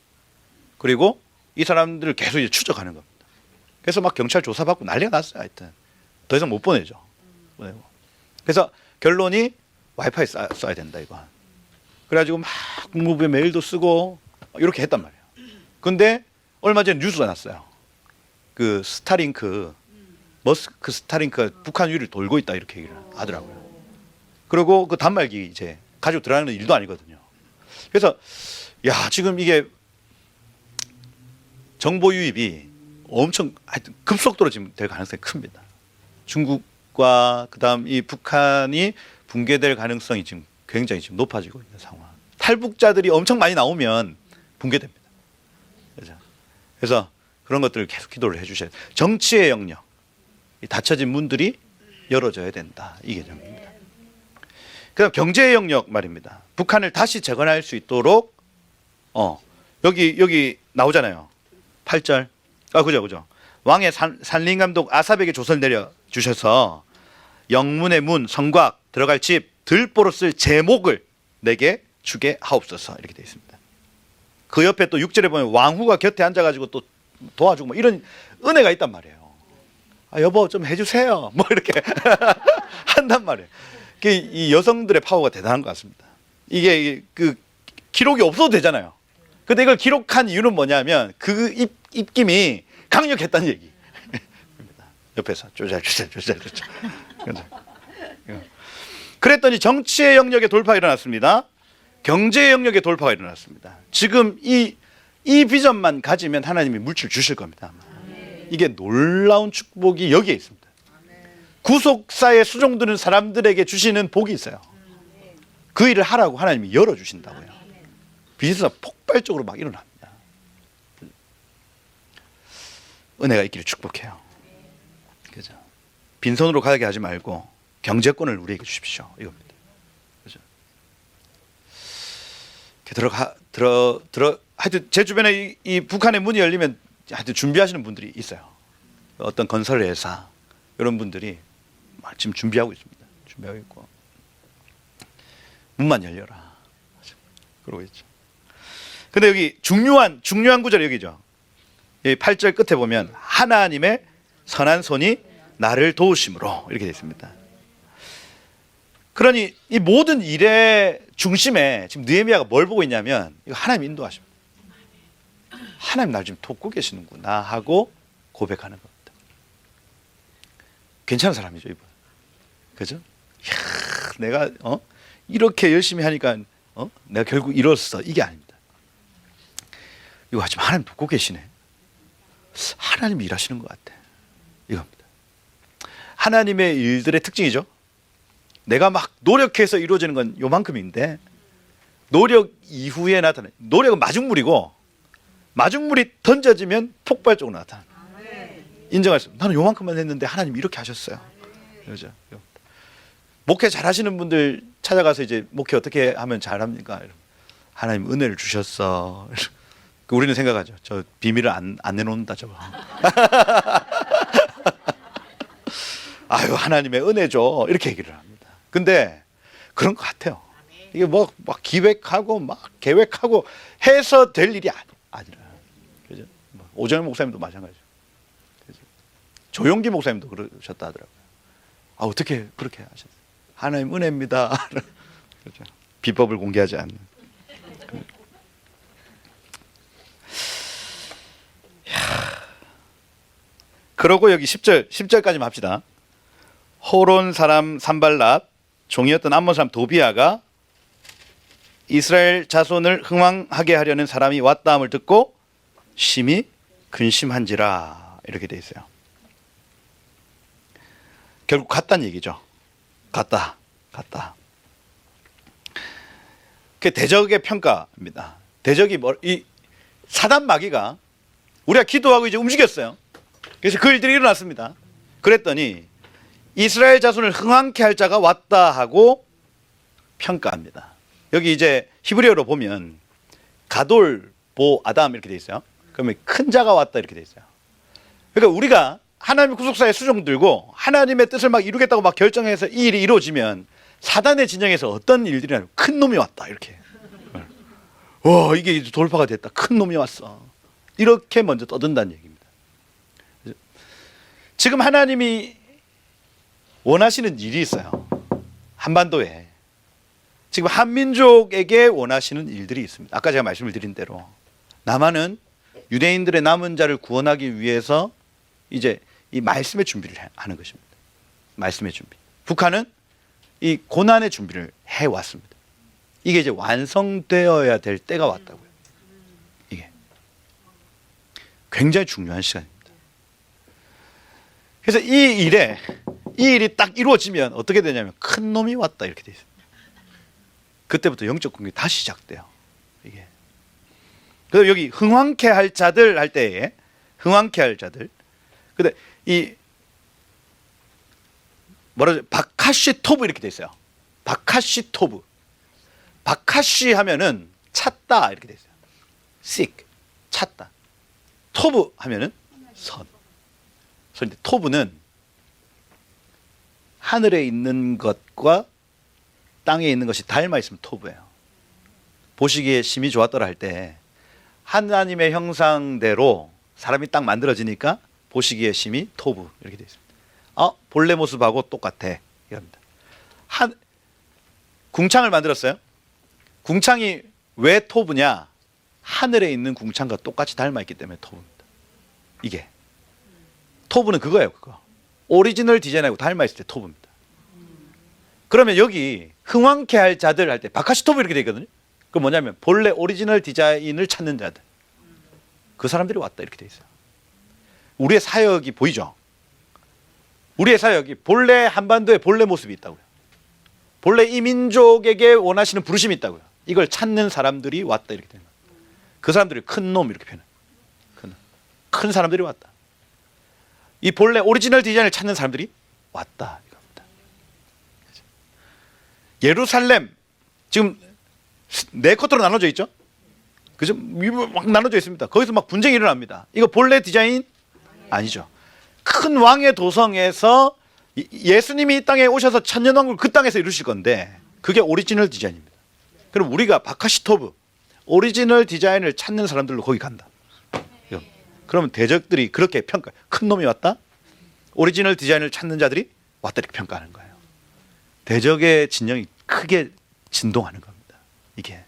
그리고 이 사람들을 계속 이제 추적하는 겁니다. 그래서 막 경찰 조사받고 난리가 났어요. 하여튼 더 이상 못 보내죠. 보내고. 그래서 결론이 와이파이 써야 된다 이거. 그래가지고 막 국무부에 메일도 쓰고 이렇게 했단 말이에요. 근데 얼마 전에 뉴스가 났어요. 그 스타링크 머스크 스타링크가 북한 위를 돌고 있다 이렇게 얘기를 하더라고요. 그리고 그 단말기 이제 가지고 들어가는 일도 아니거든요. 그래서 야 지금 이게 정보 유입이 엄청 하여튼 급속도로 지금 될 가능성이 큽니다. 중국과 그다음 이 북한이 붕괴될 가능성이 지금 굉장히 지금 높아지고 있는 상황. 탈북자들이 엄청 많이 나오면 붕괴됩니다. 그래서 그런 것들을 계속 기도를 해주셔야 돼요. 정치의 영역, 이 닫혀진 문들이 열어져야 된다. 이 개념입니다. 그다음 경제의 영역 말입니다. 북한을 다시 재건할 수 있도록 여기 나오잖아요. 8절. 그죠. 왕의 산림감독 아삽에게 조서를 내려주셔서 영문의 문, 성곽, 들어갈 집, 들보로 쓸 제목을 내게 주게 하옵소서 이렇게 되어 있습니다. 그 옆에 또 6절에 보면 왕후가 곁에 앉아가지고 또 도와주고 뭐 이런 은혜가 있단 말이에요. 여보 좀 해주세요. 뭐 이렇게 한단 말이에요. 이 여성들의 파워가 대단한 것 같습니다. 이게 그 기록이 없어도 되잖아요. 근데 이걸 기록한 이유는 뭐냐면 그 입김이 강력했다는 얘기. 옆에서 조잘. 그랬더니 정치의 영역에 돌파가 일어났습니다. 경제의 영역에 돌파가 일어났습니다. 지금 이 비전만 가지면 하나님이 물질 주실 겁니다. 이게 놀라운 축복이 여기에 있습니다. 구속사에 수종드는 사람들에게 주시는 복이 있어요. 그 일을 하라고 하나님이 열어주신다고요. 비즈니스가 폭발적으로 막 일어납니다. 은혜가 있기를 축복해요. 그죠? 빈손으로 가게 하지 말고 경제권을 우리에게 주십시오. 이겁니다. 그죠? 하여튼 제 주변에 이 북한의 문이 열리면 하여튼 준비하시는 분들이 있어요. 어떤 건설 회사 이런 분들이 막 지금 준비하고 있습니다. 준비하고 있고 문만 열려라. 그러고 있죠. 근데 여기 중요한 구절이 여기죠. 8절 끝에 보면 하나님의 선한 손이 나를 도우심으로 이렇게 되어 있습니다. 그러니 이 모든 일의 중심에 지금 느헤미야가 뭘 보고 있냐면 이거 하나님 인도하십니다. 하나님 날 지금 돕고 계시는구나 하고 고백하는 겁니다. 괜찮은 사람이죠 이분. 그죠? 이야, 내가 이렇게 열심히 하니까 내가 결국 이뤘어. 이게 아닙니다. 이거 하지만 하나님 돕고 계시네. 하나님이 일하시는 것 같아. 이겁니다. 하나님의 일들의 특징이죠. 내가 막 노력해서 이루어지는 건 요만큼인데 노력 이후에 나타나는 노력은 마중물이고 마중물이 던져지면 폭발적으로 나타나는 인정할 수. 나는 요만큼만 했는데 하나님 이렇게 하셨어요. 그렇죠? 목회 잘하시는 분들 찾아가서 이제 목회 어떻게 하면 잘합니까? 하나님 은혜를 주셨어. 우리는 생각하죠. 저 비밀을 안 내놓는다 저거. 아유 하나님의 은혜죠. 이렇게 얘기를 합니다. 근데 그런 것 같아요. 이게 막 기획하고 막 계획하고 해서 될 일이 아니라. 그죠? 오정현 목사님도 마찬가지죠. 그죠? 조용기 목사님도 그러셨다 하더라고요. 아 어떻게 그렇게 하셨어요? 하나님 은혜입니다. 그렇죠? 비법을 공개하지 않는. 그러고 여기 10절까지만 합시다. 호론 사람 산발랏, 종이었던 암몬 사람 도비아가 이스라엘 자손을 흥왕하게 하려는 사람이 왔다함을 듣고 심히 근심한지라 이렇게 돼 있어요. 결국 갔다는 얘기죠. 갔다. 그 대적의 평가입니다. 대적이 이 사단 마귀가 우리가 기도하고 이제 움직였어요. 그래서 그 일들이 일어났습니다. 그랬더니 이스라엘 자손을 흥왕케 할 자가 왔다 하고 평가합니다. 여기 이제 히브리어로 보면 가돌 보 아담 이렇게 돼 있어요. 그러면 큰 자가 왔다 이렇게 돼 있어요. 그러니까 우리가 하나님의 구속사의 수종 들고 하나님의 뜻을 막 이루겠다고 막 결정해서 이 일이 이루어지면 사단의 진영에서 어떤 일들이 나요? 큰 놈이 왔다 이렇게. 와 이게 돌파가 됐다. 큰 놈이 왔어. 이렇게 먼저 떠든다는 얘기입니다. 지금 하나님이 원하시는 일이 있어요. 한반도에. 지금 한민족에게 원하시는 일들이 있습니다. 아까 제가 말씀을 드린 대로 남한은 유대인들의 남은 자를 구원하기 위해서 이제 이 말씀의 준비를 하는 것입니다. 말씀의 준비. 북한은 이 고난의 준비를 해왔습니다. 이게 이제 완성되어야 될 때가 왔다고요. 이게 굉장히 중요한 시간입니다. 그래서 이 일이 딱 이루어지면 어떻게 되냐면 큰 놈이 왔다 이렇게 돼 있습니다. 그때부터 영적 공격이 다시 시작돼요. 이게. 그래서 여기 흥왕케 할 자들 할 때에 흥왕케 할 자들. 근데 이 뭐라죠? 바카시 토브 이렇게 돼 있어요. 바카시 토브. 바카시 하면은 찾다 이렇게 돼 있어요. seek 찾다. 토브 하면은 선. 그런데 토브는 하늘에 있는 것과 땅에 있는 것이 닮아 있으면 토브예요. 보시기에 심히 좋았더라 할 때 하나님의 형상대로 사람이 딱 만들어지니까 보시기에 심히 토브 이렇게 되어 있습니다. 본래 모습하고 똑같아. 이겁니다. 궁창을 만들었어요. 궁창이 왜 토브냐? 하늘에 있는 궁창과 똑같이 닮아 있기 때문에 토브입니다. 이게 토브는 그거예요. 그거. 오리지널 디자인하고 닮아 있을 때 토브입니다. 그러면 여기 흥왕케 할 자들 할 때 바카시 토브 이렇게 되어 있거든요. 그건 뭐냐면 본래 오리지널 디자인을 찾는 자들. 그 사람들이 왔다 이렇게 되어 있어요. 우리의 사역이 보이죠? 우리의 사역이 본래 한반도에 본래 모습이 있다고요. 본래 이 민족에게 원하시는 부르심이 있다고요. 이걸 찾는 사람들이 왔다 이렇게 되는 거예요. 그 사람들이 큰 놈 이렇게 표현해요. 큰 사람들이 왔다. 이 본래 오리지널 디자인을 찾는 사람들이 왔다 이겁니다. 예루살렘 지금 네 쿼터로 나눠져 있죠. 그죠? 막 나눠져 있습니다. 거기서 막 분쟁이 일어납니다. 이거 본래 디자인 아니죠. 큰 왕의 도성에서 예수님이 이 땅에 오셔서 천년왕국을 그 땅에서 이루실 건데 그게 오리지널 디자인입니다. 그럼 우리가 바카시토브 오리지널 디자인을 찾는 사람들로 거기 간다. 그러면 대적들이 그렇게 평가. 큰 놈이 왔다. 오리지널 디자인을 찾는 자들이 왔다 이렇게 평가하는 거예요. 대적의 진영이 크게 진동하는 겁니다. 이게.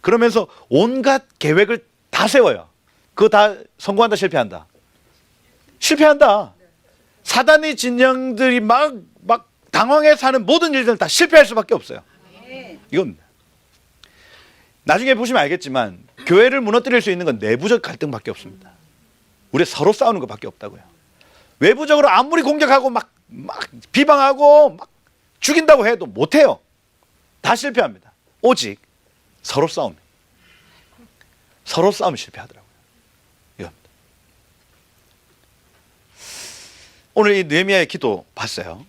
그러면서 온갖 계획을 다 세워요. 그거 다 성공한다 실패한다. 실패한다. 사단의 진영들이 막 당황해서 하는 모든 일들은 다 실패할 수밖에 없어요. 이겁니다. 나중에 보시면 알겠지만 교회를 무너뜨릴 수 있는 건 내부적 갈등밖에 없습니다. 우리 서로 싸우는 것밖에 없다고요. 외부적으로 아무리 공격하고 막 비방하고 막 죽인다고 해도 못해요. 다 실패합니다. 오직 서로 싸움. 서로 싸우면 실패하더라고요. 이겁니다. 오늘 이 느헤미야의 기도 봤어요.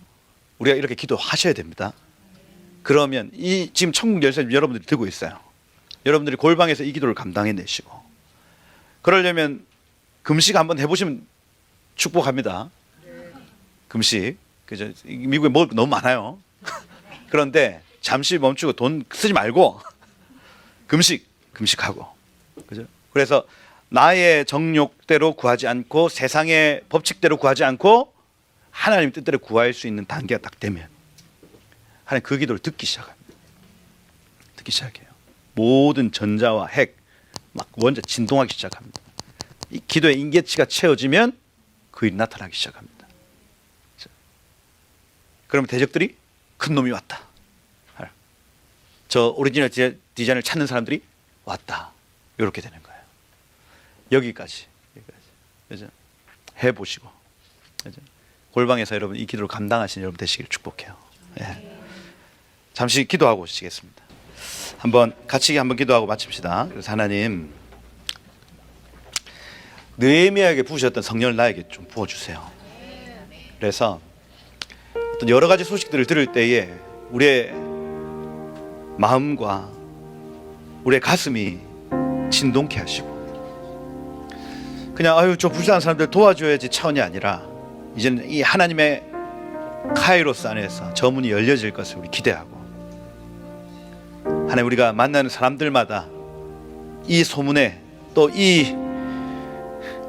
우리가 이렇게 기도하셔야 됩니다. 그러면 이 지금 천국 열쇠 여러분들이 들고 있어요. 여러분들이 골방에서 이 기도를 감당해내시고 그러려면 금식 한번 해보시면 축복합니다. 금식. 그죠? 미국에 먹을 거 너무 많아요. 그런데 잠시 멈추고 돈 쓰지 말고 금식하고. 그죠? 그래서 나의 정욕대로 구하지 않고 세상의 법칙대로 구하지 않고 하나님 뜻대로 구할 수 있는 단계가 딱 되면 하나님 그 기도를 듣기 시작합니다. 듣기 시작해요. 모든 전자와 핵 막 먼저 진동하기 시작합니다. 이 기도의 인계치가 채워지면 그 일이 나타나기 시작합니다. 그러면 대적들이 큰 놈이 왔다. 저 오리지널 디자인을 찾는 사람들이 왔다. 이렇게 되는 거예요. 여기까지. 그죠? 해보시고. 그죠? 골방에서 여러분 이 기도를 감당하신 여러분 되시길 축복해요. 예. 잠시 기도하고 오시겠습니다. 같이 한번 기도하고 마칩시다. 그래서 하나님 느헤미야에게 부으셨던 성령을 나에게 좀 부어주세요. 그래서 어떤 여러 가지 소식들을 들을 때에 우리의 마음과 우리의 가슴이 진동케 하시고 그냥 아유 저 불쌍한 사람들 도와줘야지 차원이 아니라 이제는 이 하나님의 카이로스 안에서 저 문이 열려질 것을 우리 기대하고 하나님 우리가 만나는 사람들마다 이 소문에 또 이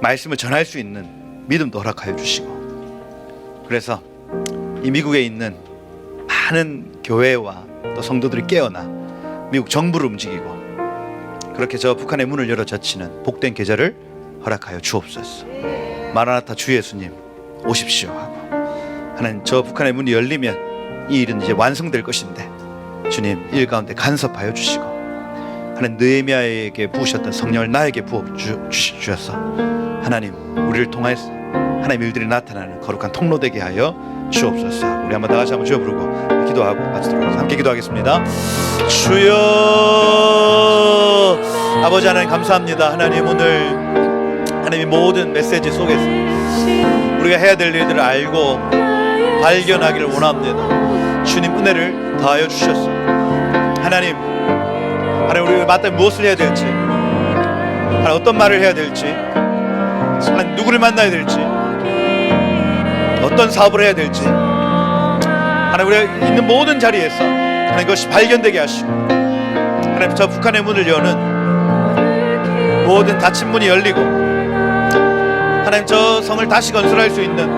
말씀을 전할 수 있는 믿음도 허락하여 주시고 그래서 이 미국에 있는 많은 교회와 또 성도들이 깨어나 미국 정부를 움직이고 그렇게 저 북한의 문을 열어 젖히는 복된 계절을 허락하여 주옵소서. 마라나타 주 예수님 오십시오 하고 하나님 저 북한의 문이 열리면 이 일은 이제 완성될 것인데 주님 일 가운데 간섭하여 주시고 하나님 느헤미야에게 부으셨던 성령을 나에게 부어 주셔서 하나님 우리를 통해서 하나님 일들이 나타나는 거룩한 통로 되게 하여 주옵소서. 우리 한번 다 같이 한번 주여 부르고 기도하고 마치도록 하겠습니다. 함께 기도하겠습니다. 주여 아버지 하나님 감사합니다. 하나님 오늘 하나님의 모든 메시지 속에서 우리가 해야 될 일들을 알고 발견하기를 원합니다. 주님 은혜를 더하여 주셨소. 하나님 우리가 마땅히 무엇을 해야 될지 하나님 어떤 말을 해야 될지 하나님 누구를 만나야 될지 어떤 사업을 해야 될지 하나님 우리가 있는 모든 자리에서 하나님 그것이 발견되게 하시고 하나님 저 북한의 문을 여는 모든 닫힌 문이 열리고 하나님 저 성을 다시 건설할 수 있는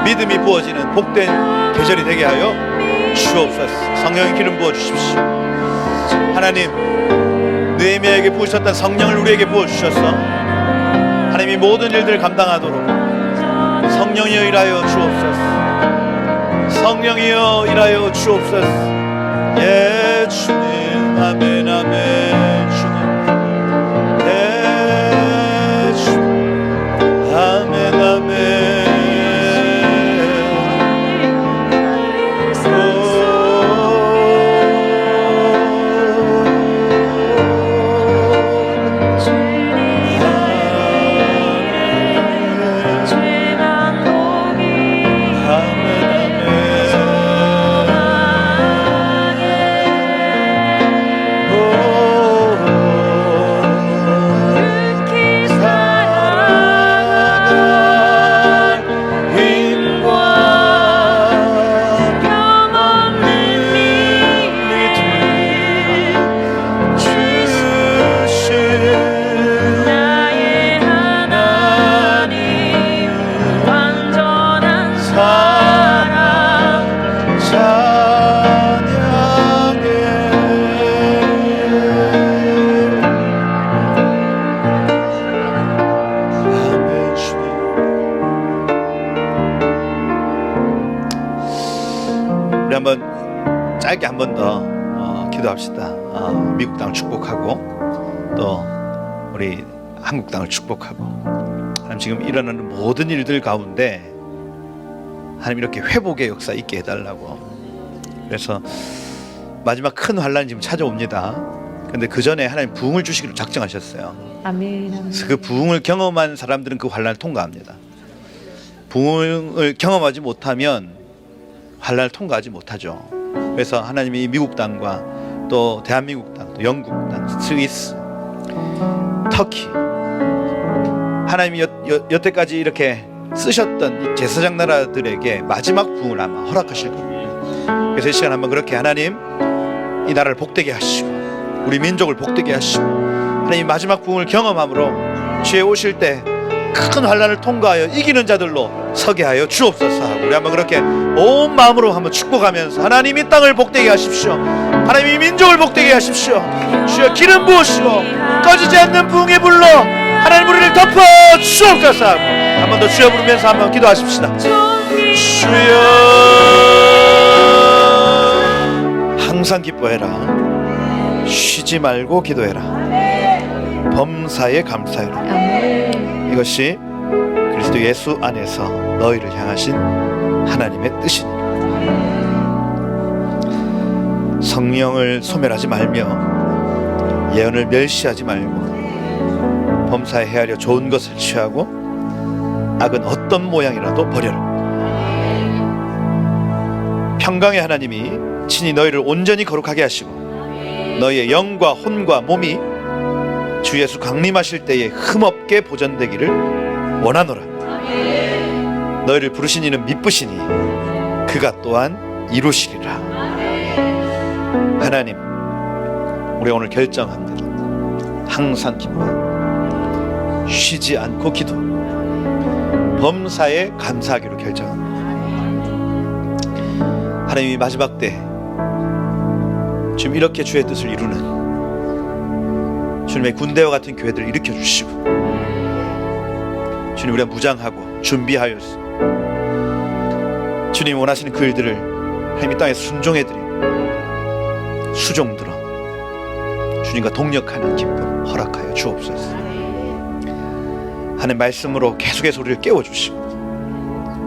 믿음이 부어지는 복된 계절이 되게 하여 주옵소서. 성령의 기름 부어 주십시오. 하나님 느헤미야에게 부으셨던 성령을 우리에게 부어 주셔서 하나님이 모든 일들을 감당하도록 성령이여 일하여 주옵소서. 성령이여 일하여 주옵소서. 예 주님 아멘 아멘 주님 예 주님 아멘 아멘 주님 한번 짧게 한 번 더 기도합시다. 미국 땅을 축복하고 또 우리 한국 땅을 축복하고, 하나님 지금 일어나는 모든 일들 가운데 하나님 이렇게 회복의 역사 있게 해달라고. 그래서 마지막 큰 환란이 지금 찾아옵니다. 근데 그 전에 하나님 부흥을 주시기로 작정하셨어요. 아멘. 아멘. 그래서 그 부흥을 경험한 사람들은 그 환란을 통과합니다. 부흥을 경험하지 못하면 환란을 통과하지 못하죠. 그래서 하나님이 미국 땅과 또 대한민국 땅, 또 영국 땅, 스위스, 터키, 하나님이 여태까지 이렇게 쓰셨던 이 제사장 나라들에게 마지막 부흥을 아마 허락하실 겁니다. 그래서 이 시간 한번 그렇게 하나님 이 나라를 복되게 하시고 우리 민족을 복되게 하시고 하나님 마지막 부흥을 경험함으로 주에 오실 때 큰 환란을 통과하여 이기는 자들로 서게 하여 주옵소서 하고, 우리 한번 그렇게 온 마음으로 한번 축복하면서 하나님 이 땅을 복되게 하십시오. 하나님 이 민족을 복되게 하십시오. 주여 기름 부으시고 꺼지지 않는 부흥의 불로 하나님 우리를 덮어 주옵소서 하고, 한 번 더 주여 부르면서 한번 기도하십시다. 주여 항상 기뻐해라. 쉬지 말고 기도해라. 범사에 감사해라. 아멘. 이것이 그리스도 예수 안에서 너희를 향하신 하나님의 뜻이니라. 성령을 소멸하지 말며 예언을 멸시하지 말고 범사에 헤아려 좋은 것을 취하고 악은 어떤 모양이라도 버려라. 평강의 하나님이 친히 너희를 온전히 거룩하게 하시고 너희의 영과 혼과 몸이 주 예수 강림하실 때에 흠없게 보존되기를 원하노라. 너희를 부르신 이는 미쁘시니 그가 또한 이루시리라. 하나님, 우리 오늘 결정합니다. 항상 기뻐 쉬지 않고 기도, 범사에 감사하기로 결정합니다. 하나님이 마지막 때 지금 이렇게 주의 뜻을 이루는 주님의 군대와 같은 교회들을 일으켜주시고, 주님 우리가 무장하고 준비하여서 주님 원하시는 그 일들을 하나님 이 땅에 순종해드리고 수종들어 주님과 동력하는 기쁨 허락하여 주옵소서. 하나님 말씀으로 계속해서 우리를 깨워주시고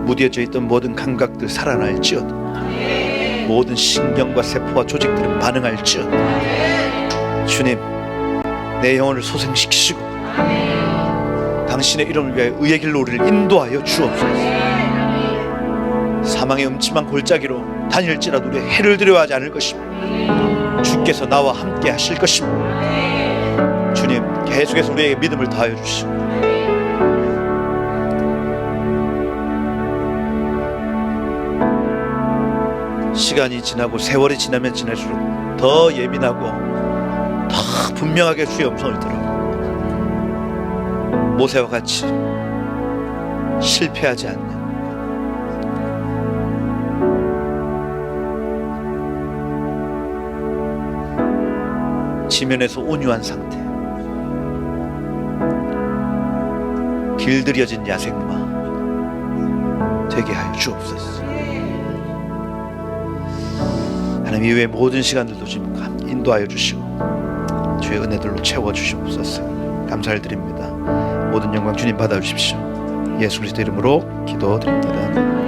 무뎌져 있던 모든 감각들 살아날지어다. 모든 신경과 세포와 조직들은 반응할지어다. 주님 내 영혼을 소생시키시고 당신의 이름을 위하여 의의 길로 우리를 인도하여 주옵소서. 사망의 음침한 골짜기로 다닐지라도 우리 해를 두려워하지 않을 것입니다. 주께서 나와 함께 하실 것입니다. 주님 계속해서 우리에게 믿음을 더하여 주시고 시간이 지나고 세월이 지나면 지날수록 더 예민하고 더 분명하게 주의 음성을 들어 모세와 같이 실패하지 않는 지면에서 온유한 상태, 길들여진 야생마 되게 하여 주옵소서. 하나님 이외의 모든 시간들도 지금 인도하여 주시고 주의 은혜들로 채워주시옵소서. 감사를 드립니다. 모든 영광 주님 받아주십시오. 예수 그리스도 이름으로 기도드립니다.